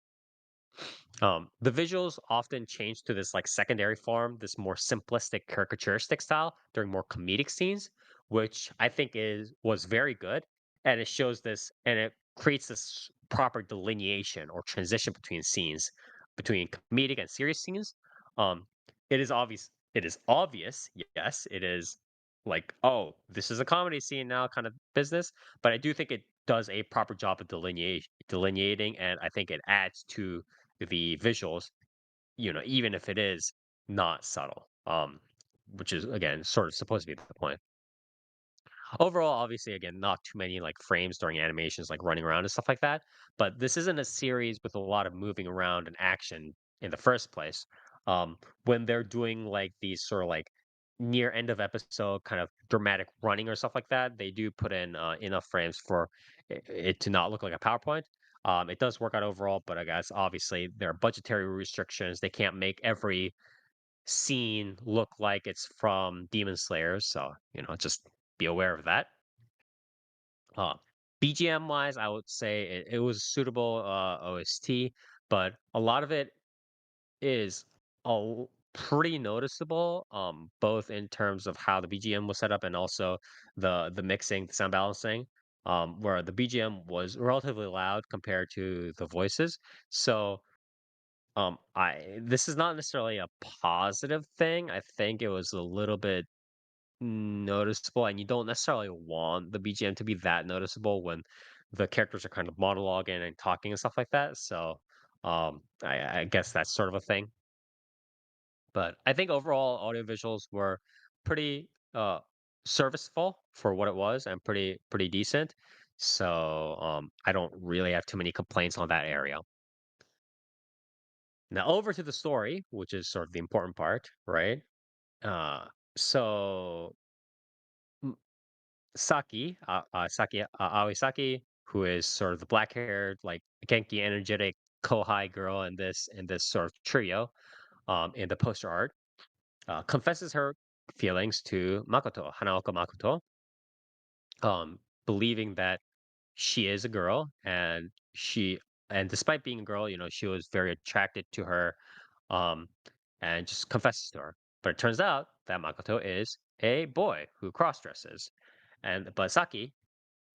The visuals often change to this like secondary form, this more simplistic caricaturistic style during more comedic scenes, which I think was very good, and it shows this and it creates this proper delineation or transition between scenes, between comedic and serious scenes. Um, it is obvious. It is obvious. Yes, it is like, oh, this is a comedy scene now, kind of business. But I do think it does a proper job of delineating, and I think it adds to the visuals, even if it is not subtle, which is again sort of supposed to be the point. Overall, obviously, again, not too many like frames during animations, like running around and stuff like that. But this isn't a series with a lot of moving around and action in the first place. When they're doing like these sort of like near end of episode kind of dramatic running or stuff like that, they do put in enough frames for it to not look like a PowerPoint. It does work out overall, but I guess obviously there are budgetary restrictions. They can't make every scene look like it's from Demon Slayers, so just be aware of that. Uh, BGM wise, I would say it was a suitable OST, but a lot of it is pretty noticeable, both in terms of how the BGM was set up and also the mixing, the sound balancing, where the BGM was relatively loud compared to the voices. So I this is not necessarily a positive thing. I think it was a little bit noticeable, and you don't necessarily want the BGM to be that noticeable when the characters are kind of monologuing and talking and stuff like that. So I guess that's sort of a thing. But I think overall audio visuals were pretty serviceful for what it was and pretty decent. So I don't really have too many complaints on that area. Now over to the story, which is sort of the important part, right? Uh, so Saki Aoisaki, who is sort of the black-haired, like Genki, energetic Kohai girl in this sort of trio, in the poster art, confesses her feelings to Makoto, Hanaoka Makoto, believing that she is a girl, and despite being a girl, she was very attracted to her, um, and just confesses to her. But it turns out that Makoto is a boy who cross dresses, but Saki,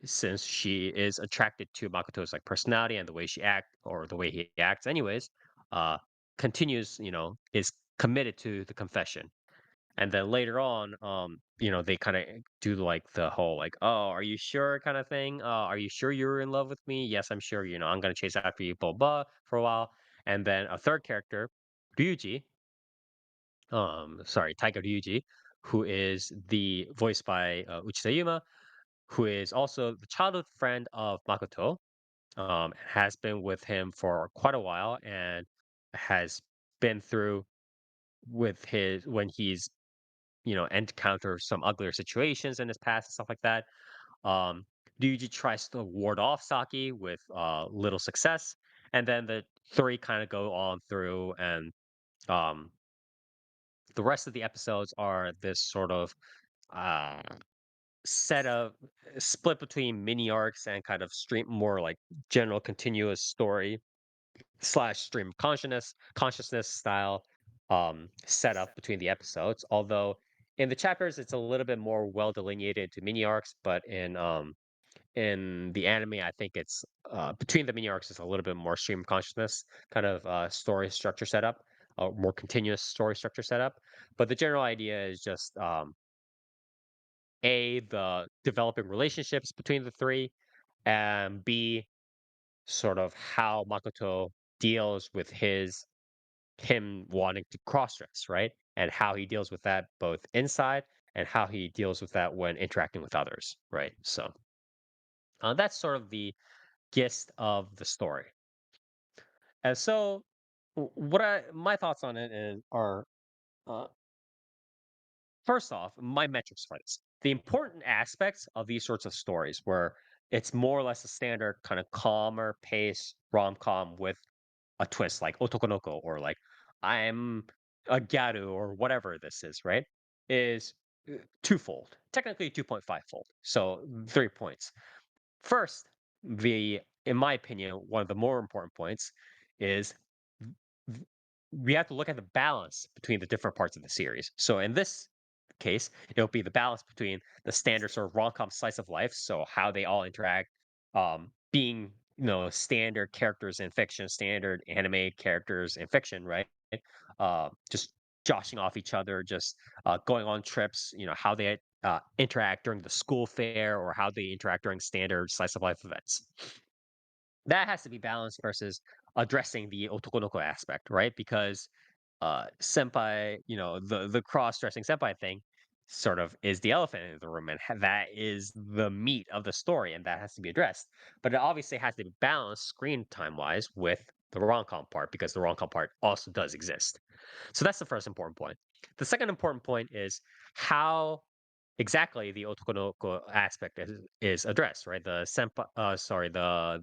since she is attracted to Makoto's like personality and the way she act or the way he acts anyways, uh continues, is committed to the confession. And then later on, they kind of do like the whole like, oh, are you sure kind of thing? Are you sure you're in love with me? Yes, I'm sure, I'm gonna chase after you, blah blah, for a while. And then a third character, Ryuji, sorry, Taika Ryuji, who is the voiced by Uchida Yuma, who is also the childhood friend of Makoto, has been with him for quite a while and has been through with his when he's encountered some uglier situations in his past and stuff like that. Um, Ryuji tries to ward off Saki with little success, and then the three kind of go on through, and um, the rest of the episodes are this sort of uh, set of split between mini arcs and kind of stream more like general continuous story slash stream consciousness style setup between the episodes. Although in the chapters it's a little bit more well delineated to mini arcs, but in the anime, I think it's between the mini arcs is a little bit more stream of consciousness kind of story structure setup, more continuous story structure setup. But the general idea is just A, the developing relationships between the three, and B, sort of how Makoto deals with him wanting to cross dress, right? And how he deals with that both inside and how he deals with that when interacting with others, right? So that's sort of the gist of the story. And so, what I my thoughts on it are uh, first off, my metrics for this. The important aspects of these sorts of stories, where it's more or less a standard kind of calmer pace rom com with a twist, like Otokonoko or like I'm a Garu or whatever this is, right? Is twofold, technically 2.5 fold. So 3 points. First, in my opinion, one of the more important points is v- we have to look at the balance between the different parts of the series. So in this case, it'll be the balance between the standard sort of rom-com slice of life, so how they all interact, being standard characters in fiction, standard anime characters in fiction, right? Just joshing off each other, just going on trips, how they interact during the school fair or how they interact during standard slice of life events. That has to be balanced versus addressing the otokonoko aspect, right? Because senpai, the cross-dressing senpai thing sort of is the elephant in the room, and that is the meat of the story, and that has to be addressed. But it obviously has to be balanced screen time wise with the rom-com part, because the rom-com part also does exist. So that's the first important point. The second important point is how exactly the otokonoko aspect is addressed, right? The senpai, sorry, the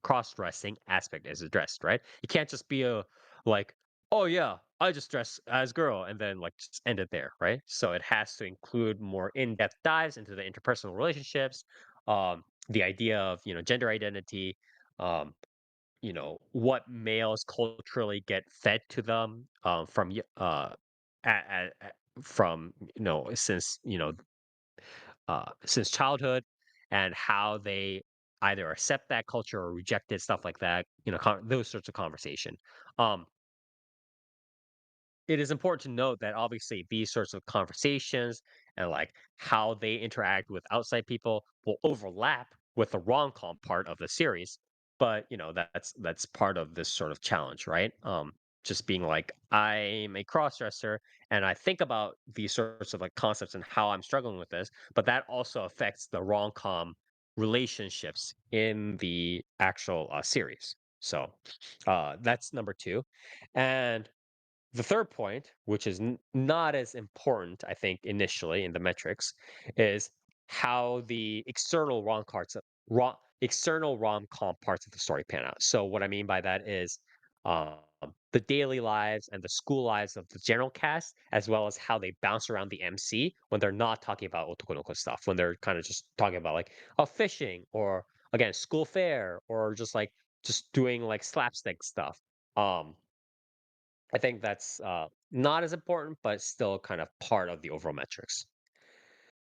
cross dressing aspect is addressed, right? It can't just be a like, oh yeah, I just dress as girl and then like just end it there, right? So it has to include more in-depth dives into the interpersonal relationships, the idea of gender identity, um, what males culturally get fed to them from since childhood, and how they either accept that culture or reject it, stuff like that, those sorts of conversation. um it is important to note that obviously these sorts of conversations and like how they interact with outside people will overlap with the rom-com part of the series, but that's part of this sort of challenge, right? Just being like, I'm a cross-dresser and I think about these sorts of like concepts and how I'm struggling with this, but that also affects the rom-com relationships in the actual series. So that's number two. And the third point, which is not as important, I think, initially in the metrics, is how the external rom com parts of the story pan out. So what I mean by that is um, the daily lives and the school lives of the general cast, as well as how they bounce around the MC when they're not talking about Otokonoko stuff, when they're kind of just talking about like fishing or again school fair or just doing like slapstick stuff. Um, I think that's not as important, but still kind of part of the overall metrics.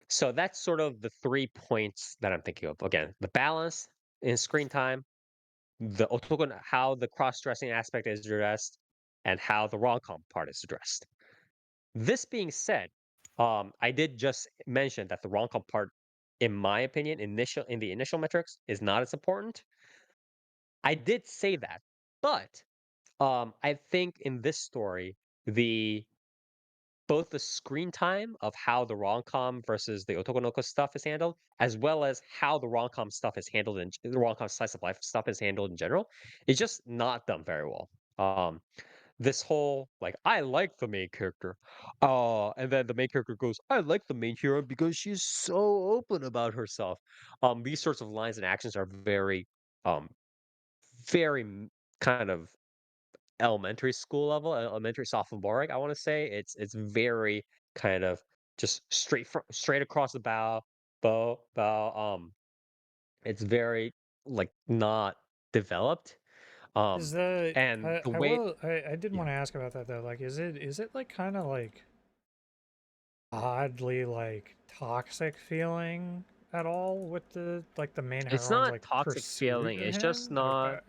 So that's sort of the 3 points that I'm thinking of. Again, the balance in screen time, how the cross-dressing aspect is addressed, and how the rom-com part is addressed. This being said, I did just mention that the rom-com part, in my opinion, in the initial metrics, is not as important. I did say that, but I think in this story, the both the screen time of how the rom-com versus the Otokonoko stuff is handled, as well as how the rom-com stuff is handled in the rom-com slice of life stuff is handled in general, is just not done very well. This whole like I like the main character, and then the main character goes, I like the main hero because she's so open about herself. These sorts of lines and actions are um, kind of elementary school level, elementary sophomoric, I wanna say. It's very kind of just straight across the bow. It's very, like, not developed, Is um, the and the I way will I did yeah. want to ask about that though. Like, is it like kind of like oddly like toxic feeling? at all with the main It's heroine's not like toxic pursuit feeling. of It's just him? Okay. not.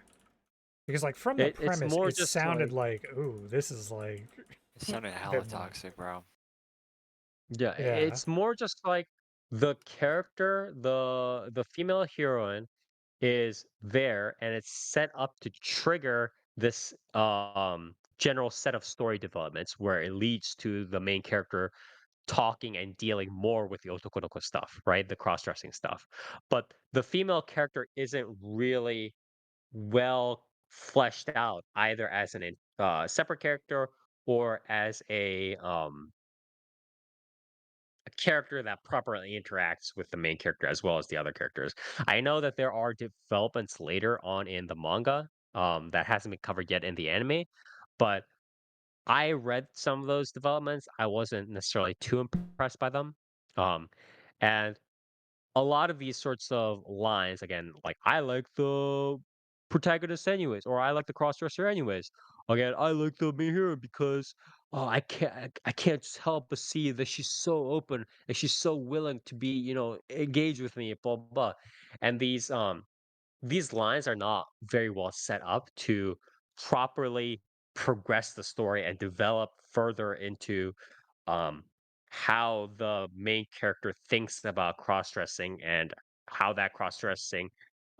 Because like from the It's premise, more it just sounded like like, ooh, this is like It sounded a hella bit more. toxic, bro. yeah. Yeah. It's more just like the character, the female heroine is there, and it's set up to trigger this general set of story developments where it leads to the main character talking and dealing more with the Otokonoko stuff, right? The cross-dressing stuff. But the female character isn't really well fleshed out either as separate character or as a character that properly interacts with the main character as well as the other characters. I know that there are developments later on in the manga that hasn't been covered yet in the anime, but I read some of those developments. I wasn't necessarily too impressed by them. Um, and a lot of these sorts of lines, again, like I like the protagonist anyways, or I like the crossdresser anyways. Again, I like the main hero because I can't just help but see that she's so open and she's so willing to be, engaged with me, blah blah. Blah. And these lines are not very well set up to properly progress the story and develop further into um, how the main character thinks about cross-dressing and how that cross-dressing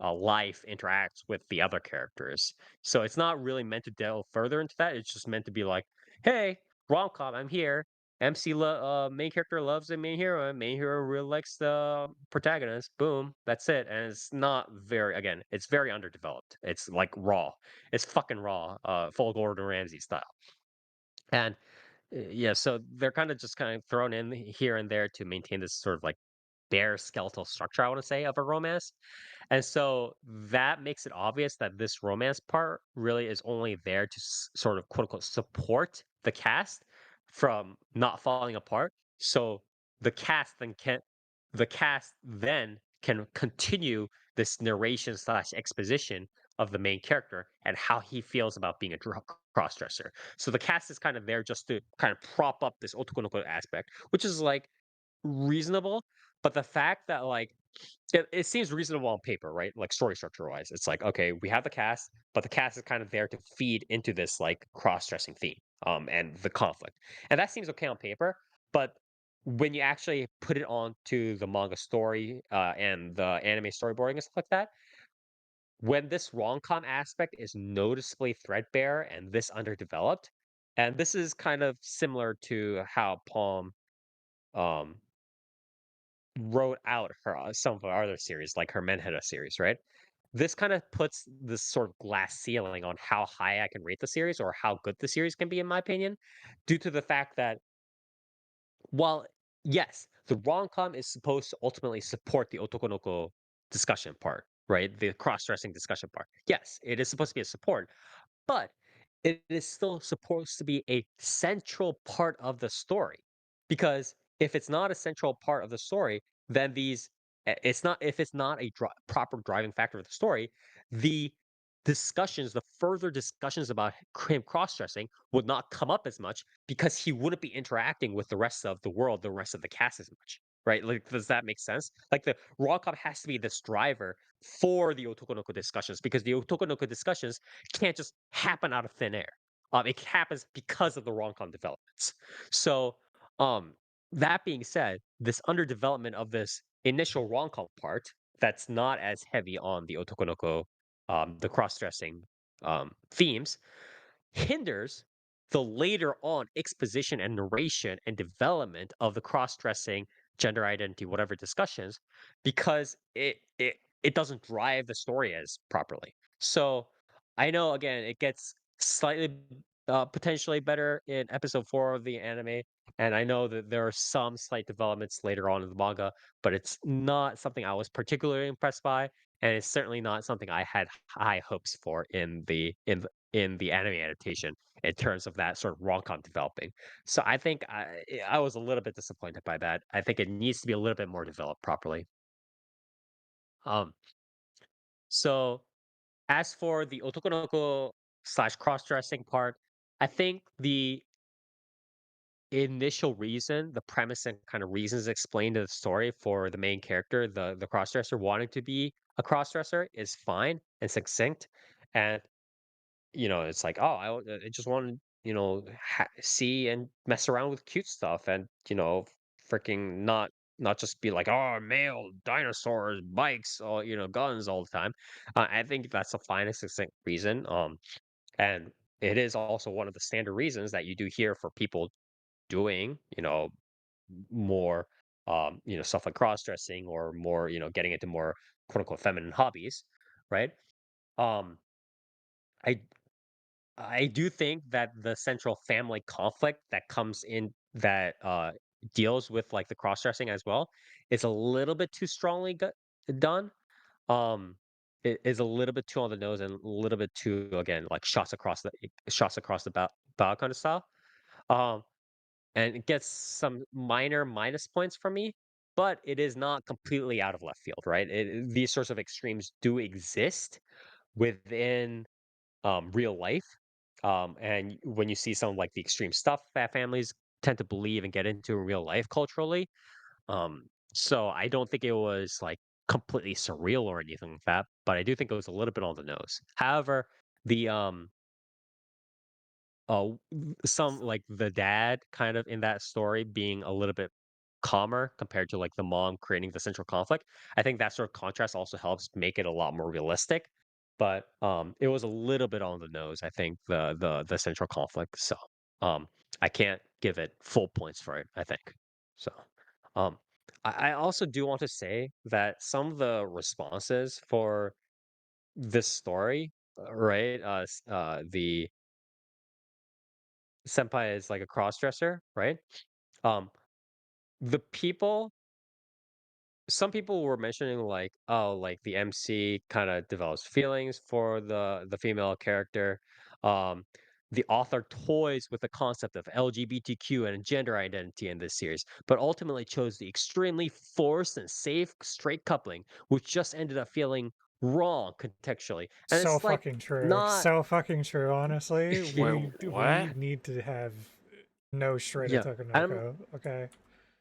life interacts with the other characters. So it's not really meant to delve further into that. It's just meant to be like, hey, rom-com, I'm here. Main character loves the main hero, and main hero really likes the protagonist. Boom, that's it. And it's not very, again, it's very underdeveloped. It's like raw. It's fucking raw, full Gordon Ramsay style. And yeah, so they're kind of thrown in here and there to maintain this sort of like bare skeletal structure, I want to say, of a romance. And so that makes it obvious that this romance part really is only there to sort of quote unquote support the cast from not falling apart. So the cast then can the cast then can continue this narration slash exposition of the main character and how he feels about being a crossdresser. So the cast is kind of there just to kind of prop up this otokonoko aspect, which is like reasonable. But the fact that like it seems reasonable on paper, right? Like story structure wise, it's like okay, we have the cast, but the cast is kind of there to feed into this like cross-dressing theme, and the conflict, and that seems okay on paper. But when you actually put it onto the manga story, and the anime storyboarding and stuff like that, when this rom-com aspect is noticeably threadbare and this underdeveloped, and this is kind of similar to how Palm um wrote out her some of her other series, like her Menheta series, right? This kind of puts this sort of glass ceiling on how high I can rate the series or how good the series can be, in my opinion, due to the fact that while yes, the rom-com is supposed to ultimately support the Otokonoko discussion part, right? The cross-dressing discussion part. Yes, it is supposed to be a support, but it is still supposed to be a central part of the story. Because if it's not a central part of the story, then it's not if it's not a proper driving factor of the story, the the further discussions about him cross-dressing would not come up as much because he wouldn't be interacting with the rest of the world, the rest of the cast as much. Right? Like, does that make sense? Like the rom-com has to be this driver for the Otokonoko discussions because the Otokonoko discussions can't just happen out of thin air. It happens because of the rom-com developments. So, um, that being said, this underdevelopment of this initial rom-com part that's not as heavy on the Otokonoko, the cross-dressing themes, hinders the later on exposition and narration and development of the cross-dressing gender identity whatever discussions because it doesn't drive the story as properly. So I know again it gets slightly potentially better in episode 4 of the anime, and I know that there are some slight developments later on in the manga, but it's not something I was particularly impressed by, and it's certainly not something I had high hopes for in the anime adaptation in terms of that sort of rom-com developing. So I think I was a little bit disappointed by that. I think it needs to be a little bit more developed properly. Um, so as for the Otokonoko slash cross-dressing part, I think initial reason, the premise and kind of reasons explained in the story for the main character, the crossdresser wanting to be a crossdresser is fine and succinct, and it's like, oh, I just want to, see and mess around with cute stuff, and freaking not just be like, oh, male dinosaurs, bikes, or guns all the time. I think that's a fine and succinct reason. And it is also one of the standard reasons that you do hear for people doing, more, stuff like cross dressing or more, getting into more quote unquote feminine hobbies, right? Um, I I do think that the central family conflict that comes in that deals with like the cross dressing as well is a little bit too strongly done. It is a little bit too on the nose and a little bit too again like shots across the bow kind of style. Um, and it gets some minor minus points from me, but it is not completely out of left field, right? These sorts of extremes do exist within real life. And when you see some like the extreme stuff that families tend to believe and get into in real life culturally, so I don't think it was like completely surreal or anything like that, but I do think it was a little bit on the nose. However, the some like the dad kind of in that story being a little bit calmer compared to like the mom creating the central conflict. I think that sort of contrast also helps make it a lot more realistic. But it was a little bit on the nose, I think, the central conflict. So um I can't give it full points for it, I think. So um I also do want to say that some of the responses for this story, right? The senpai is like a cross dresser, right? Um the people Some people were mentioning like, oh, like the MC kind of develops feelings for the female character. Um, the author toys with the concept of LGBTQ and gender identity in this series, but ultimately chose the extremely forced and safe straight coupling, which just ended up feeling wrong contextually. And So it's like fucking true. not, So fucking true. Honestly, Wait, we what? need to have no straight yeah. And Otokonoko. Okay,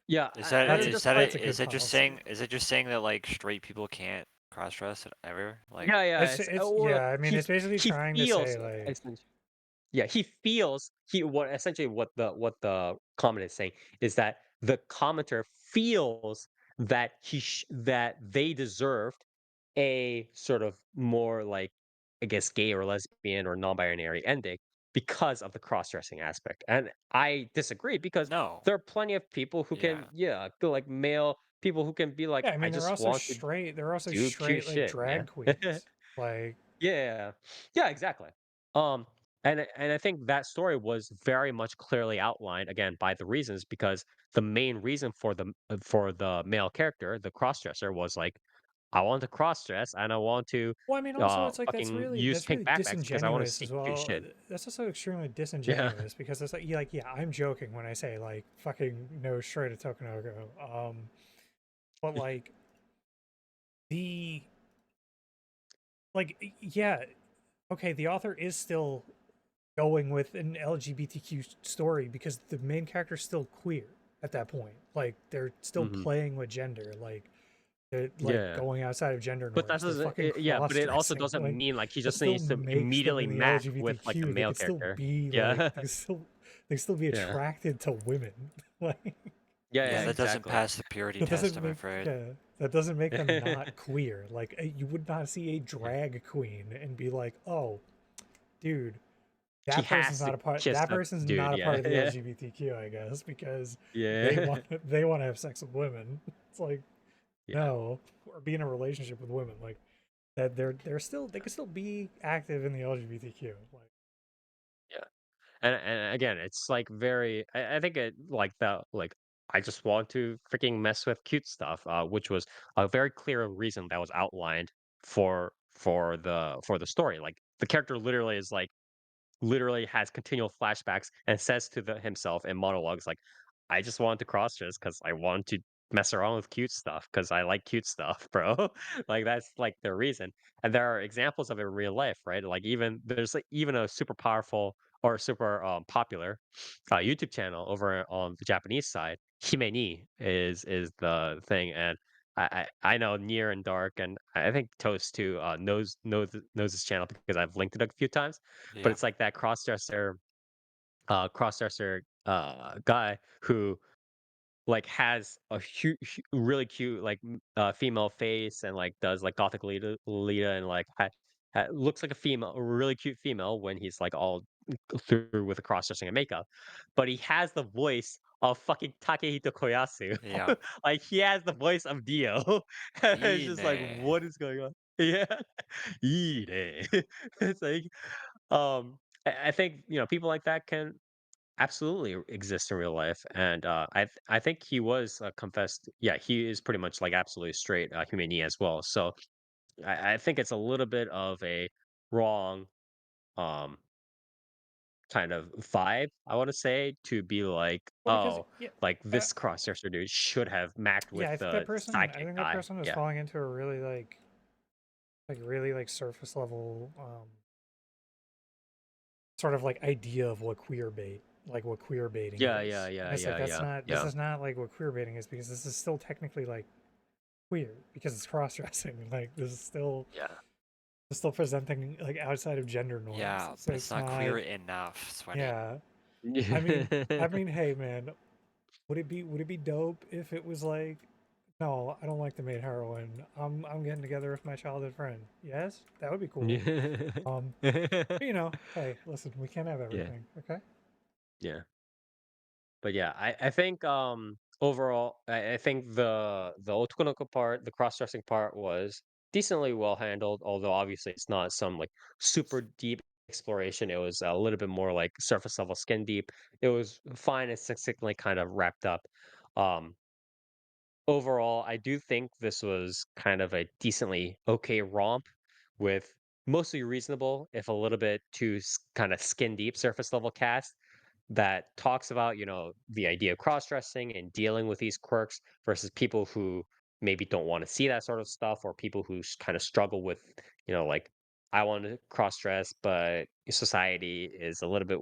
yeah, Is that that's a and is that that's it? a good Is it just policy. saying? Is it just saying that like straight people can't cross dress ever? Like, yeah, It's or yeah. I mean, it's basically he trying to feels say like, Yeah, he feels he what essentially what the comment is saying is that the commenter feels that that they deserved a sort of more like I guess gay or lesbian or non-binary ending because of the cross-dressing aspect. And I disagree because no. there are plenty of people who can Yeah. go like male people who can be like yeah. I I mean, they're just also want to straight. They're also do cute straight like shit, man. drag queens. Like, Yeah. Yeah, exactly. Um, and I think that story was very much clearly outlined again by the reasons because the main reason for the male character, the crossdresser, was like, I want to crossdress and I want to well, I mean, also it's like fucking use that's pink really backpacks because I want to disingenuous see as cute well. shit. That's also extremely Yeah. disingenuous because it's like yeah, I'm joking when I say like fucking no straight Otokonoko. But like the yeah, okay, the author is still going with an LGBTQ story because the main character's still queer at that point. Like they're still hmm playing with gender. Like they're like Yeah. going outside of gender But norms. that They're doesn't fucking yeah, but cross it also dressing. doesn't Like mean like he that just still needs to makes them immediately in the match with like the LGBTQ. They male could still character. be like Yeah. they still be Yeah. attracted to women. Like Yeah, Yeah, yeah, that doesn't exactly. pass the purity that test, doesn't I'm make afraid. yeah, that doesn't make them not queer. Like you would not see a drag queen and be like, "Oh, dude, He that person's has to not a part kiss that the person's dude, not a part yeah. of the Yeah. LGBTQ, I guess, because Yeah. they want to have sex with women." It's like, Yeah. no, or be in a relationship with women. Like that they're still they can still be active in the LGBTQ. Like Yeah. And again, it's like very I think it like the like I just want to freaking mess with cute stuff, which was a very clear reason that was outlined for the story. Like the character literally is like literally has continual flashbacks and says to himself in monologues like, "I just want to cross dress because I want to mess around with cute stuff because I like cute stuff, bro." Like that's like the reason. And there are examples of it in real life, right? Like even there's like even a super powerful or super popular YouTube channel over on the Japanese side. Hime is the thing, and I know Near and Dark, and I think Toast too knows this channel because I've linked it a few times. But Yeah. it's like that crossdresser guy who like has a really cute like female face and like does like gothic Lita and like looks like a female, a really cute female when he's like all through with the cross dressing and makeup, but he has the voice of fucking Takehito Koyasu. Yeah. Like he has the voice of Dio. And it's just like, Ine. what is going on? Yeah, Ine. It's like, I think people like that can absolutely exist in real life, and I think he was confessed. Yeah, he is pretty much like absolutely straight, humane as well. So I think it's a little bit of a wrong um kind of vibe, I want to say, to be like, Well, because oh, yeah, like uh, this crossdresser dude should have macked with yeah, the I sidekick think that guy. person is Yeah, falling into a really really like surface level sort of like idea of what queer bait, like what queer baiting yeah, yeah, is, and yeah, it's like yeah, yeah, this yeah, is not like what queer baiting is, because this is still technically like queer because it's cross dressing. Like this is still yeah. it's still presenting like outside of gender norms, Yeah, so but it's it's not not. queer enough, Sweaty. Yeah, hey man, would it be dope if it was like, no, I don't like the maid heroine. I'm getting together with my childhood friend. Yes, that would be cool. Um, but, hey, listen, we can't have Yeah, everything, okay? yeah. But yeah, I think overall I think the Otokonoko part, the cross-dressing part was decently well handled, although obviously it's not some like super deep exploration. It was a little bit more like surface level skin deep. It was fine and succinctly kind of wrapped up. Um Overall, I do think this was kind of a decently okay romp with mostly reasonable, if a little bit too kind of skin deep surface level cast that talks about, the idea of cross dressing and dealing with these quirks versus people who maybe don't want to see that sort of stuff, or people who kind of struggle with, like, I want to cross dress, but society is a little bit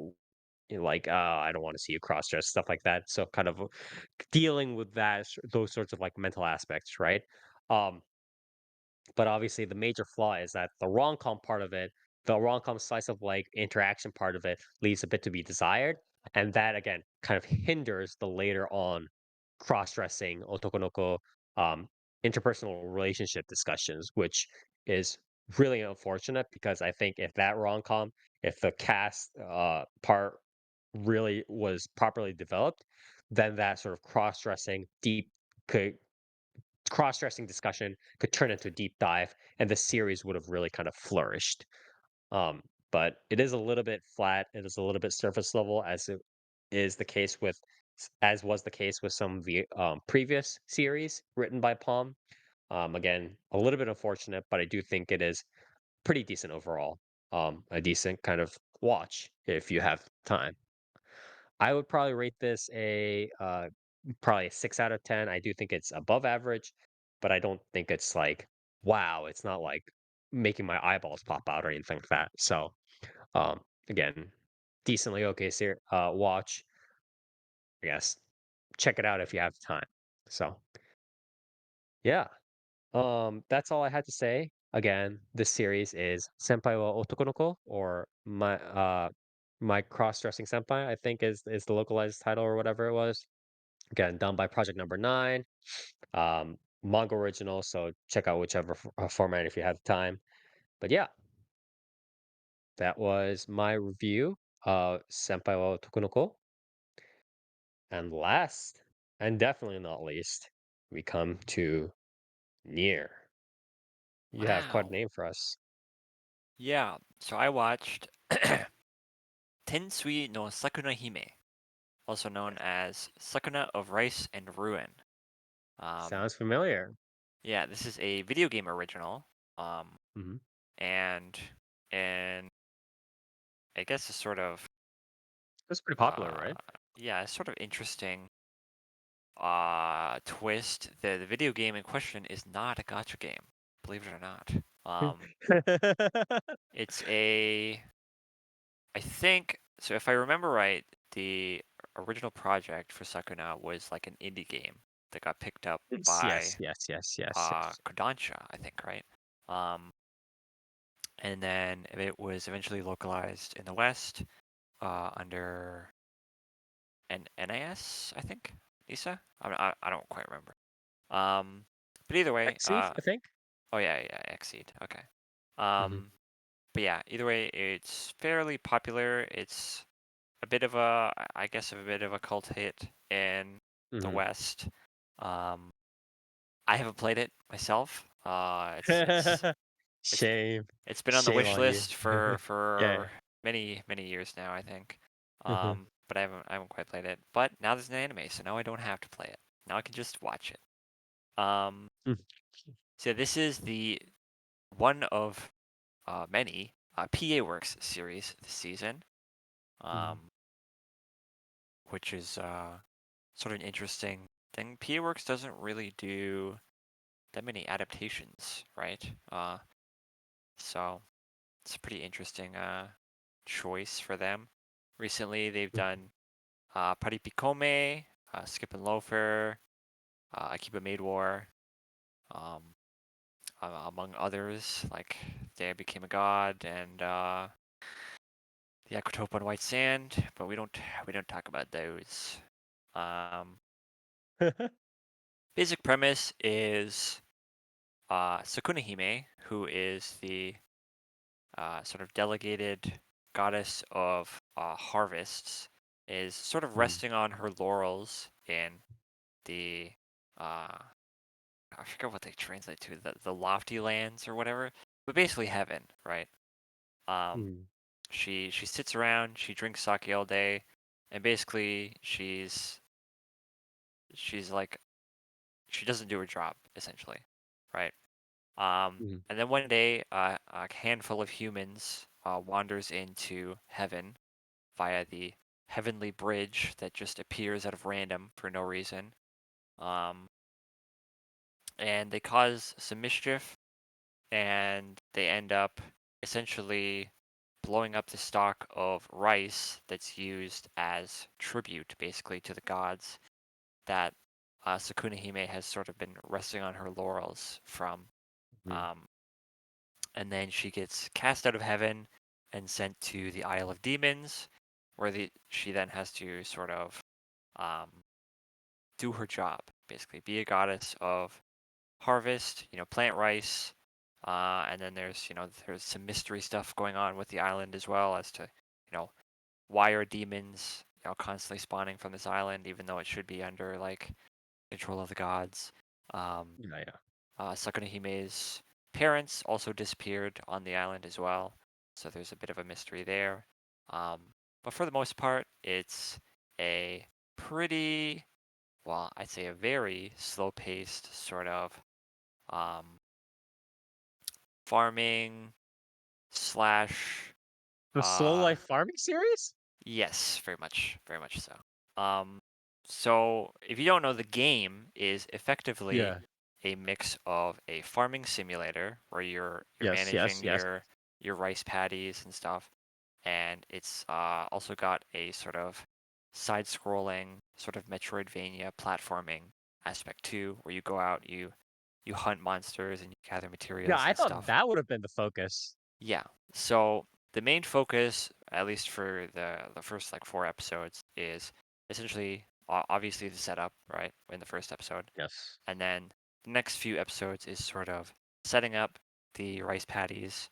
like, oh, I don't want to see you cross dress, stuff like that. So, kind of dealing with those sorts of like mental aspects, right? Um, but obviously, the major flaw is that the rom-com part of it, the rom-com slice of like interaction part of it, leaves a bit to be desired, and that again kind of hinders the later on cross-dressing Otokonoko um, interpersonal relationship discussions, which is really unfortunate because I think if that rom-com, if the cast part really was properly developed, then that sort of cross-dressing deep could cross-dressing discussion could turn into a deep dive, and the series would have really kind of flourished. But it is a little bit flat. It is a little bit surface level, as it is the case with, as was the case with some of the previous series written by Palm. Again, a little bit unfortunate, but I do think it is pretty decent overall. A decent kind of watch if you have time. I would probably rate this probably a 6 out of 10. I do think it's above average, but I don't think it's like, wow, it's not like making my eyeballs pop out or anything like that. So, again, decently okay watch. I guess check it out if you have time. So, yeah. That's all I had to say. Again, this series is Senpai wa Otokonoko, or my cross-dressing senpai, I think is the localized title or whatever it was. Again, done by Project Number 9. Manga original, so check out whichever format if you have time. But yeah, that was my review of Senpai wa Tokunoko. And last, and definitely not least, we come to Near. You have quite a Wow. name for us. Yeah, so I watched Tensui no Sakuna Hime, also known as Sakuna of Rice and Ruin. Um, Sounds familiar. yeah, this is a video game original. Um, Hmm. and and I guess a sort of That's pretty popular, uh right? yeah, a sort of interesting twist. The video game in question is not a gacha game, believe it or not. It's a I think so if I remember right, the original project for Sakuna was like an indie game that got picked up by Yes. Kodansha, I think, right? And then it was eventually localized in the West under an NIS, I think, Nisa. I don't quite remember. But either way, Exceed, I think. oh yeah, Exceed. Okay. Mhm. But yeah, either way, it's fairly popular. It's a bit of a, I guess, a bit of a cult hit in the Mhm. West. I haven't played it myself. It's Shame. it's been on the Shame wish on you. list for Yeah. many years now, I think. Mhm. But I haven't quite played it. But now there's an anime, so now I don't have to play it. Now I can just watch it. Mm. So this is the one of many PA Works series this season, Mhm. which is sort of an interesting thing. PA Works doesn't really do that many adaptations, right? So it's a pretty interesting choice for them. Recently, they've done Paripikome, Skip and Loafer, Akiba Maid War, um, among others, like Day I Became a God and the Aquatope on White Sand. But we don't talk about those. Basic premise is Sakuna Hime, who is the sort of delegated goddess of harvests, is sort of Mhm. resting on her laurels in the I forget what they translate to, the lofty lands or whatever, but basically heaven, right? Um, Mhm. she sits around, she drinks sake all day, and basically she's like she doesn't do her job essentially, right? Mhm. And then one day, a handful of humans wanders into heaven via the heavenly bridge that just appears out of random for no reason. Um, and they cause some mischief, and they end up essentially blowing up the stock of rice that's used as tribute, basically, to the gods that Sakuna Hime has sort of been resting on her laurels from. Mhm. Um, and then she gets cast out of heaven and sent to the Isle of Demons, where she then has to sort of um, do her job, basically, be a goddess of harvest, plant rice, and then there's some mystery stuff going on with the island as well as to, why are demons, constantly spawning from this island, even though it should be under like control of the gods. Um, Yeah. Sakuna Hime's parents also disappeared on the island as well, so there's a bit of a mystery there. But for the most part, it's a pretty, well, I'd say a very slow-paced sort of um, farming slash, The Slow uh, Life Farming series? yes, very much so. So if you don't know, the game is effectively Yeah. a mix of a farming simulator where you're Yes. managing your rice paddies and stuff, and it's also got a sort of side-scrolling sort of Metroidvania platforming aspect too, where you go out, you hunt monsters and you gather Yeah, materials I and thought stuff. that would have been the focus. Yeah. So the main focus, at least for the first like 4 episodes, is essentially obviously the setup, right, in the first episode, Yes. and then the next few episodes is sort of setting up the rice paddies.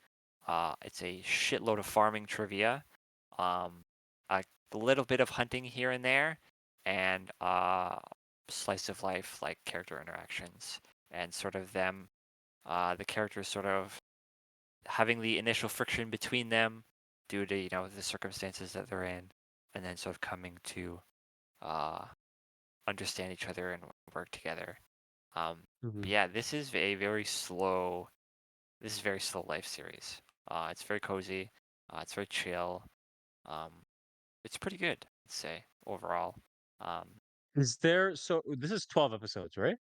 It's a shitload of farming trivia, um, a little bit of hunting here and there, and slice of life like character interactions and sort of them, the characters sort of having the initial friction between them due to the circumstances that they're in, and then sort of coming to uh, understand each other and work together. But Mhm. yeah, this is a very slow. This is very slow life series. It's very cozy. It's very chill. Um, it's pretty good, I'd say overall. Um, Is there this is 12 episodes, right?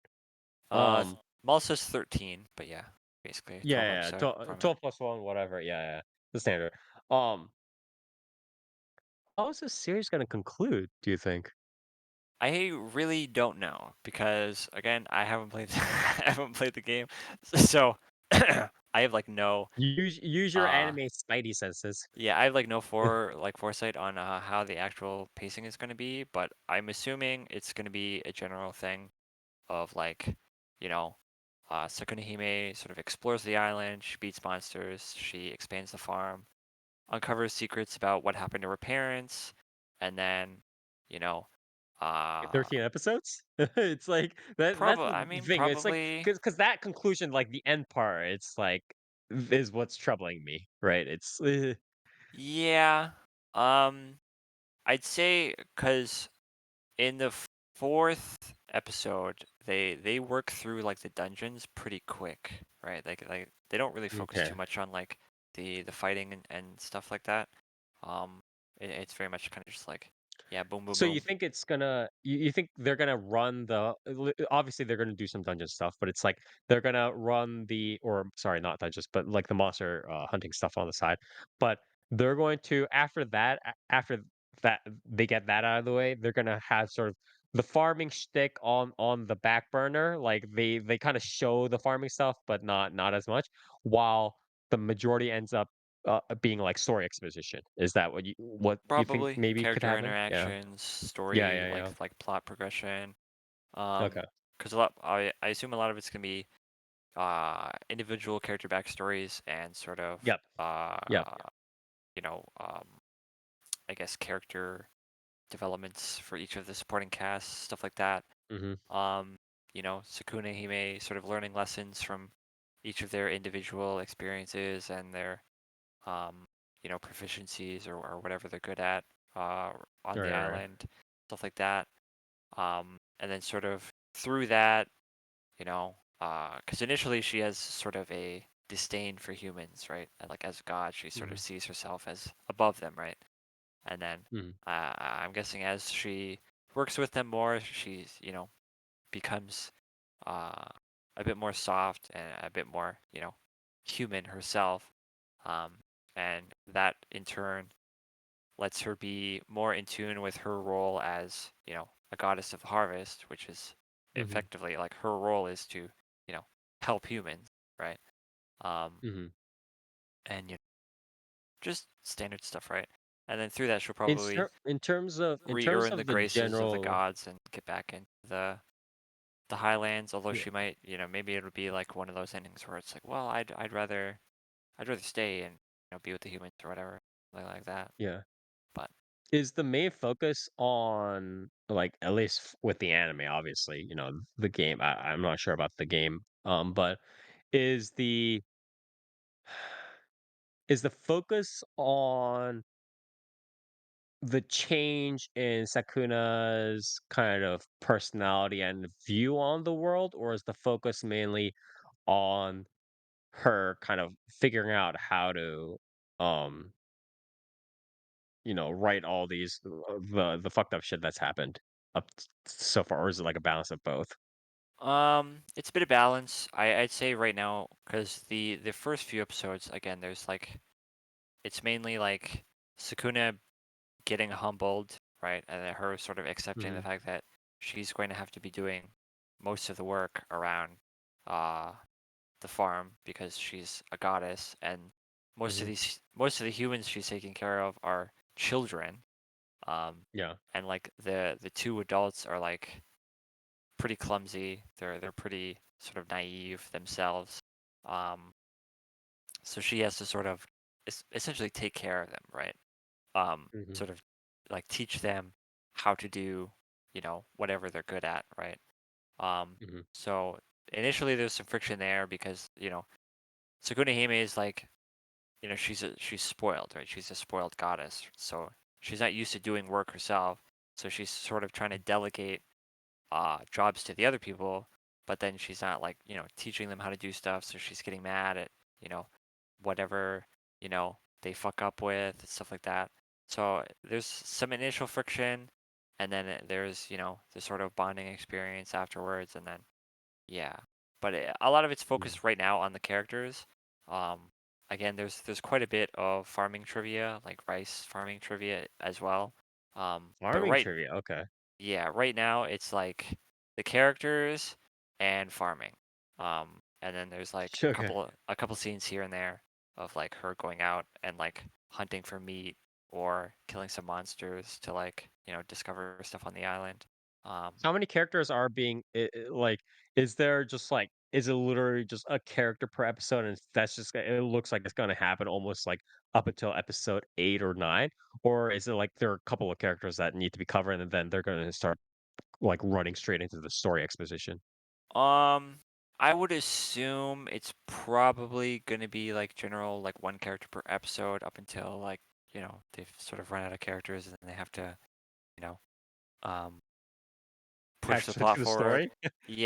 uh, Um Mal says 13, but yeah, basically a 12 yeah, episode format. 12 plus 1 whatever. Yeah. The standard. Um How is this series gonna conclude, do you think? I really don't know because again, I haven't played I haven't played the game. So I have like no Use your uh anime spidey senses. yeah, I have like no foresight on how the actual pacing is going to be, but I'm assuming it's going to be a general thing of like, you know, Sakuna Hime sort of explores the island, she beats monsters, she expands the farm, uncovers secrets about what happened to her parents, and then, you know, uh 13 episodes? It's like that's probably the I mean thing. It's like probably because that conclusion, like the end part, it's like is what's troubling me, right? It's yeah. Um I'd say cuz in the fourth episode, they work through like the dungeons pretty quick, right? Like they don't really focus okay. too much on like the fighting and stuff like that. Um, it's very much kind of just like yeah, boom, boom, So you boom. think it's gonna you think they're gonna run obviously they're gonna do some dungeon stuff, but it's like they're gonna run the or sorry, not dungeons, but like the monster hunting stuff on the side. But they're going to after that they get that out of the way, they're gonna have sort of the farming shtick on the back burner. Like they kind of show the farming stuff, but not as much, while the majority ends up being like story exposition. Is that what you think Probably maybe could character happen? Yeah. interactions, Yeah, story, yeah, yeah. like plot progression. Okay. Because a lot I assume a lot of it's gonna be individual character backstories and sort of Yep. Yep. you know I guess character developments for each of the supporting casts, stuff like that. Mhm. Sakuna Hime sort of learning lessons from each of their individual experiences and their, um, proficiencies or whatever they're good at on the Right. island, stuff like that. And then sort of through that, because initially she has sort of a disdain for humans, right? And like as God, she sort of Mhm. sees herself as above them, right? And then Mhm. I'm guessing as she works with them more, she's, becomes uh, a bit more soft and a bit more, human herself. Um, and that in turn lets her be more in tune with her role as, a goddess of the harvest, which is Mhm. effectively like her role is to, help humans, right? Um, Mhm. and just standard stuff, right? And then through that, she'll probably In terms re-earn the of the graces of the general gods and get back into the highlands. Although yeah. she might, maybe it'll be like one of those endings where it's like, well, I'd rather stay and be with the humans or whatever, like that. Yeah. But Is the main focus on like at least with the anime obviously, the game I'm not sure about the game but is the is the focus on the change in Sakuna's kind of personality and view on the world, or is the focus mainly on her kind of figuring out how to, um, write all these the fucked up shit that's happened so far, or is it like a balance of both? it's a bit of balance. I'd say right now because the first few episodes again, there's like it's mainly like Sakuna getting humbled, right? And then her sort of accepting the Hmm. fact that she's going to have to be doing most of the work around uh the farm because she's a goddess and Hmm. most of the humans she's taking care of are children. Yeah. And like the two adults are like pretty clumsy. They're pretty sort of naive themselves. Um, so she has to sort of essentially take care of them, right? Hmm. Sort of like teach them how to do, whatever they're good at, right? Um, Hmm. so initially there's some friction there because, Sakuna Hime is like, she's spoiled, right? She's a spoiled goddess. So she's not used to doing work herself. So she's sort of trying to delegate jobs to the other people, but then she's not like, teaching them how to do stuff. So she's getting mad at, you know, whatever, they fuck up with and stuff like that. So there's some initial friction and then there's, the sort of bonding experience afterwards. And then, yeah, but a lot of it's Hmm. focused right now on the characters. Um, again, there's quite a bit of farming trivia, like rice farming trivia as well. But Farming trivia. Okay. right now it's like the characters and farming. And then there's like Okay. a couple scenes here and there of like her going out and like hunting for meat or killing some monsters to like, discover stuff on the island. Um, How many characters are being like? Is there just like? Is it literally just a character per episode, and that's just it looks like it's going to happen almost like up until episode 8 or 9, or is it like there are a couple of characters that need to be covered, and then they're going to start like running straight into the story exposition? Um, I would assume it's probably gonna be like general, like one character per episode up until like, they've sort of run out of characters and then they have to, you know, um, push the Actually, plot to the forward. story.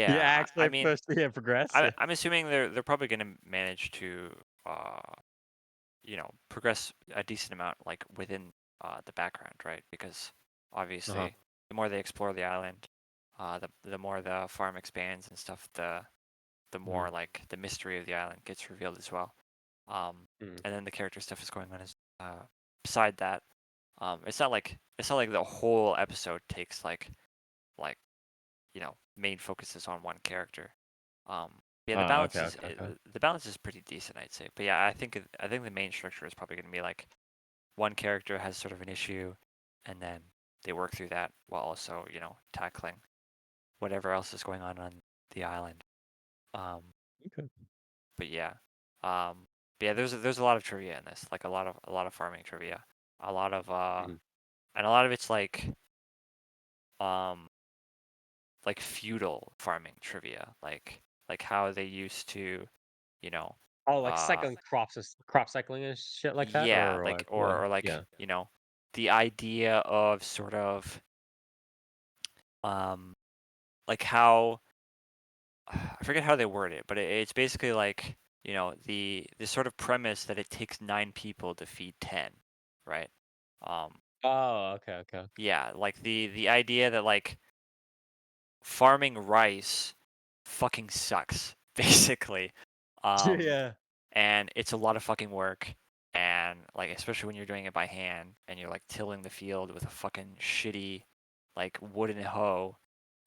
Yeah, Yeah, I actually, mean, push. Yeah, progress. Yeah. I'm assuming they're probably gonna manage to, progress a decent amount like within the background, right? Because Uh-huh. obviously, the more they explore the island, the more the farm expands and stuff, the Mhm, more like the mystery of the island gets revealed as well. mhm. And then the character stuff is going on as beside that. It's not like the whole episode takes like main focus is on one character. Yeah, the balance Okay, is okay, okay. the balance is pretty decent, I'd say. But yeah, I think the main structure is probably going to be like one character has sort of an issue, and then they work through that while also tackling whatever else is going on the island. Um, Okay. but yeah, um, but yeah, there's a lot of trivia in this, like a lot of farming trivia, a lot of Mhm. and a lot of it's um like feudal farming trivia, like how they used to, you know, Oh, like uh, cycling crop cycling and shit like that, yeah, or like like what? or like Yeah. the idea of sort of um like how I forget how they word it, but it's basically like the sort of premise that it takes 9 people to feed 10, right? Um, Oh, okay, okay. yeah, like the idea that like farming rice fucking sucks, basically. Um, Yeah. and it's a lot of fucking work. And like, especially when you're doing it by hand and you're like tilling the field with a fucking shitty, like wooden hoe.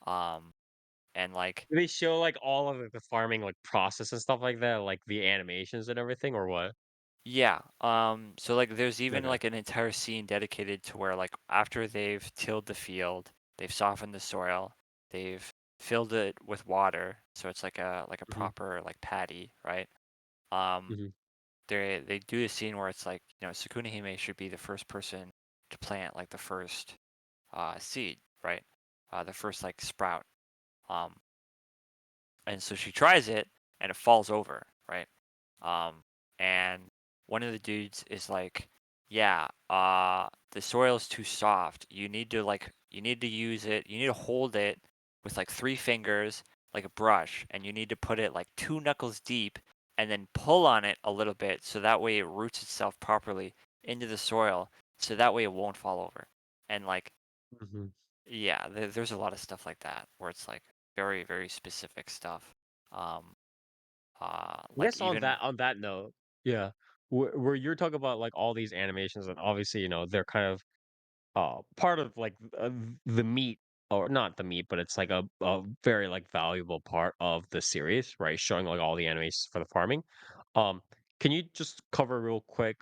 Um, and like, Do they show like all of the farming like process and stuff like that, like the animations and everything, or what? yeah. So like, there's even Okay. like an entire scene dedicated to where like after they've tilled the field, they've softened the soil, they've filled it with water, so it's like a Mhm, proper like paddy, right? Um, mhm. they do a scene where it's like Sakuna Hime should be the first person to plant like the first seed, right? The first like sprout. Um, and so she tries it and it falls over, right? And one of the dudes is like, yeah, the soil is too soft. You need to use it. You need to hold it with like 3 fingers, like a brush, and you need to put it like 2 knuckles deep, and then pull on it a little bit so that way it roots itself properly into the soil, so that way it won't fall over. And like, Mhm. yeah, there's a lot of stuff like that where it's like very, very specific stuff. Um, I like guess on even that note, yeah, where you're talking about like all these animations, and obviously they're kind of part of like the meat, or not the meat, but it's like a very like valuable part of the series, right? Showing like all the animations for the farming. Um, can you just cover real quick?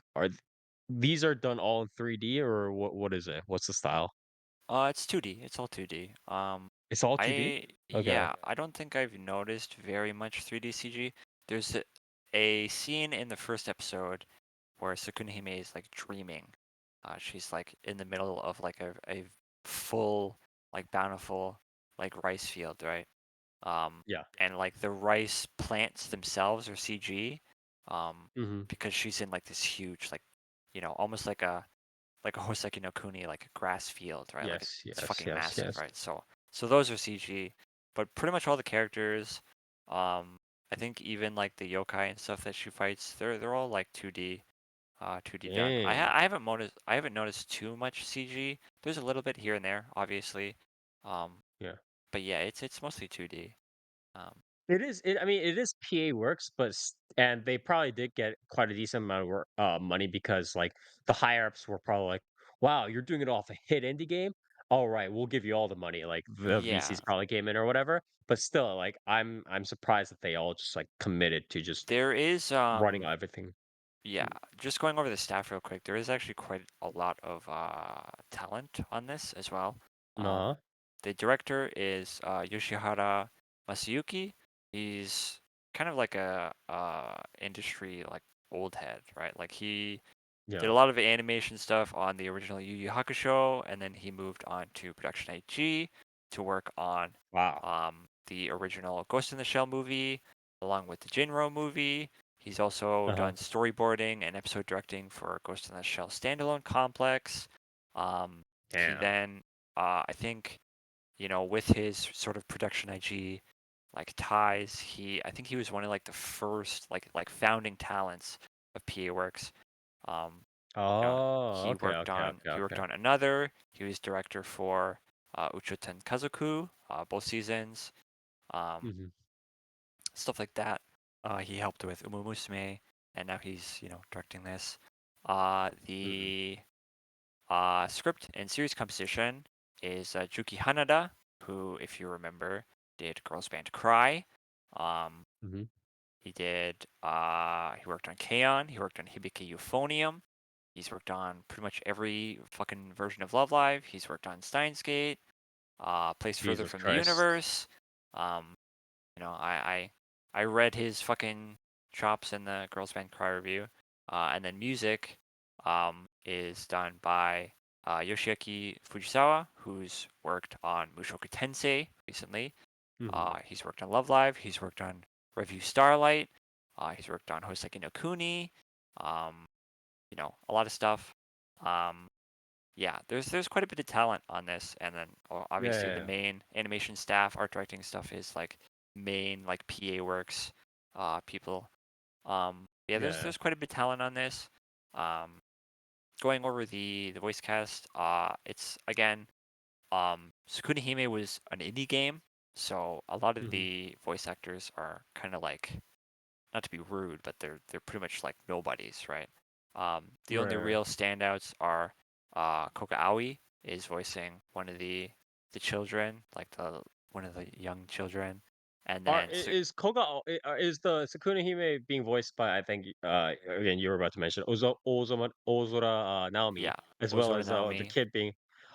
These are done all in 3D, or what is it? What's the style? It's 2D. It's all 2D. It's all 2D? Okay. Yeah, I don't think I've noticed very much 3D CG. There's a scene in the first episode where Sakuna Hime is like dreaming. She's like in the middle of like a full, like bountiful, like rice field, right? Um, Yeah. and like the rice plants themselves are CG, Mhm. because she's in like this huge, like, almost like a Hoseki no Kuni, like a grass field, right? Like Yes, it's yes, fucking yes, massive, yes. right? So those are CG, but pretty much all the characters, I think even like the yokai and stuff that she fights, they're all like 2D done. Dang. I haven't noticed too much CG. There's a little bit here and there, obviously, um, Yeah. but yeah, it's mostly 2D. Um, It is. I mean, it is PA Works, but and they probably did get quite a decent amount of money because like the higher ups were probably like, "Wow, you're doing it off a hit indie game. All right, we'll give you all the money." Like the Yeah, VCs probably came in or whatever. But still, like I'm surprised that they all just like committed to just there is running everything. yeah, just going over the staff real quick, there is actually quite a lot of talent on this as well. Uh The director is Yoshihara Masayuki. He's kind of like a industry like old head, right? Like he did yeah. a lot of animation stuff on the original Yu Yu Hakusho, and then he moved on to Production IG to work on Wow. the original Ghost in the Shell movie, along with the Jinro movie. He's also Uh huh. done storyboarding and episode directing for Ghost in the Shell standalone complex. He Damn. then, I think, with his sort of Production IG like ties, I think he was one of like the first like founding talents of PA Works. Um, Oh, he okay, worked okay, on okay, he worked okay. on Another. He was director for Uchoten Kazoku, both seasons, um, Hmm. stuff like that. He helped with Umumusume, and now he's directing this. Hmm. The script and series composition is Juki Hanada, who, if you remember, did Girls Band Cry. Um, Hmm. he did. He worked on K-On! He worked on Hibike Euphonium. He's worked on pretty much every fucking version of Love Live. He's worked on Steins Gate, Place Further Jesus from the Christ. Universe. Um, I read his fucking chops in the Girls Band Cry review. And then music is done by Yoshiaki Fujisawa, who's worked on Mushoku Tensei recently. Hmm. He's worked on Love Live. He's worked on Review Starlight. He's worked on Hoseki no Kuni. Um, a lot of stuff. Um, yeah, there's quite a bit of talent on this, and then Yeah, obviously yeah, the yeah. main animation staff, art directing stuff is like main like PA Works people. Yeah, Yeah. there's quite a bit of talent on this. Um, going over the voice cast, it's again, Sakuna Hime was an indie game, so a lot of Mhm. the voice actors are kind of like, not to be rude, but they're pretty much like nobodies, right? The only Right. real standouts are Koka Aoi is voicing one of the children, like the one of the young children, and then Is Koga is the Sakuna Hime being voiced by I think again you were about to mention Ozora Naomi yeah, as well Ozora as the Naomi. kid being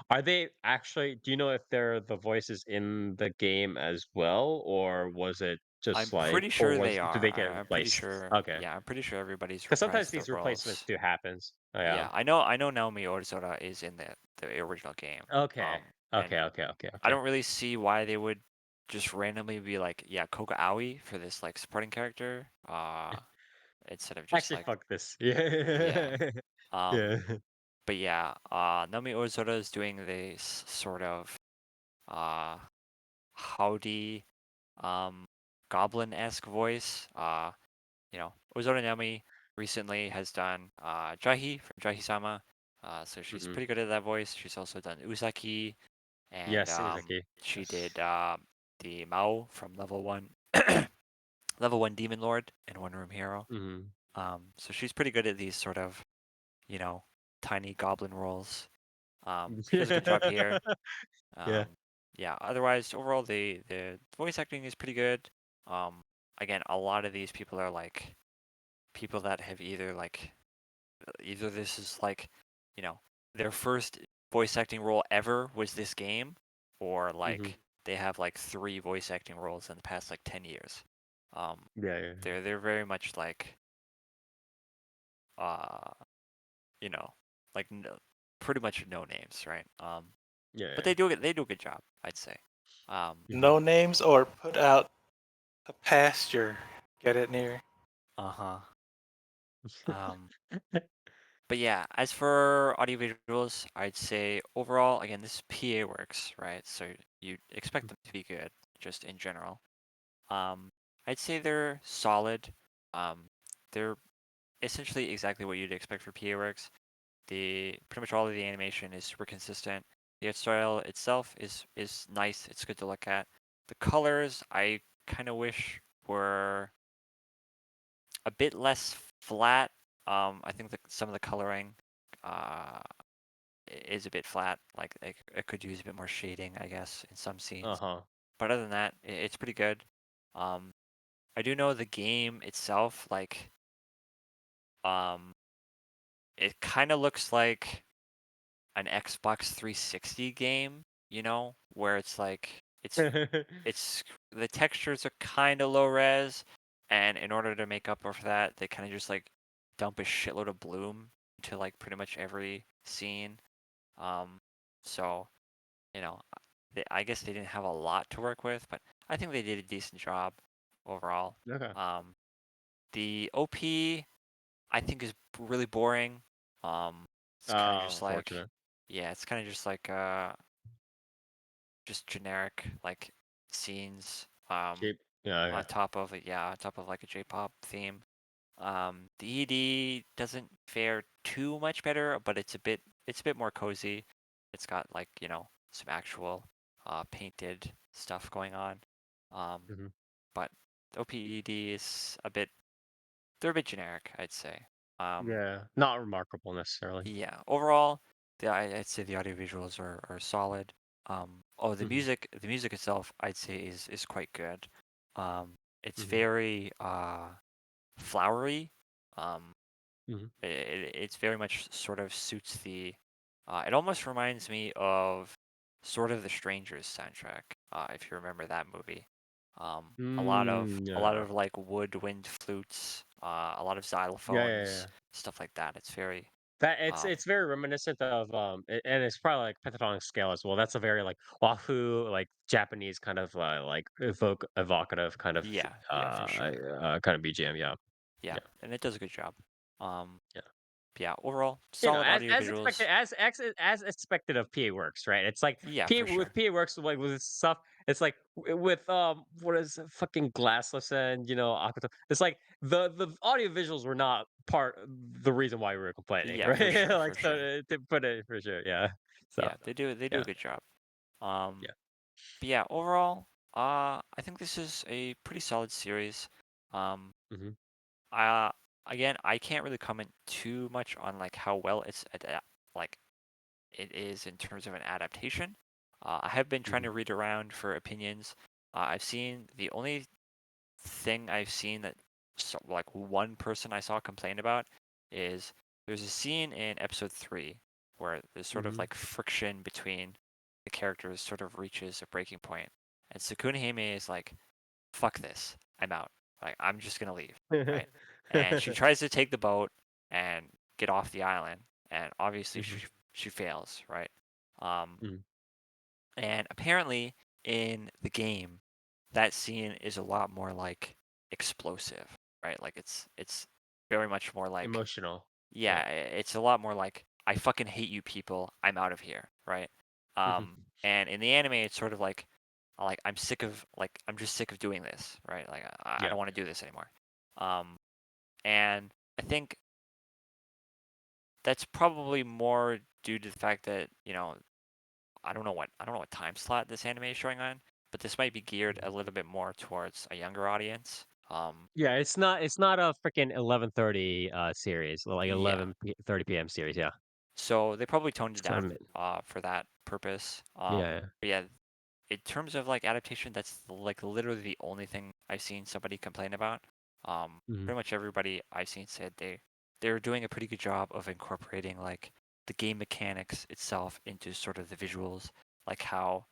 are they actually do you know if they're the voices in the game as well or was it I'm just like pretty or sure was they do are. they get I'm pretty replaced? sure. Okay. Yeah, I'm pretty sure everybody's Because sometimes reprised their these replacements roles. do happens. Oh, yeah. Yeah, I know Naomi Ozora is in the original game. Okay. And Okay, okay, okay, I okay. don't really see why they would just randomly be like, yeah, Koga Aoi for this like supporting character, instead of just Actually like, fuck this. yeah. Yeah. Um, Yeah. but yeah, Naomi Ozora is doing this sort of uh howdy goblin-esque voice. Ozora Naomi recently has done Jahi from Jahi-sama. So she's Mhm. pretty good at that voice. She's also done Uzaki, and Yes, Izaki. she Yes. did the Mao from Level 1, Level 1 Demon Lord and One Room Hero. Mhm. So she's pretty good at these sort of, you know, tiny goblin roles. She does a good job here. Yeah. Um, yeah, otherwise, overall, the voice acting is pretty good. Um, Again, a lot of these people are like people that have either this is like, you know, their first voice acting role ever was this game, or Mhm. like they have like 3 voice acting roles in the past like 10 years. Um, Yeah, yeah. they're very much like uh, you know, like no, pretty much no names, right? Yeah, But yeah. they do a good job, I'd say. Mhm. No names or put out a pasture. Get it near. Uh-huh. Um, but yeah, as for audio visuals, I'd say overall, again, this is PA Works, right? So you expect them to be good, just in general. Um, I'd say they're solid. They're essentially exactly what you'd expect for PA Works. Pretty much all of the animation is super consistent. The art style itself is nice. It's good to look at. The colors, I kind of wish were a bit less flat. I think some of the coloring is a bit flat. Like it could use a bit more shading, I guess, in some scenes. But other than that, it's pretty good. I do know the game itself, like, it kind of looks like an Xbox 360 game, you know, where it's like it's the textures are kind of low res, and in order to make up for that, they kind of just like dump a shitload of bloom into like pretty much every scene. So you know, I guess they didn't have a lot to work with, but I think they did a decent job overall. Okay. The OP I think is really boring. It's kind of just like, Unfortunate. yeah, it's kind of just like just generic like scenes Cheap. Yeah. on top of it, yeah, on top of like a J-pop theme. The ED doesn't fare too much better, but it's a bit more cozy. It's got like, you know, some actual painted stuff going on. Mhm. But the OPED is they're a bit generic, I'd say. Yeah. Not remarkable necessarily. Yeah, overall, I'd say the audio visuals are solid. The Mhm. music itself, I'd say is quite good. It's Mhm. very flowery. Um, Mhm. it's very much sort of suits the. It almost reminds me of sort of the Strangers soundtrack, if you remember that movie. A lot of Yeah. like woodwind flutes, a lot of Yeah. xylophones, stuff like that. It's very That um, it's very reminiscent of and it's probably like pentatonic scale as well. That's a very like Wahoo like Japanese kind of like evocative kind of yeah, for sure. kind of BGM. Yeah. Yeah, Yeah. and it does a good job. Um, Yeah. yeah, overall, You know, solid audio as expected, visuals. as expected of PA Works, right? It's like Yeah, PA for with sure. PA Works, like with stuff. It's like with what is it, fucking Glassless and Akato. It's like the audio visuals were not part the reason why we were complaining, Yeah, for right? sure, Like for so sure. to put it for sure, yeah. So Yeah, they do yeah, a good job. Um, yeah. but yeah, overall, I think this is a pretty solid series. Um, Hmm. I again, I can't really comment too much on like how well like it is in terms of an adaptation. I have been trying Hmm. to read around for opinions. I've seen the only thing I've seen that like one person I saw complain about is there's a scene in episode 3 where there's sort of Hmm. like friction between the characters sort of reaches a breaking point. And Sakuna Hime is like, fuck this, I'm out. Like, I'm just gonna leave, right? And she tries to take the boat and get off the island, and obviously Hmm. she fails, right? Um, Hmm. and apparently in the game, that scene is a lot more like explosive, right? Like it's very much more like, Emotional. yeah, Yeah. it's a lot more like I fucking hate you people. I'm out of here, right? Hmm. And in the anime, it's sort of like I'm just sick of doing this, right? Like I Yeah. don't want to do this anymore. Um, and I think that's probably more due to the fact that I don't know what time slot this anime is showing on, but this might be geared a little bit more towards a younger audience. Yeah, it's not a freaking 11:30 series, like Yeah. 30 p.m. series. Yeah, So they probably toned it it's kind down of for that purpose. yeah. But yeah, in terms of like adaptation, that's like literally the only thing I've seen somebody complain about. Mhm. Pretty much everybody I've seen said they're doing a pretty good job of incorporating like the game mechanics itself into sort of the visuals, like how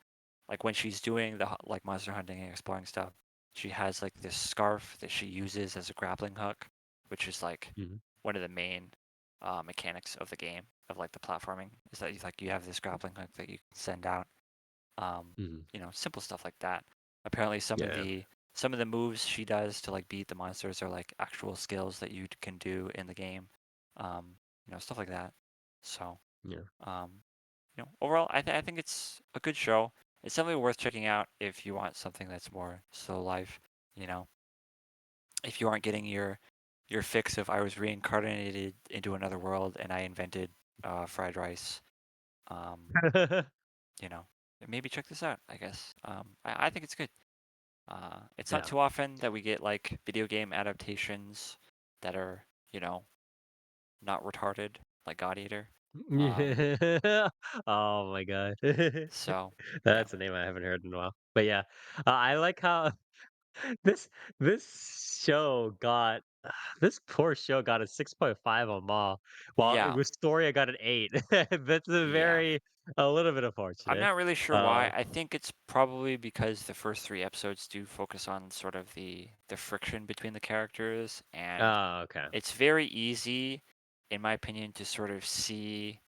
like when she's doing the like monster hunting and exploring stuff, she has like this scarf that she uses as a grappling hook, which is like Mhm. one of the main mechanics of the game of like the platforming is that you have this grappling hook that you can send out. Um, Mhm. simple stuff like that. Apparently, Yeah. some of the moves she does to like beat the monsters are like actual skills that you can do in the game. Stuff like that. So, Yeah. um, overall, I think it's a good show. It's definitely worth checking out if you want something that's more slow life. You know, if you aren't getting your fix of I was reincarnated into another world and I invented fried rice. Um, Yeah. maybe check this out. I guess. I think it's good. It's not Yeah. too often that we get like video game adaptations that are, not retarded, like God Eater. Oh my god. So yeah, That's a name I haven't heard in a while. But yeah, I like how this this show got this poor show got a 6.5 on Mall, while yeah, Wistoria got an 8. That's yeah. a little bit I'm unfortunate. not really sure why. Uh, I think it's probably because the first 3 episodes do focus on sort of the friction between the characters, and oh, okay. it's very easy, in my opinion, to sort of see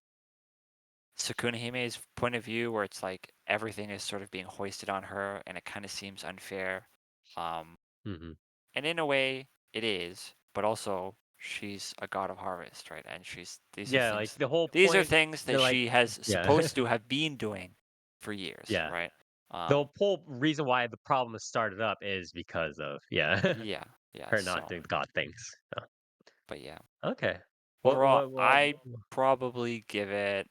Sakuna Hime's point of view, where it's like everything is sort of being hoisted on her, and it kind of seems unfair. Um, Hmm. and in a way, it is, but also she's a god of harvest, right? And these are Yeah, like things the whole these are point, things that they're like, she has yeah, supposed to have been doing for years, yeah. right? The whole reason why the problem has started up is because of, yeah, Yeah, yeah. her not So, doing God things. So, but yeah, okay. overall, What, I probably give it.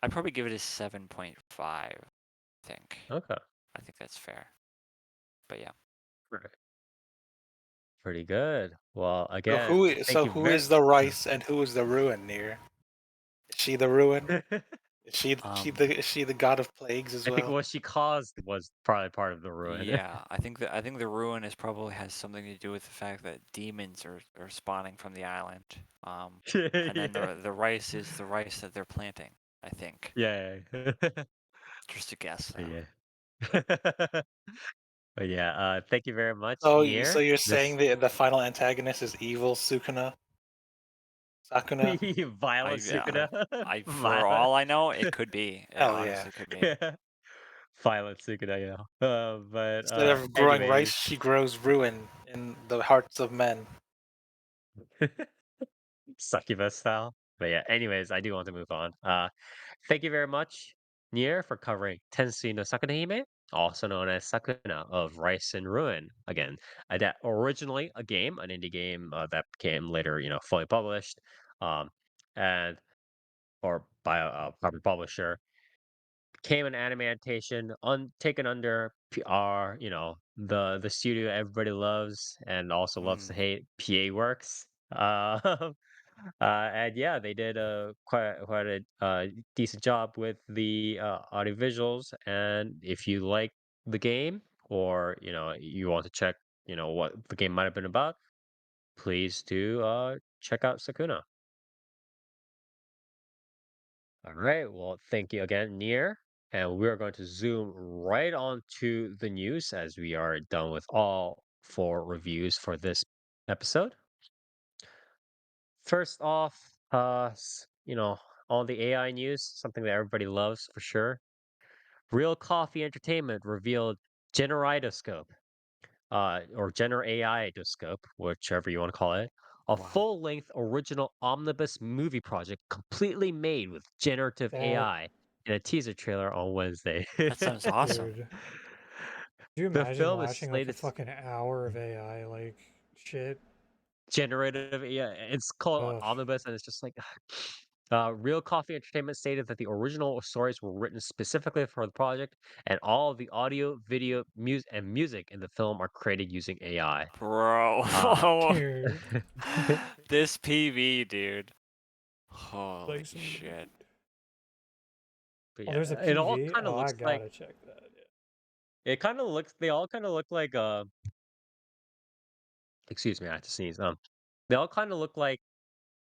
I probably give it a 7.5. I think. okay. I think that's fair. But yeah. Right. Pretty good. Well, So again, thank you who very is the rice and who is the ruin near? Is she the ruin? Is she the god of plagues as I think well? what she caused was probably part of the ruin. Yeah, I think the ruin is probably has something to do with the fact that demons are spawning from the island. And then Yeah. the rice is the rice that they're planting. I think. Yeah. Just a guess But though. yeah. But yeah, thank you very much, So Nier. you're This saying the final antagonist is evil Sakuna? Violet I, Sukuna. for Violet. all I know, it could be. It Hell yeah! honestly could be. Yeah. Violet Sukuna, yeah. But Instead of growing rice, anyways. she grows ruin in the hearts of men. Succubus style. But yeah, anyways, I do want to move on. Thank you very much, Nier, for covering Tensui no Sakuna Hime, also known as Sakuna of Rice and Ruin. Again, originally a game, an indie game that became later, fully published, um, and or by a proper publisher. Became an anime adaptation, taken under PR, the studio everybody loves and also loves to Mm. hate, PA Works. And yeah, they did a quite a decent job with the audio visuals. And if you like the game, or you want to check, what the game might have been about, please do check out Sakuna. All right. Well, thank you again, Nier. And we're going to zoom right on to the news as we are done with all 4 reviews for this episode. First off, all the AI news, something that everybody loves for sure. Real Coffee Entertainment revealed Generidoscope, or Gener AI-doscope, whichever you want to call it, a Wow. full-length original omnibus movie project completely made with generative That AI in a teaser trailer on Wednesday. That sounds awesome. dude. Could you The imagine film is watching like a slated fucking hour of AI like shit? generative AI. It's called Ugh. Omnibus, and it's just like Real Coffee Entertainment stated that the original stories were written specifically for the project, and all of the audio, video, music in the film are created using AI. Uh, Bro. Dude. This PV, dude. Holy Like some shit. but Oh, yeah, there's a it all PV? kind of Oh, I looks like gotta check that. it kind of looks. They all kind of look like. Excuse me, I have to sneeze. They all kind of look like.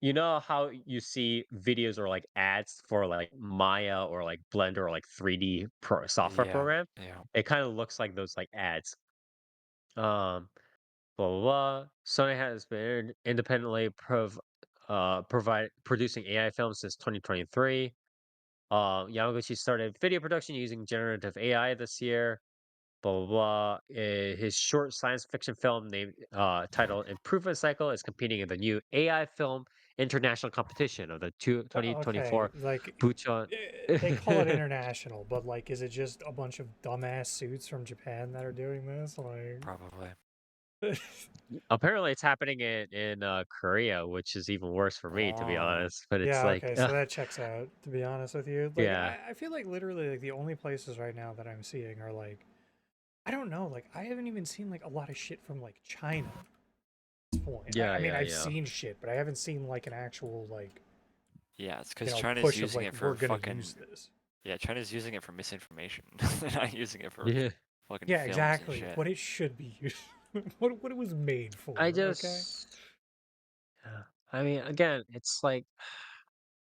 You know how you see videos or like ads for like Maya or like Blender or like 3D software Yeah. program? Yeah. It kind of looks like those like ads. Um, blah blah blah. Sony has been independently provide producing AI films since 2023. Yamaguchi started video production using generative AI this year. Blah blah blah. His short science fiction film named titled Improvement Cycle is competing in the new AI film international competition of the Okay, 2024 like Buchan. they call it international, but like, is it just a bunch of dumbass suits from Japan that are doing this? Probably. Like, Apparently, it's happening in Korea, which is even worse for me, to be Oh. honest. But it's yeah, like, okay, so that checks out, to be honest with you. Like, yeah, I feel like literally like the only places right now that I'm seeing are like I don't know. Like, I haven't even seen like a lot of shit from like China at this point. Yeah, I mean, yeah, I've yeah. seen shit, but I haven't seen like an actual like Yeah, it's because China's push of using like it we're for gonna fucking. use this. Yeah, China's using it for misinformation. They're not using it for Yeah. fucking Yeah, films and exactly. shit. What it should be used. What it was made for. I Okay. just, yeah. I mean, again, it's like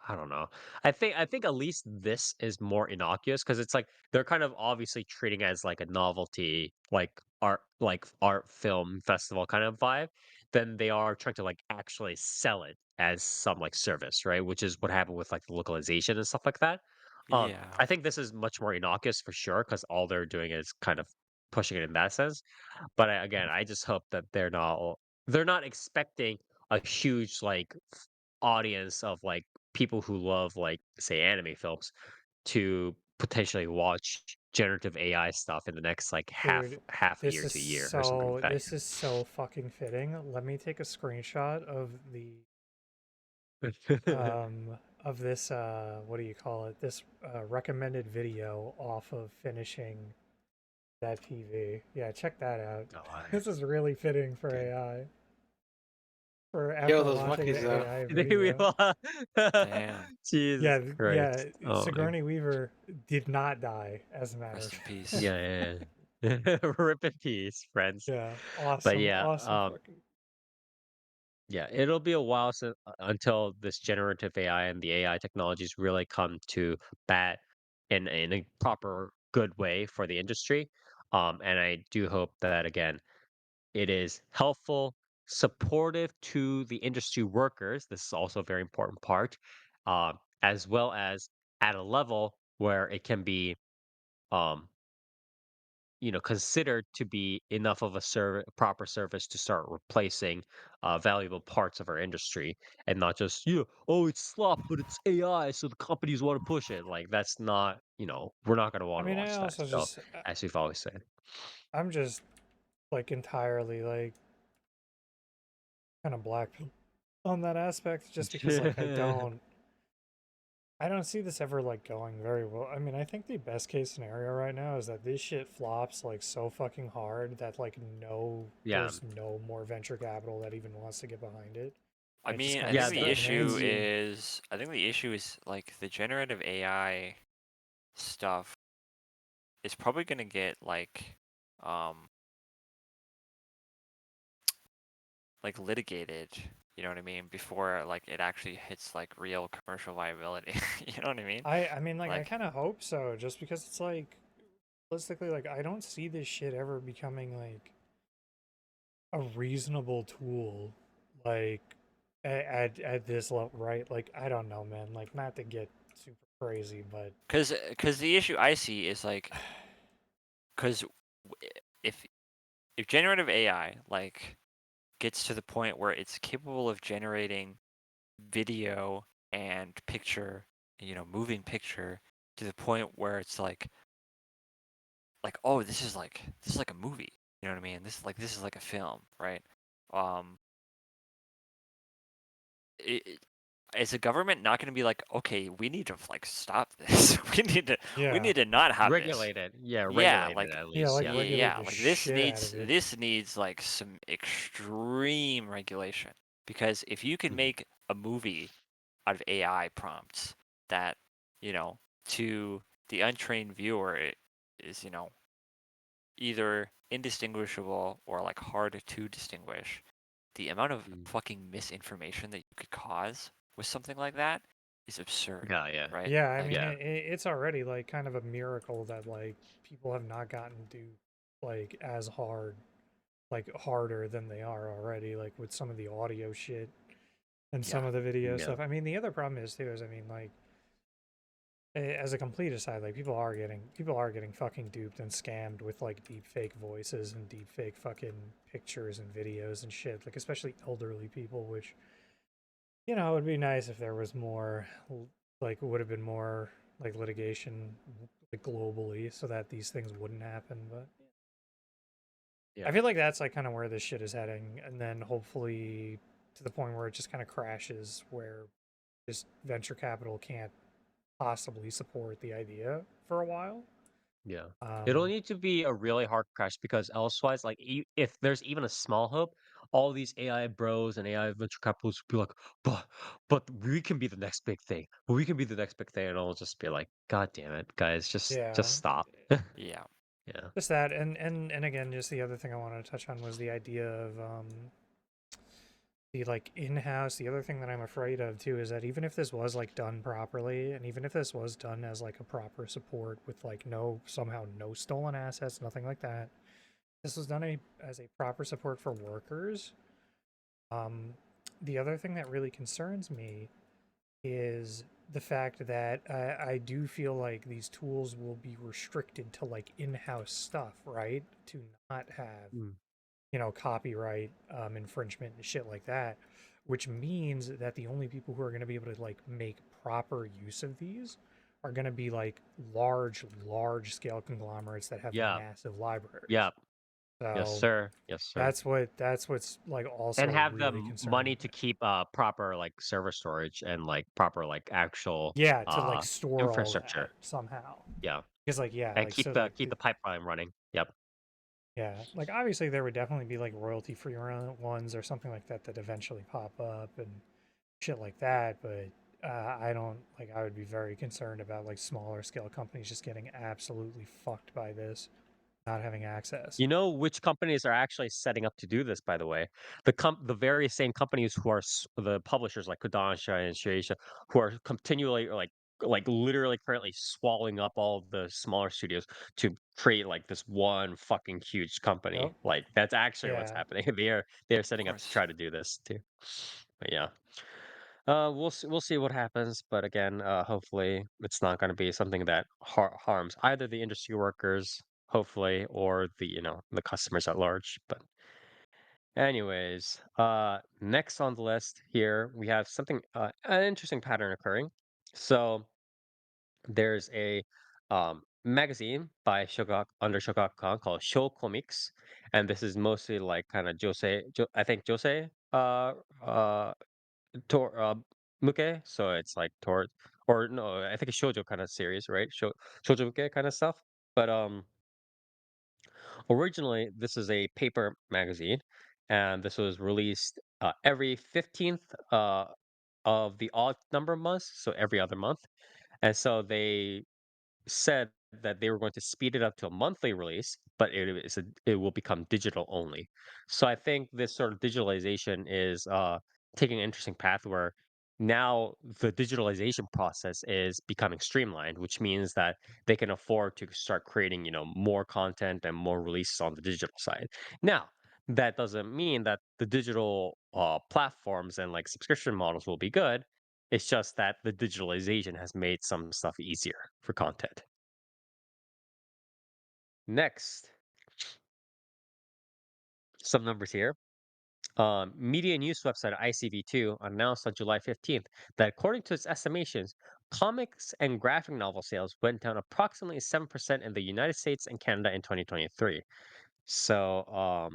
I don't know. I think at least this is more innocuous because it's like they're kind of obviously treating it as like a novelty, like art film festival kind of vibe. Than they are trying to like actually sell it as some like service, right? Which is what happened with like the localization and stuff like that. Yeah. I think this is much more innocuous for sure because all they're doing is kind of pushing it in that sense. But again, I just hope that they're not expecting a huge like audience of like people who love like say anime films to potentially watch generative AI stuff in the next like half Dude, half a year to a year or something like that. this is so fucking fitting. Let me take a screenshot of this what do you call it? This recommended video off of finishing that PV. Yeah, check that out. Oh, This is really fitting for dude. AI. For Yo, after those watching monkeys the though. AI There we video. are. Damn. Jesus Yeah, Christ. Oh my. Sigourney Weaver did not die, as a matter of Rest in fact. peace. Yeah, yeah, yeah. Rip in peace, friends. Yeah, But awesome, yeah, awesome fucking. yeah, it'll be a while until this generative AI and the AI technologies really come to bat in a proper good way for the industry. And I do hope that again, it is helpful, supportive to the industry workers. This is also a very important part, as well as at a level where it can be um, considered to be enough of a proper service to start replacing valuable parts of our industry and not just, yeah, oh, it's slop, but it's AI, so the companies want to push it. Like, that's not, we're not going to I want to mean, I watch that. also So, just, as we've always said. I'm just like entirely like kind of black on that aspect, just because like I don't see this ever like going very well. I mean, I think the best case scenario right now is that this shit flops like so fucking hard that like Yeah. there's no more venture capital that even wants to get behind it. I It just mean, kind I of think Yeah, the stagnates. issue is like the generative AI stuff is probably gonna get um like litigated, you know what I mean, before like it actually hits like real commercial viability. You know what I mean? I mean, like I Like, kind of hope so, just because it's like realistically, like I don't see this shit ever becoming like a reasonable tool, like at this level, right? Like I don't know, man. Like not to get super crazy, but cause the issue I see is like, cause if if generative AI like gets to the point where it's capable of generating video and picture, moving picture to the point where it's like oh, this is like a movie. You know what I mean? This is like a film, right? Um, it, is the government not going to be like, okay, we need to like stop this. We yeah, need to not have this. regulated. Yeah, Yeah, regulated like at yeah, least. like Yeah. regulate yeah, the like this shit out needs of it. this needs like some extreme regulation because if you can Mhm. make a movie out of AI prompts that, to the untrained viewer it is, either indistinguishable or like hard to distinguish, the amount of Mm. fucking misinformation that you could cause with something like that is absurd, Yeah, yeah. right? Yeah, I Like, mean, Yeah. it's already like kind of a miracle that like people have not gotten to like as hard, like harder than they are already, like with some of the audio shit and yeah, some of the video Yeah. stuff. I mean, the other problem is too is I mean, like as a complete aside, like people are getting fucking duped and scammed with like deep fake voices and deep fake fucking pictures and videos and shit. Like especially elderly people, which it would be nice if there was more, like would have been more like litigation like globally so that these things wouldn't happen. But Yeah. I feel like that's like kind of where this shit is heading, and then hopefully to the point where it just kind of crashes, where just venture capital can't possibly support the idea for a while. Yeah. It'll Um, need to be a really hard crash because elsewise, like if there's even a small hope, all these AI bros and AI venture capitalists will be like, but we can be the next big thing. We can be the next big thing, and I'll just be like, God damn it, guys, just yeah, stop. Yeah. Yeah. just that, and again, just the other thing I wanted to touch on was the idea of the like in-house. The other thing that I'm afraid of too is that even if this was like done properly, and even if this was done as like a proper support with like somehow no stolen assets, nothing like that, this was done as a proper support for workers. Um, the other thing that really concerns me is the fact that I do feel like these tools will be restricted to like in-house stuff, right? To not have, Mm. copyright infringement and shit like that, which means that the only people who are going to be able to like make proper use of these are going to be like large scale conglomerates that have Yeah. massive libraries. Yeah. Yes, So sir. Yes, sir. that's what's like And also have the really concerning money to me. keep proper like server storage and like proper like actual Yeah, to like store all that infrastructure. somehow. Yeah. Because like yeah, And like keep so the like keep the pipeline running. Yep. yeah, like obviously there would definitely be like royalty free ones or something like that that eventually pop up and shit like that, but I don't like I would be very concerned about like smaller scale companies just getting absolutely fucked by this, not having access. You know which companies are actually setting up to do this, by the way? The very same companies who are the publishers like Kodansha and Shueisha, who are continually like literally currently swallowing up all of the smaller studios to create like this one fucking huge company. Yep. Like that's actually what's Yeah. happening. They are Of setting up to course. try to do this too. But yeah. We'll see what happens, but again, hopefully it's not going to be something that harms either the industry workers, hopefully, or the customers at large. But anyways, next on the list here we have something an interesting pattern occurring. So there's a magazine by Shogak under Shogakukan called Show Comics, and this is mostly like kind of I think josei tor muke, so it's like toward or no, I think it's shoujo kind of series, right? Shoujo muke kind of stuff. But originally this is a paper magazine, and this was released every 15th of the odd number months, so every other month. And so they said that they were going to speed it up to a monthly release, but it will become digital only. So I think this sort of digitalization is taking an interesting path where now the digitalization process is becoming streamlined, which means that they can afford to start creating, more content and more releases on the digital side. Now, that doesn't mean that the digital platforms and like subscription models will be good. It's just that the digitalization has made some stuff easier for content. Next, some numbers here. Media news website ICV2 announced on July 15th that according to its estimations, comics and graphic novel sales went down approximately 7% in the United States and Canada in 2023. So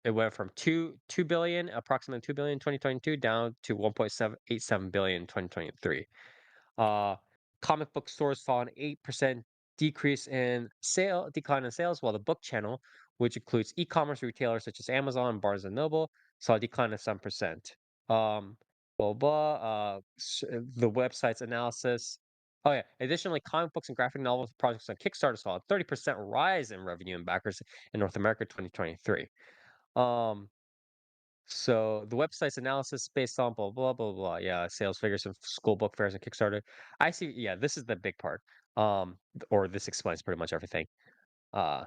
it went from 2 billion, approximately 2 billion in 2022, down to 1.787 billion in 2023. Uh, Comic book stores saw an 8% decline in sales, while the book channel, which includes e-commerce retailers such as Amazon and Barnes and Noble, saw a decline of 7%. Um, blah blah. The website's analysis. Oh yeah. Additionally, comic books and graphic novel projects on Kickstarter saw a 30% rise in revenue and backers in North America 2023. Um, so the website's analysis based on blah blah blah blah. Yeah, sales figures of school book fairs and Kickstarter. I see. Yeah, this is the big part. Or this explains pretty much everything. Uh,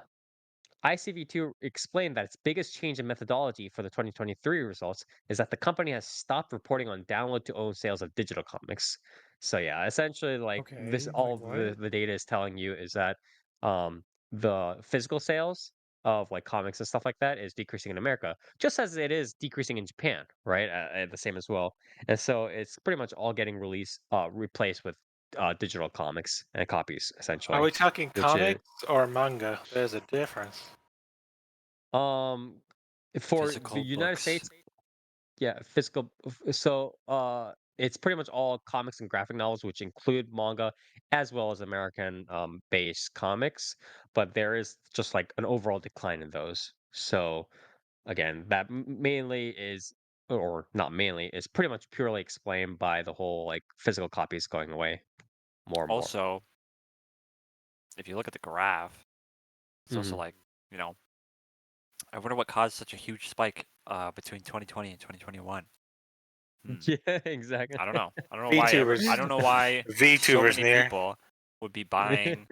ICV2 explained that its biggest change in methodology for the 2023 results is that the company has stopped reporting on download to own sales of digital comics. So yeah, essentially like this Okay, all like of what? the data is telling you is that the physical sales of like comics and stuff like that is decreasing in America, just as it is decreasing in Japan, right? The same as well. And so it's pretty much all getting replaced with digital comics and copies Are essentially, we talking which is comics or manga? There's a difference. for the Physical United books. States, yeah, physical. So, it's pretty much all comics and graphic novels, which include manga as well as American based comics. But there is just like an overall decline in those. So again, that mainly is, or not mainly, is pretty much purely explained by the whole like physical copies going away more and more. Also, if you look at the graph, it's also Mhm. like, you know, I wonder what caused such a huge spike between 2020 and 2021. Yeah, exactly. I don't know. I don't know why VTubers. I don't know why so VTubers many near. people would be buying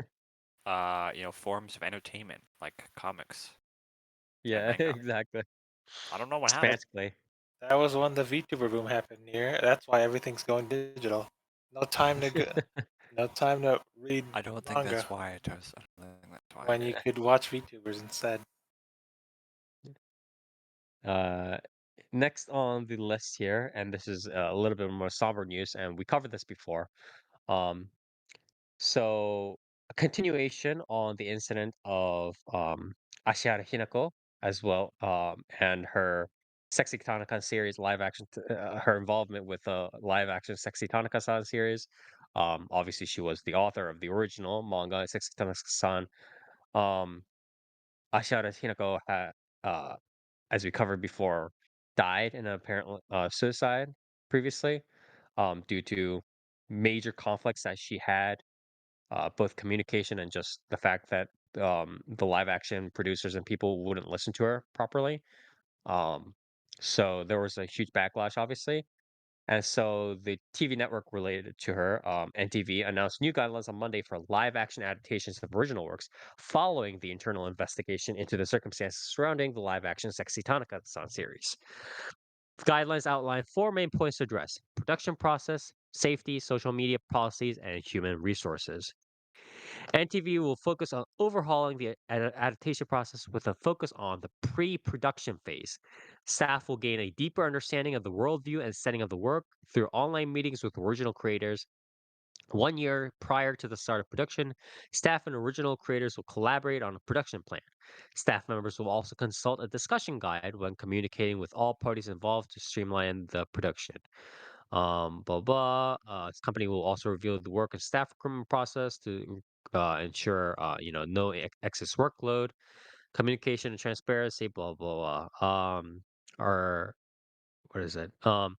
forms of entertainment like comics and Yeah, manga. exactly. I don't know what It's happened. basically. That was when the VTuber boom happened near. That's why everything's going digital. No time to go. No time to read I don't think manga that's why it does. I don't think that's why. when you could watch VTubers instead. Uh, Next on the list here, and this is a little bit more somber news, and we covered this before. Um, so a continuation on the incident of Ashihara Hinako as well, and her Sexy Tanaka series live action, her involvement with the live action Sexy Tanaka-san series. Obviously, she was the author of the original manga Sexy Tanaka-san. Um, Ashihara Hinako had, as we covered before, died in an apparent suicide previously, due to major conflicts that she had, both communication and just the fact that the live action producers and people wouldn't listen to her properly. Um, so there was a huge backlash, obviously. And so the TV network related to her, NTV, announced new guidelines on Monday for live action adaptations of original works following the internal investigation into the circumstances surrounding the live action Sexy Tanaka-san series. The guidelines outline four main points to address: production process, safety, social media policies, and human resources. NTV will focus on overhauling the adaptation process with a focus on the pre production phase. Staff will gain a deeper understanding of the worldview and setting of the work through online meetings with original creators. 1 year prior to the start of production, staff and original creators will collaborate on a production plan. Staff members will also consult a discussion guide when communicating with all parties involved to streamline the production. Blah blah. This company will also reveal the work and staff recruitment process to ensure no excess workload, communication and transparency. Blah blah blah. Or what is it? Uh,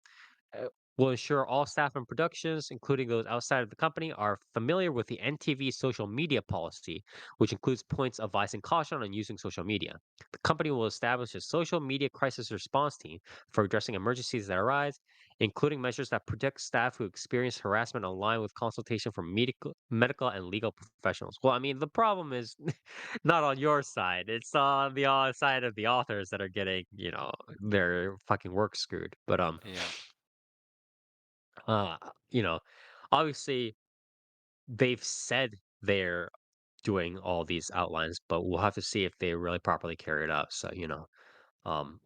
will ensure all staff and productions, including those outside of the company, are familiar with the NTV social media policy, which includes points advising caution on using social media. The company will establish a social media crisis response team for addressing emergencies that arise, including measures that protect staff who experience harassment online with consultation from medical and legal professionals. Well, I mean, the problem is not on your side. It's on the side of the authors that are getting, their fucking work screwed. But Yeah. uh, you know, obviously they've said they're doing all these outlines, but we'll have to see if they really properly carry it out. So,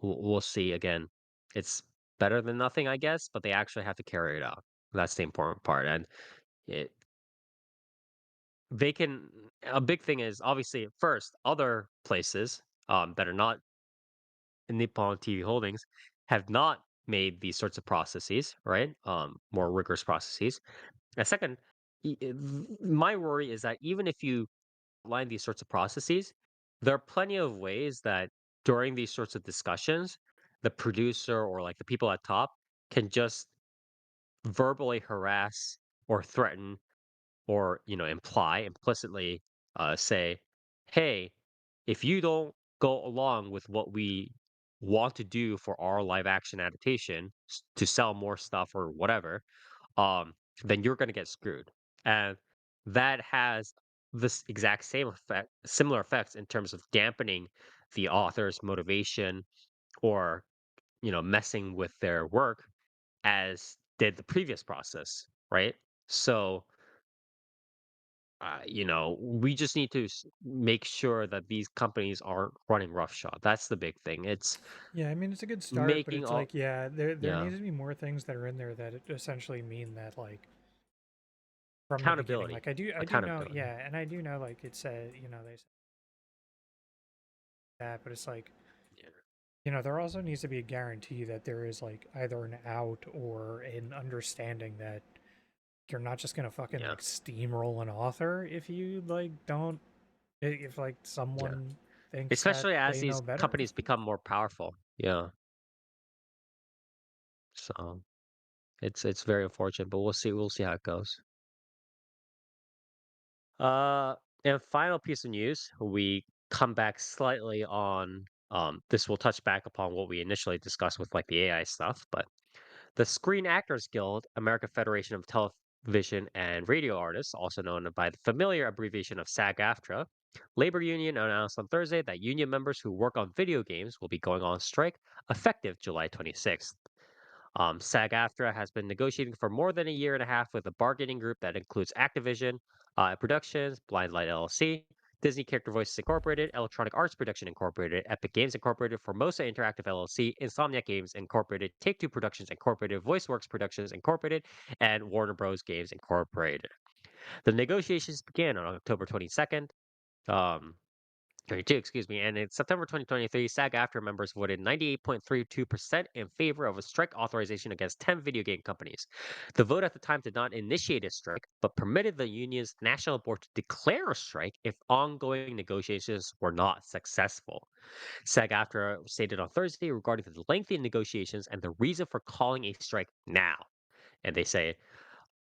we'll see. Again, it's better than nothing, I guess, but they actually have to carry it out. That's the important part. And it, they can, a big thing is obviously first, other places that are not Nippon TV Holdings have not made these sorts of processes, right? More rigorous processes. And second, my worry is that even if you line these sorts of processes, there are plenty of ways that during these sorts of discussions, the producer or like the people at top can just verbally harass or threaten or imply implicitly say, hey, if you don't go along with what we want to do for our live action adaptation to sell more stuff or whatever, um, then you're going to get screwed. And that has this exact same effect, similar effects in terms of dampening the author's motivation or, messing with their work as did the previous process, right? So, we just need to make sure that these companies aren't running roughshod. That's the big thing. It's Yeah, I mean it's a good start, but making it's all, like yeah, there yeah, needs to be more things that are in there that essentially mean that like from the beginning. accountability, Like I do know, accountability. yeah, and I do know like it said, they said that, but it's like Yeah. There also needs to be a guarantee that there is like either an out or an understanding that you're not just gonna fucking Yeah, like steamroll an author if you like don't if like yeah. someone thinks that Especially as they know these better. companies become more powerful. Yeah. So it's very unfortunate, but we'll see how it goes. Uh, and final piece of news, we come back slightly on this will touch back upon what we initially discussed with like the AI stuff, but the Screen Actors Guild, American Federation of Television and Radio Artists, also known by the familiar abbreviation of SAG-AFTRA, labor union announced on Thursday that union members who work on video games will be going on strike effective July 26th. SAG-AFTRA has been negotiating for more than a year and a half with a bargaining group that includes Activision Productions, Blind Light LLC, Disney Character Voices Incorporated, Electronic Arts Production Incorporated, Epic Games Incorporated, Formosa Interactive LLC, Insomniac Games Incorporated, Take-Two Productions Incorporated, VoiceWorks Productions Incorporated, and Warner Bros. Games Incorporated. The negotiations began on October 22nd. Um, 22, excuse me. And in September 2023, SAG-AFTRA members voted 98.32% in favor of a strike authorization against 10 video game companies. The vote at the time did not initiate a strike, but permitted the union's national board to declare a strike if ongoing negotiations were not successful. SAG-AFTRA stated on Thursday regarding the lengthy negotiations and the reason for calling a strike now. And they say,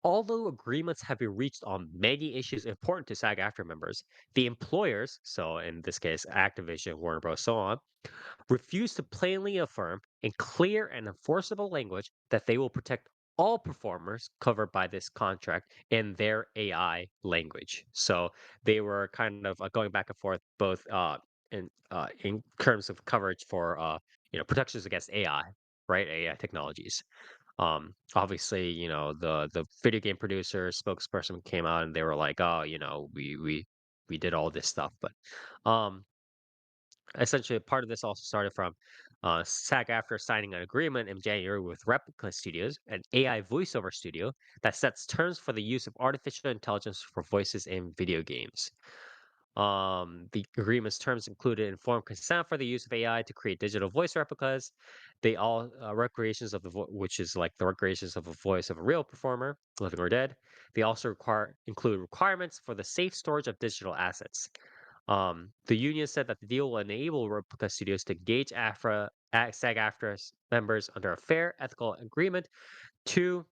although agreements have been reached on many issues important to SAG-AFTRA members, the employers, so in this case Activision, Warner Bros., so on, refuse to plainly affirm in clear and enforceable language that they will protect all performers covered by this contract in their AI language. So they were kind of going back and forth both in terms of coverage for protections against AI, right? AI technologies. Obviously, the video game producer spokesperson came out and they were like, oh, we did all this stuff, but um essentially part of this also started from SAG after signing an agreement in January with Replica Studios, an AI voiceover studio that sets terms for the use of artificial intelligence for voices in video games. The agreement's terms included informed consent for the use of AI to create digital voice replicas. They all recreations of which is like the recreations of a voice of a real performer, living or dead. They also include requirements for the safe storage of digital assets. The union said that the deal will enable replica studios to engage SAG-AFTRA members under a fair, ethical agreement to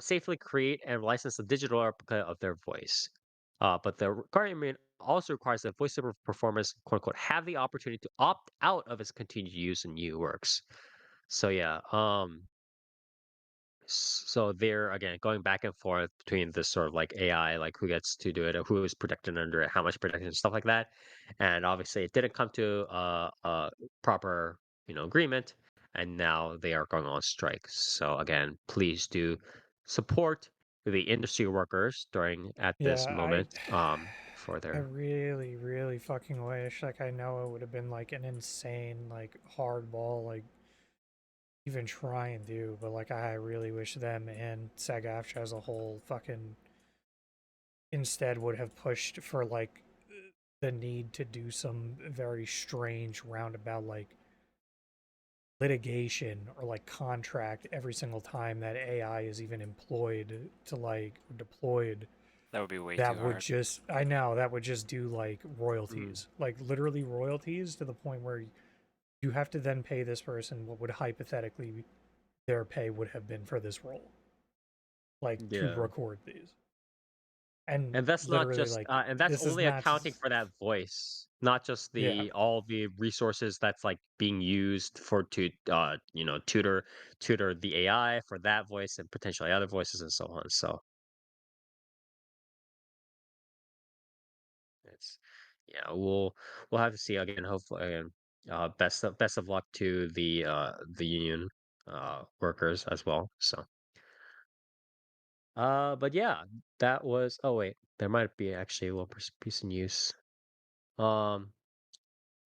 safely create and license a digital replica of their voice. But the requirement also requires that voiceover performers, quote unquote, have the opportunity to opt out of its continued use in new works. So yeah, so they're again going back and forth between this sort of like AI, like who gets to do it, or who is protected under it, how much protection, stuff like that. And obviously, it didn't come to a proper agreement, and now they are going on strike. So again, please do support the industry workers during at Yeah, this I moment for I their really, really fucking wish. Like, I know it would have been like an insane, like, hardball, like, even try and do, but like, I really wish them and SAG-AFTRA as a whole fucking instead would have pushed for like the need to do some very strange roundabout, like, litigation or like contract every single time that AI is even employed to like deployed. That would be way too That would hard. just, I know, that would just do like Mm, royalties, like literally royalties to the point where you have to then pay this person what would hypothetically their pay would have been for this role, like to yeah. record these. And And that's not literally, just like, and that's this is only not, accounting for that voice, not just yeah, the all the resources that's like being used for to tutor the AI for that voice and potentially other voices and so on. So it's yeah, we'll have to see again. Hopefully, best of luck to the union workers as well. So but yeah, that was. Oh wait, there might be actually a little piece of news. Um.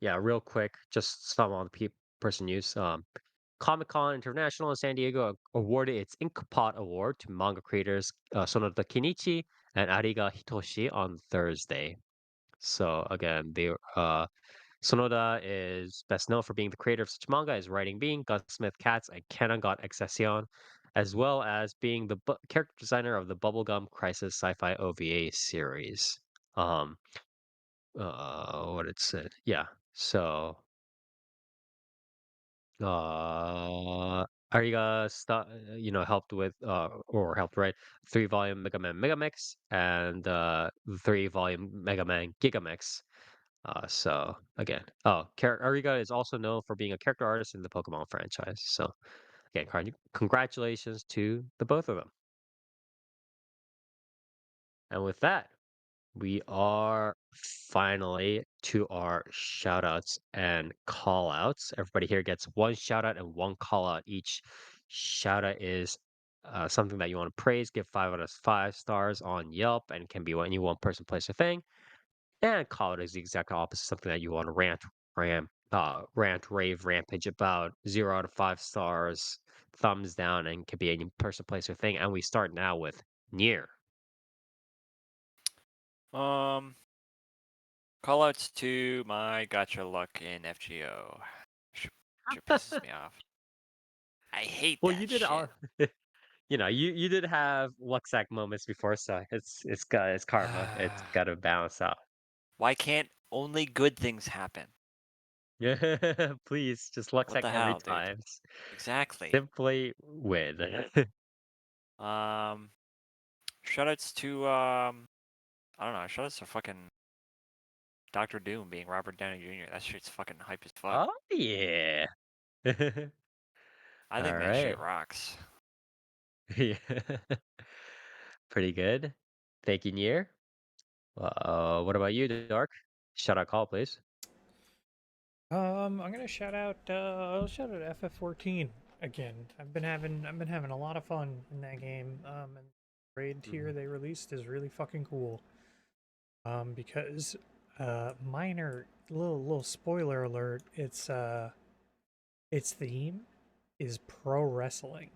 Yeah, real quick, just some on the person news. Comic Con International in San Diego awarded its Inkpot Award to manga creators Sonoda Kenichi and Ariga Hitoshi on Thursday. So again, Sonoda is best known for being the creator of such manga as Writing Being, Gunsmith Cats, and Canon God Excepcion, as well as being the character designer of the Bubblegum Crisis sci-fi OVA series. What it said, yeah. So, Ariga helped with or helped write 3-volume Mega Man Megamix and 3-volume Mega Man Gigamix. So again, Ariga is also known for being a character artist in the Pokemon franchise. So again, congratulations to the both of them. And with that, we are finally to our shout outs and call outs. Everybody here gets one shout out and one call out each. Shout out is something that you want to praise, give 5 out of 5 stars on Yelp, and can be any one person, place, or thing. And call it is the exact opposite, something that you want to rant, rave, rampage about. 0 out of 5 stars, thumbs down, and can be any person, place, or thing. And we start now with Nier. Callouts to my gotcha luck in FGO. Shit pisses me off. I hate Well, that you did shit. all. You did have luck sack moments before, so it's karma. It's got to balance out. Why can't only good things happen? Yeah, please just luck What sack the every hell, dude? time. Exactly. Simply win. Shoutouts to I don't know. Shoutouts to fucking Doctor Doom being Robert Downey Jr. That shit's fucking hype as fuck. Oh yeah. I think All that shit right. rocks. Yeah. Pretty good. Thank you, Nier. What about you, Dark? Shout out call, please. I'm gonna I'll shout out FF14 again. I've been having a lot of fun in that game. And the raid tier they released is really fucking cool. Because minor little spoiler alert, its theme is pro wrestling.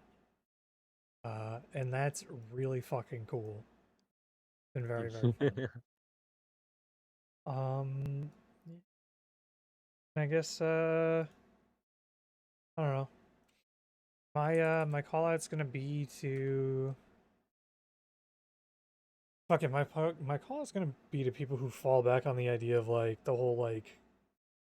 And that's really fucking cool. It's been very, very fun. I guess I don't know. My call out's gonna be to my call is gonna be to people who fall back on the idea of like the whole like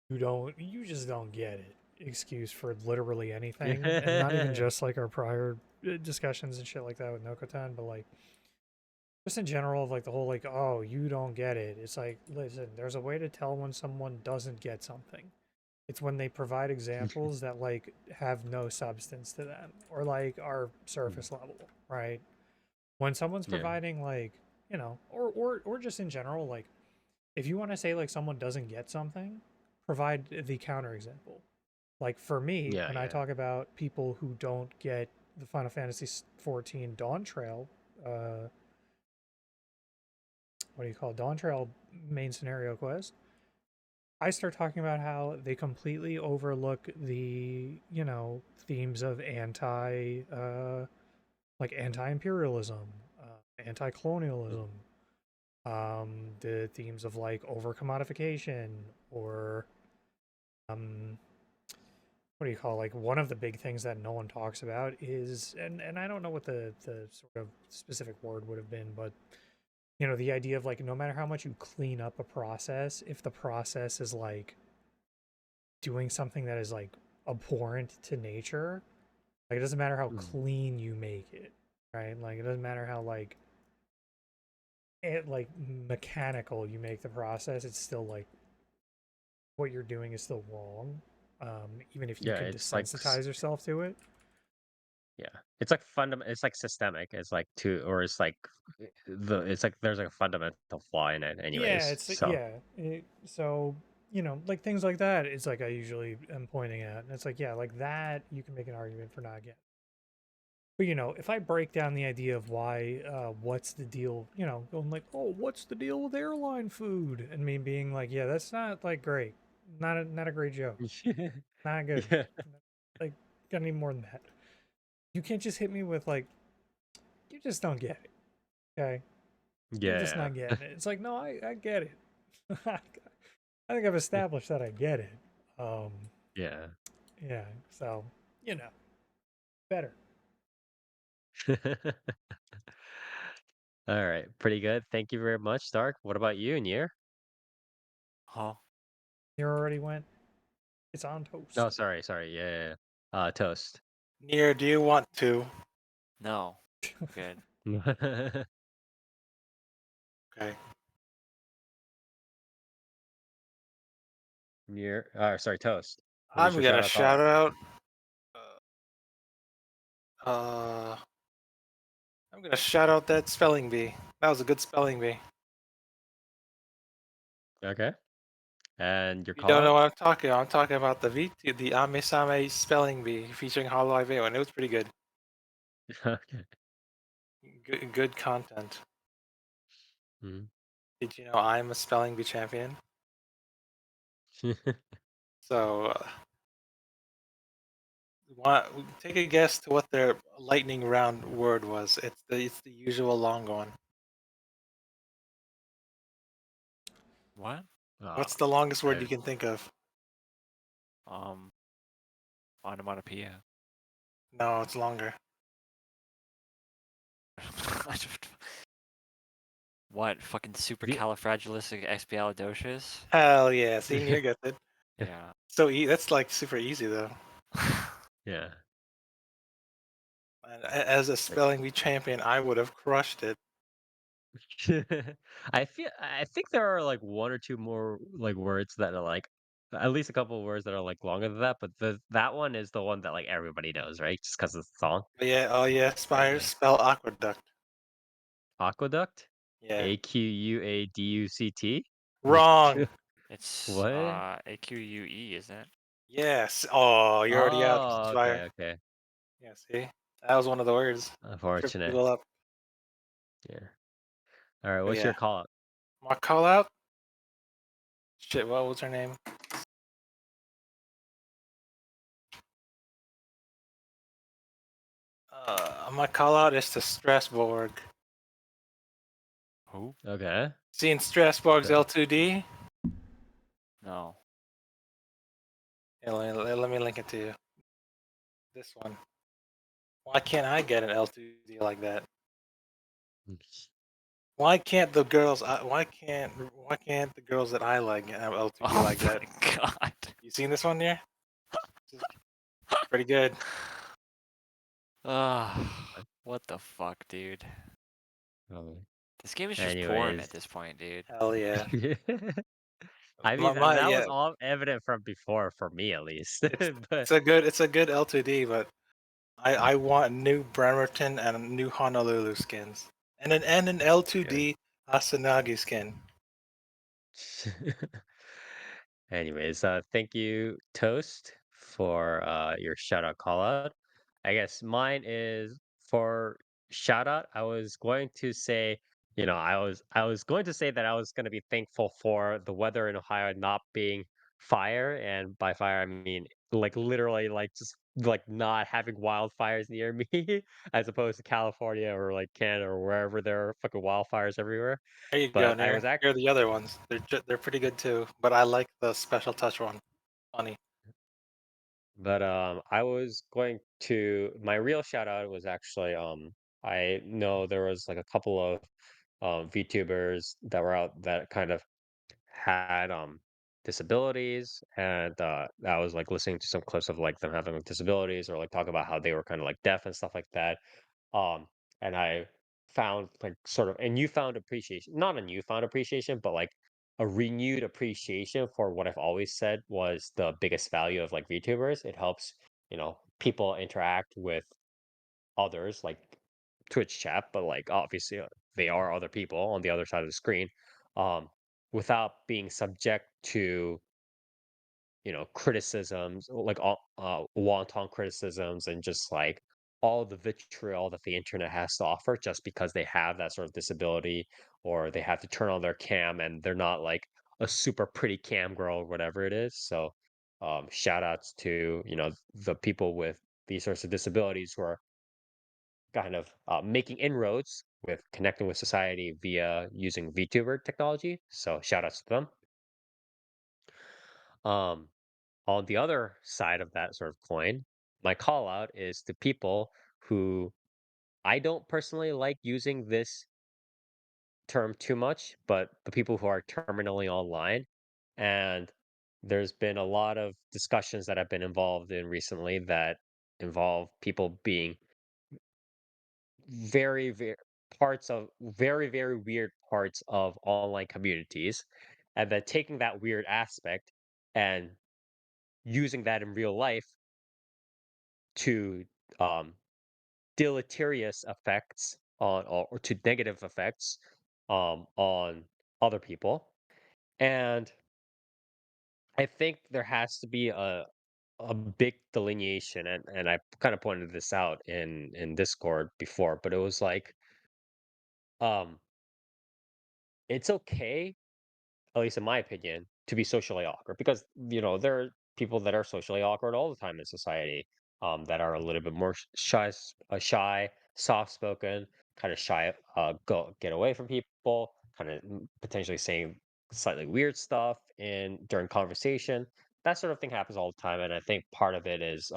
you just don't get it excuse for literally anything, and not even just like our prior discussions and shit like that with Nokotan, but like just in general of like the whole like, oh, you don't get it. It's like, listen, there's a way to tell when someone doesn't get something. It's when they provide examples that like have no substance to them or like are surface level, right? When someone's Yeah. providing like, or just in general, like if you want to say like someone doesn't get something, provide the counter example. Like for me, Yeah, when I talk about people who don't get the Final Fantasy 14 Dawn Trail, what do you call it? Dawn Trail main scenario quest, I start talking about how they completely overlook the, themes of anti-imperialism, anti-colonialism, the themes of like over commodification or what do you call, like one of the big things that no one talks about is, and I don't know what the sort of specific word would have been, but the idea of like no matter how much you clean up a process, if the process is like doing something that is like abhorrent to nature, like it doesn't matter how clean you make it, right? Like it doesn't matter how like mechanical you make the process, it's still like what you're doing is still wrong, even if you can it's like desensitize yourself to it. yeah, it's like it's like systemic. It's like it's like it's like there's like a fundamental flaw in it, Yeah, anyways. it's So so like things like that, it's like I usually am pointing at, and it's like, yeah, like that you can make an argument for not getting. But if I break down the idea of why, what's the deal, going like, oh, what's the deal with airline food, and me being like, yeah, that's not like great, not a great joke, not good, yeah, like, gotta need more than that. You can't just hit me with like, you just don't get it, okay? You're just yeah. not getting it. It's like, no, I get it. I think I've established that I get it. Um, Yeah. yeah, so you know, better. All right, pretty good. Thank you very much, Stark. What about you, Nier? Huh? You already went. It's on Oh, toast. sorry. Yeah. Toast. Near, do you want to? No. Good. Okay. Nier. Sorry, Toast. What is I'm your gonna shout out call shout out? out. Uh, I'm gonna shout out that spelling bee. That was a good spelling bee. Okay. And your You call don't know out? what I'm talking about the the Ame-same spelling bee featuring Hollow IV, and it was pretty good. Okay. Good content. Mhm. Did you know I'm a spelling bee champion? So, take a guess to what their lightning round word was. It's the usual long one. What? Ah, What's the longest word you I- can think of? Um, onomatopoeia. No, it's longer. What? Fucking vi- supercalifragilisticexpialidocious? Hell yeah, senior gets it. Yeah. So that's like super easy though. yeah. And as a Like, spelling bee champion, I would have crushed it. I think there are like one or two more like words that are like at least a couple of words that are like longer than that, but that one is the one that like everybody knows, right? Just because it's the song. But yeah, oh yeah, spires Yeah. spell aqueduct. Aqueduct? Yeah, AQUADUCT? wrong. It's What? AQUE, isn't it? Yes. Oh, you're already out, Oh, Spire. okay. Yeah, see, that was one of the words. Trip Unfortunate. people up. Yeah. All right, But what's your yeah, call out? my call out. Shit, what was her name? My call out is to Strasbourg. Who? Okay. Seen Strasbourg's The- L2D? No. Yeah, let me link it to you. This one. Why can't I get an L2D like that? Why can't the girls? Why can't the girls that I like have L2D Oh like my that? god. You seen this one there? It's pretty good. Ah, what the fuck, dude? Oh, This game is just porn at anyways. this point, dude. Hell yeah. I mean, that was Yeah, all evident from before for me at least. it's But it's a good L2D, but I want new Bremerton and new Honolulu skins, and an good. L2D Asanagi skin. Anyways, thank you, Toast, for your shout out call out. I guess mine is for shout out. I was going to say, I was going to say that I was going to be thankful for the weather in Ohio not being fire, and by fire I mean like literally like just like not having wildfires near me, as opposed to California or like Canada or wherever there are fucking wildfires everywhere. There you go, But I Nair. was Here are the other ones. They're pretty good too, but I like the special touch one. Funny. I was going to my real shout out was actually I know there was like a couple of VTubers that were out that kind of had disabilities, and I was like listening to some clips of like them having like disabilities or like talk about how they were kind of like deaf and stuff like that. Um and I found like sort of, and you found appreciation, not a newfound appreciation, but like a renewed appreciation for what I've always said was the biggest value of like VTubers. It helps, people interact with others like Twitch chat, but like obviously they are other people on the other side of the screen, um, without being subject to criticisms, like all wanton criticisms, and just like all the vitriol that the internet has to offer just because they have that sort of disability, or they have to turn on their cam and they're not like a super pretty cam girl or whatever it is. So shout outs to the people with these sorts of disabilities who are kind of making inroads with connecting with society via using VTuber technology. So shout outs to them. Um, on the other side of that sort of coin, my call out is to people who I don't personally like using this term too much, but the people who are terminally online. And there's been a lot of discussions that I've been involved in recently that involve people being very, very parts of very, very weird parts of online communities, and then taking that weird aspect and using that in real life to um, deleterious effects or to negative effects on other people. And I think there has to be a big delineation, and I kind of pointed this out in Discord before, but it was like um it's okay, at least in my opinion, to be socially awkward because there are people that are socially awkward all the time in society, that are a little bit more shy, soft spoken, kind of shy, go get away from people, kind of potentially saying slightly weird stuff in during conversation. That sort of thing happens all the time, and I think part of it is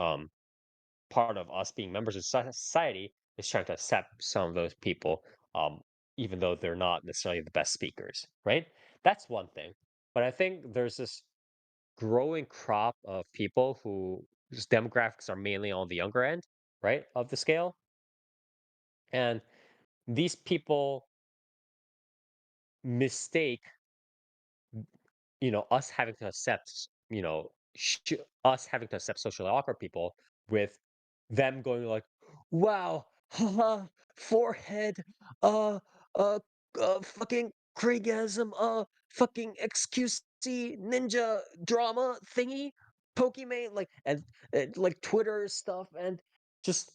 part of us being members of society is trying to accept some of those people, um, even though they're not necessarily the best speakers, right? That's one thing. But I think there's this growing crop of people whose demographics are mainly on the younger end, right, of the scale. And these people mistake us having to accept, us having to accept socially awkward people with them going like, "Wow, haha, forehead, uh, uh, fucking Craigasm, fucking XQC ninja drama thingy, Pokemon," like, and like Twitter stuff, and just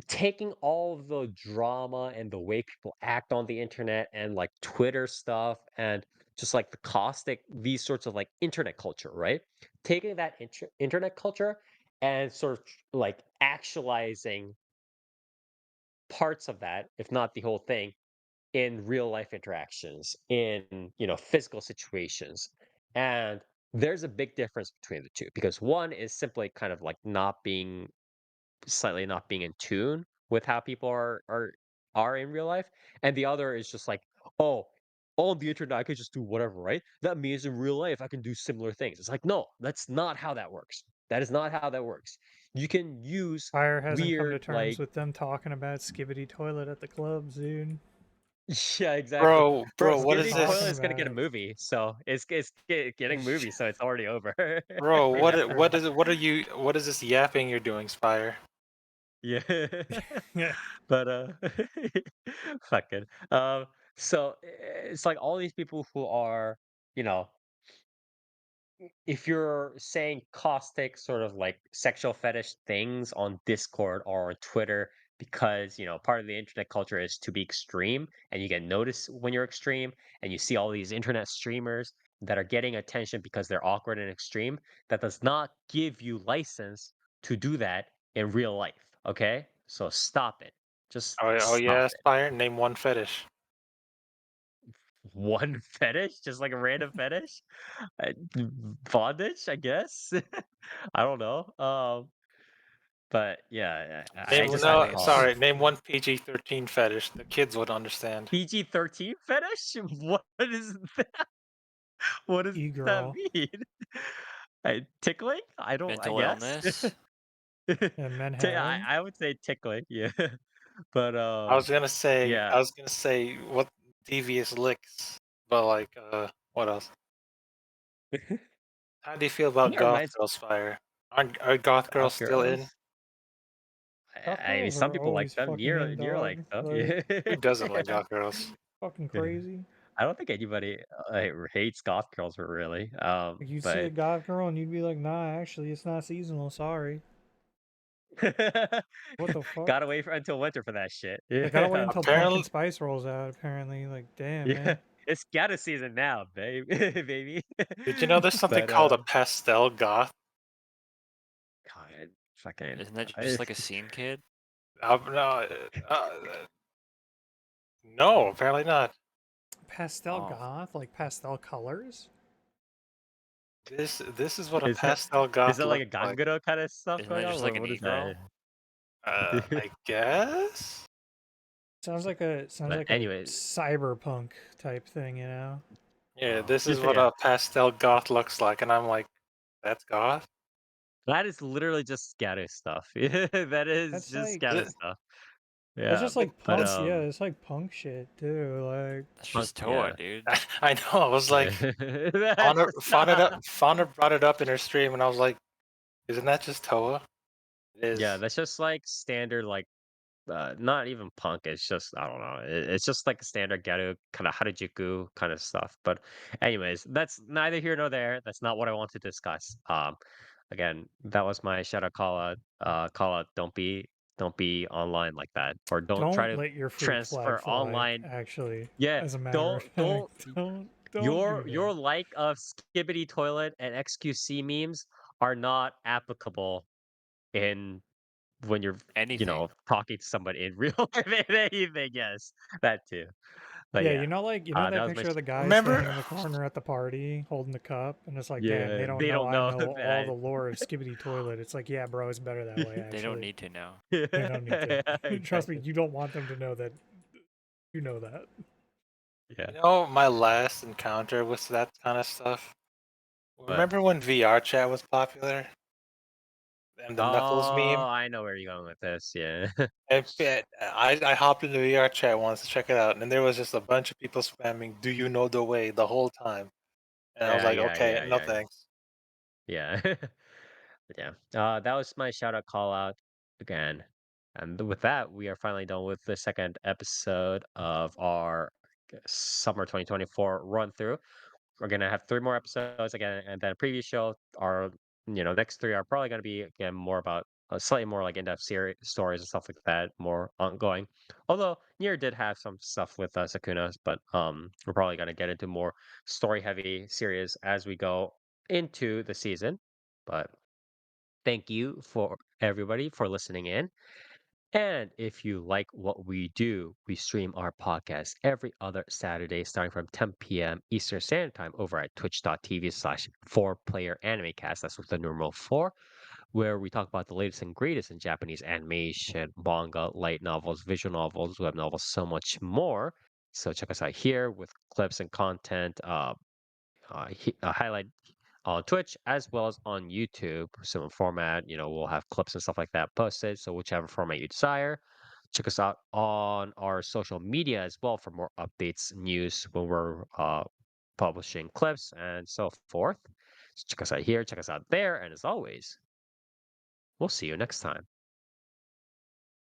taking all of the drama and the way people act on the internet and like Twitter stuff and just like the caustic these sorts of like internet culture, right? Taking that internet culture and sort of like actualizing parts of that, if not the whole thing, in real life interactions, in physical situations. And there's a big difference between the two because one is simply kind of like not being in tune with how people are in real life, and the other is just like, oh, on the internet I could just do whatever, right? That means in real life I can do similar things. It's like, no, that's not how that works. That is not how that works. You can use Fire hasn't come to weird, terms like, with them talking about Skibbity Toilet at the clubs, dude. yeah, exactly. Bro, Bro, what What is Skibidi Toilet talking is this? gonna get a about? movie, so it's getting movies, so it's already over. Bro, Yeah. what is it? What is this yapping you're doing, Spire? Yeah. Yeah. But fucking so it's like all these people who are, you know, if you're saying caustic sort of like sexual fetish things on Discord or on Twitter because, part of the internet culture is to be extreme and you get noticed when you're extreme and you see all these internet streamers that are getting attention because they're awkward and extreme, that does not give you license to do that in real life, okay? So stop it. Just Oh yeah, stop it. Spire. Name one fetish. One fetish? Just like a random fetish? Uh, Bondage, I guess. I don't know. But yeah, I Name just had to no, call it Anyways, sorry. Name one PG-13 fetish. The kids would understand. PG-13 fetish. What is that? What does that E-girl. mean? Tickling? I don't. I mental guess. illness. And I Manhattan. I would say tickling. Yeah, but I yeah. was gonna say what devious licks, but like, what else? How do you feel about That goth reminds girls, Fire? Are goth girls Goth still in? girls. Goth I mean, girls some are people like always them. fucking in, Near like dog. them. Like, Yeah. Who doesn't like goth girls? fucking Yeah. crazy. I don't think anybody hates goth girls really. Like, you'd see a But goth girl and you'd be like, nah, actually, it's not seasonal. Sorry. What the fuck? gotta wait until winter for that shit. They gotta wait Yeah, until pumpkin Apparently, spice rolls out, apparently. Like, damn, yeah. man. It's gotta season now, babe, baby. did you know there's something But called a pastel goth? God, fucking. Isn't that just like a scene kid? No, uh, no, apparently not. Pastel Oh, goth? Like pastel colors? This is what a Is it pastel goth is it like looks a like. Ganguro kind of stuff Isn't going that on? just like a What is Negro? that? I guess. Sounds like But a anyways, cyberpunk type thing, you know? Yeah, oh, this is what yeah, a pastel goth looks like, and I'm like, that's goth. that is literally just scatter stuff. That is That's just like scatter Th- stuff. that's Yeah, just like but punk. Yeah, it's like punk shit too. Like That's punk, just Toa, yeah. dude. I know. I was like, That's Fauna, just Fauna brought it up in her stream, and I was like, isn't that just Toa? It yeah, is. that's just like standard like not even punk. It's just I don't know. It's just like standard ghetto kind of Harajuku kind of stuff. But anyways, that's neither here nor there. That's not what I want to discuss. Again, that was my shout out call out. Call out. Don't be online like that, or don't try don't to let your freak flag transfer fly, online. actually, Yeah, as a matter of don't fact. Don't do your that. like of Skibbity Toilet and XQC memes are not applicable in when you're Anything. talking to somebody in real life and anything. Yes, that too. But Yeah, yeah, you know that that was my picture of the guy Remember? standing in the corner at the party holding the cup, and it's like, damn, yeah. they don't They know don't I know know that all the lore of Skibbity Toilet. It's like, yeah, bro, it's better that way, They don't actually. need to know. They don't need to. Yeah, Trust me, exactly. you don't want them to know that you know that. Yeah, You know, my last encounter with that kind of stuff. but Remember when VR chat was popular and the Knuckles oh, meme? I know where you're going with this. Yeah, I hopped into VR chat once to check it out, and there was just a bunch of people spamming "Do you know the way?" the whole time, and I was yeah, like, yeah, okay, yeah, no yeah, thanks. yeah. But yeah, that was my shout out call out again. And with that, we are finally done with the second episode of our summer 2024 run through. We're gonna have three more episodes again, and then a previous show. Our next three are probably gonna be again more about slightly more like in-depth series stories and stuff like that, more ongoing. Although Nier did have some stuff with Sakuna, but we're probably gonna get into more story-heavy series as we go into the season. But thank you for everybody for listening in. And if you like what we do, we stream our podcast every other Saturday starting from 10 p.m. Eastern Standard Time over at twitch.tv/4player animecast. That's with the numeral 4, where we talk about the latest and greatest in Japanese animation, manga, light novels, visual novels, web novels, so much more. So check us out here with clips and content, highlight on Twitch as well as on YouTube. Similar format, we'll have clips and stuff like that posted. So whichever format you desire, check us out on our social media as well for more updates, news when we're publishing clips and so forth. So check us out here, check us out there, and as always, we'll see you next time.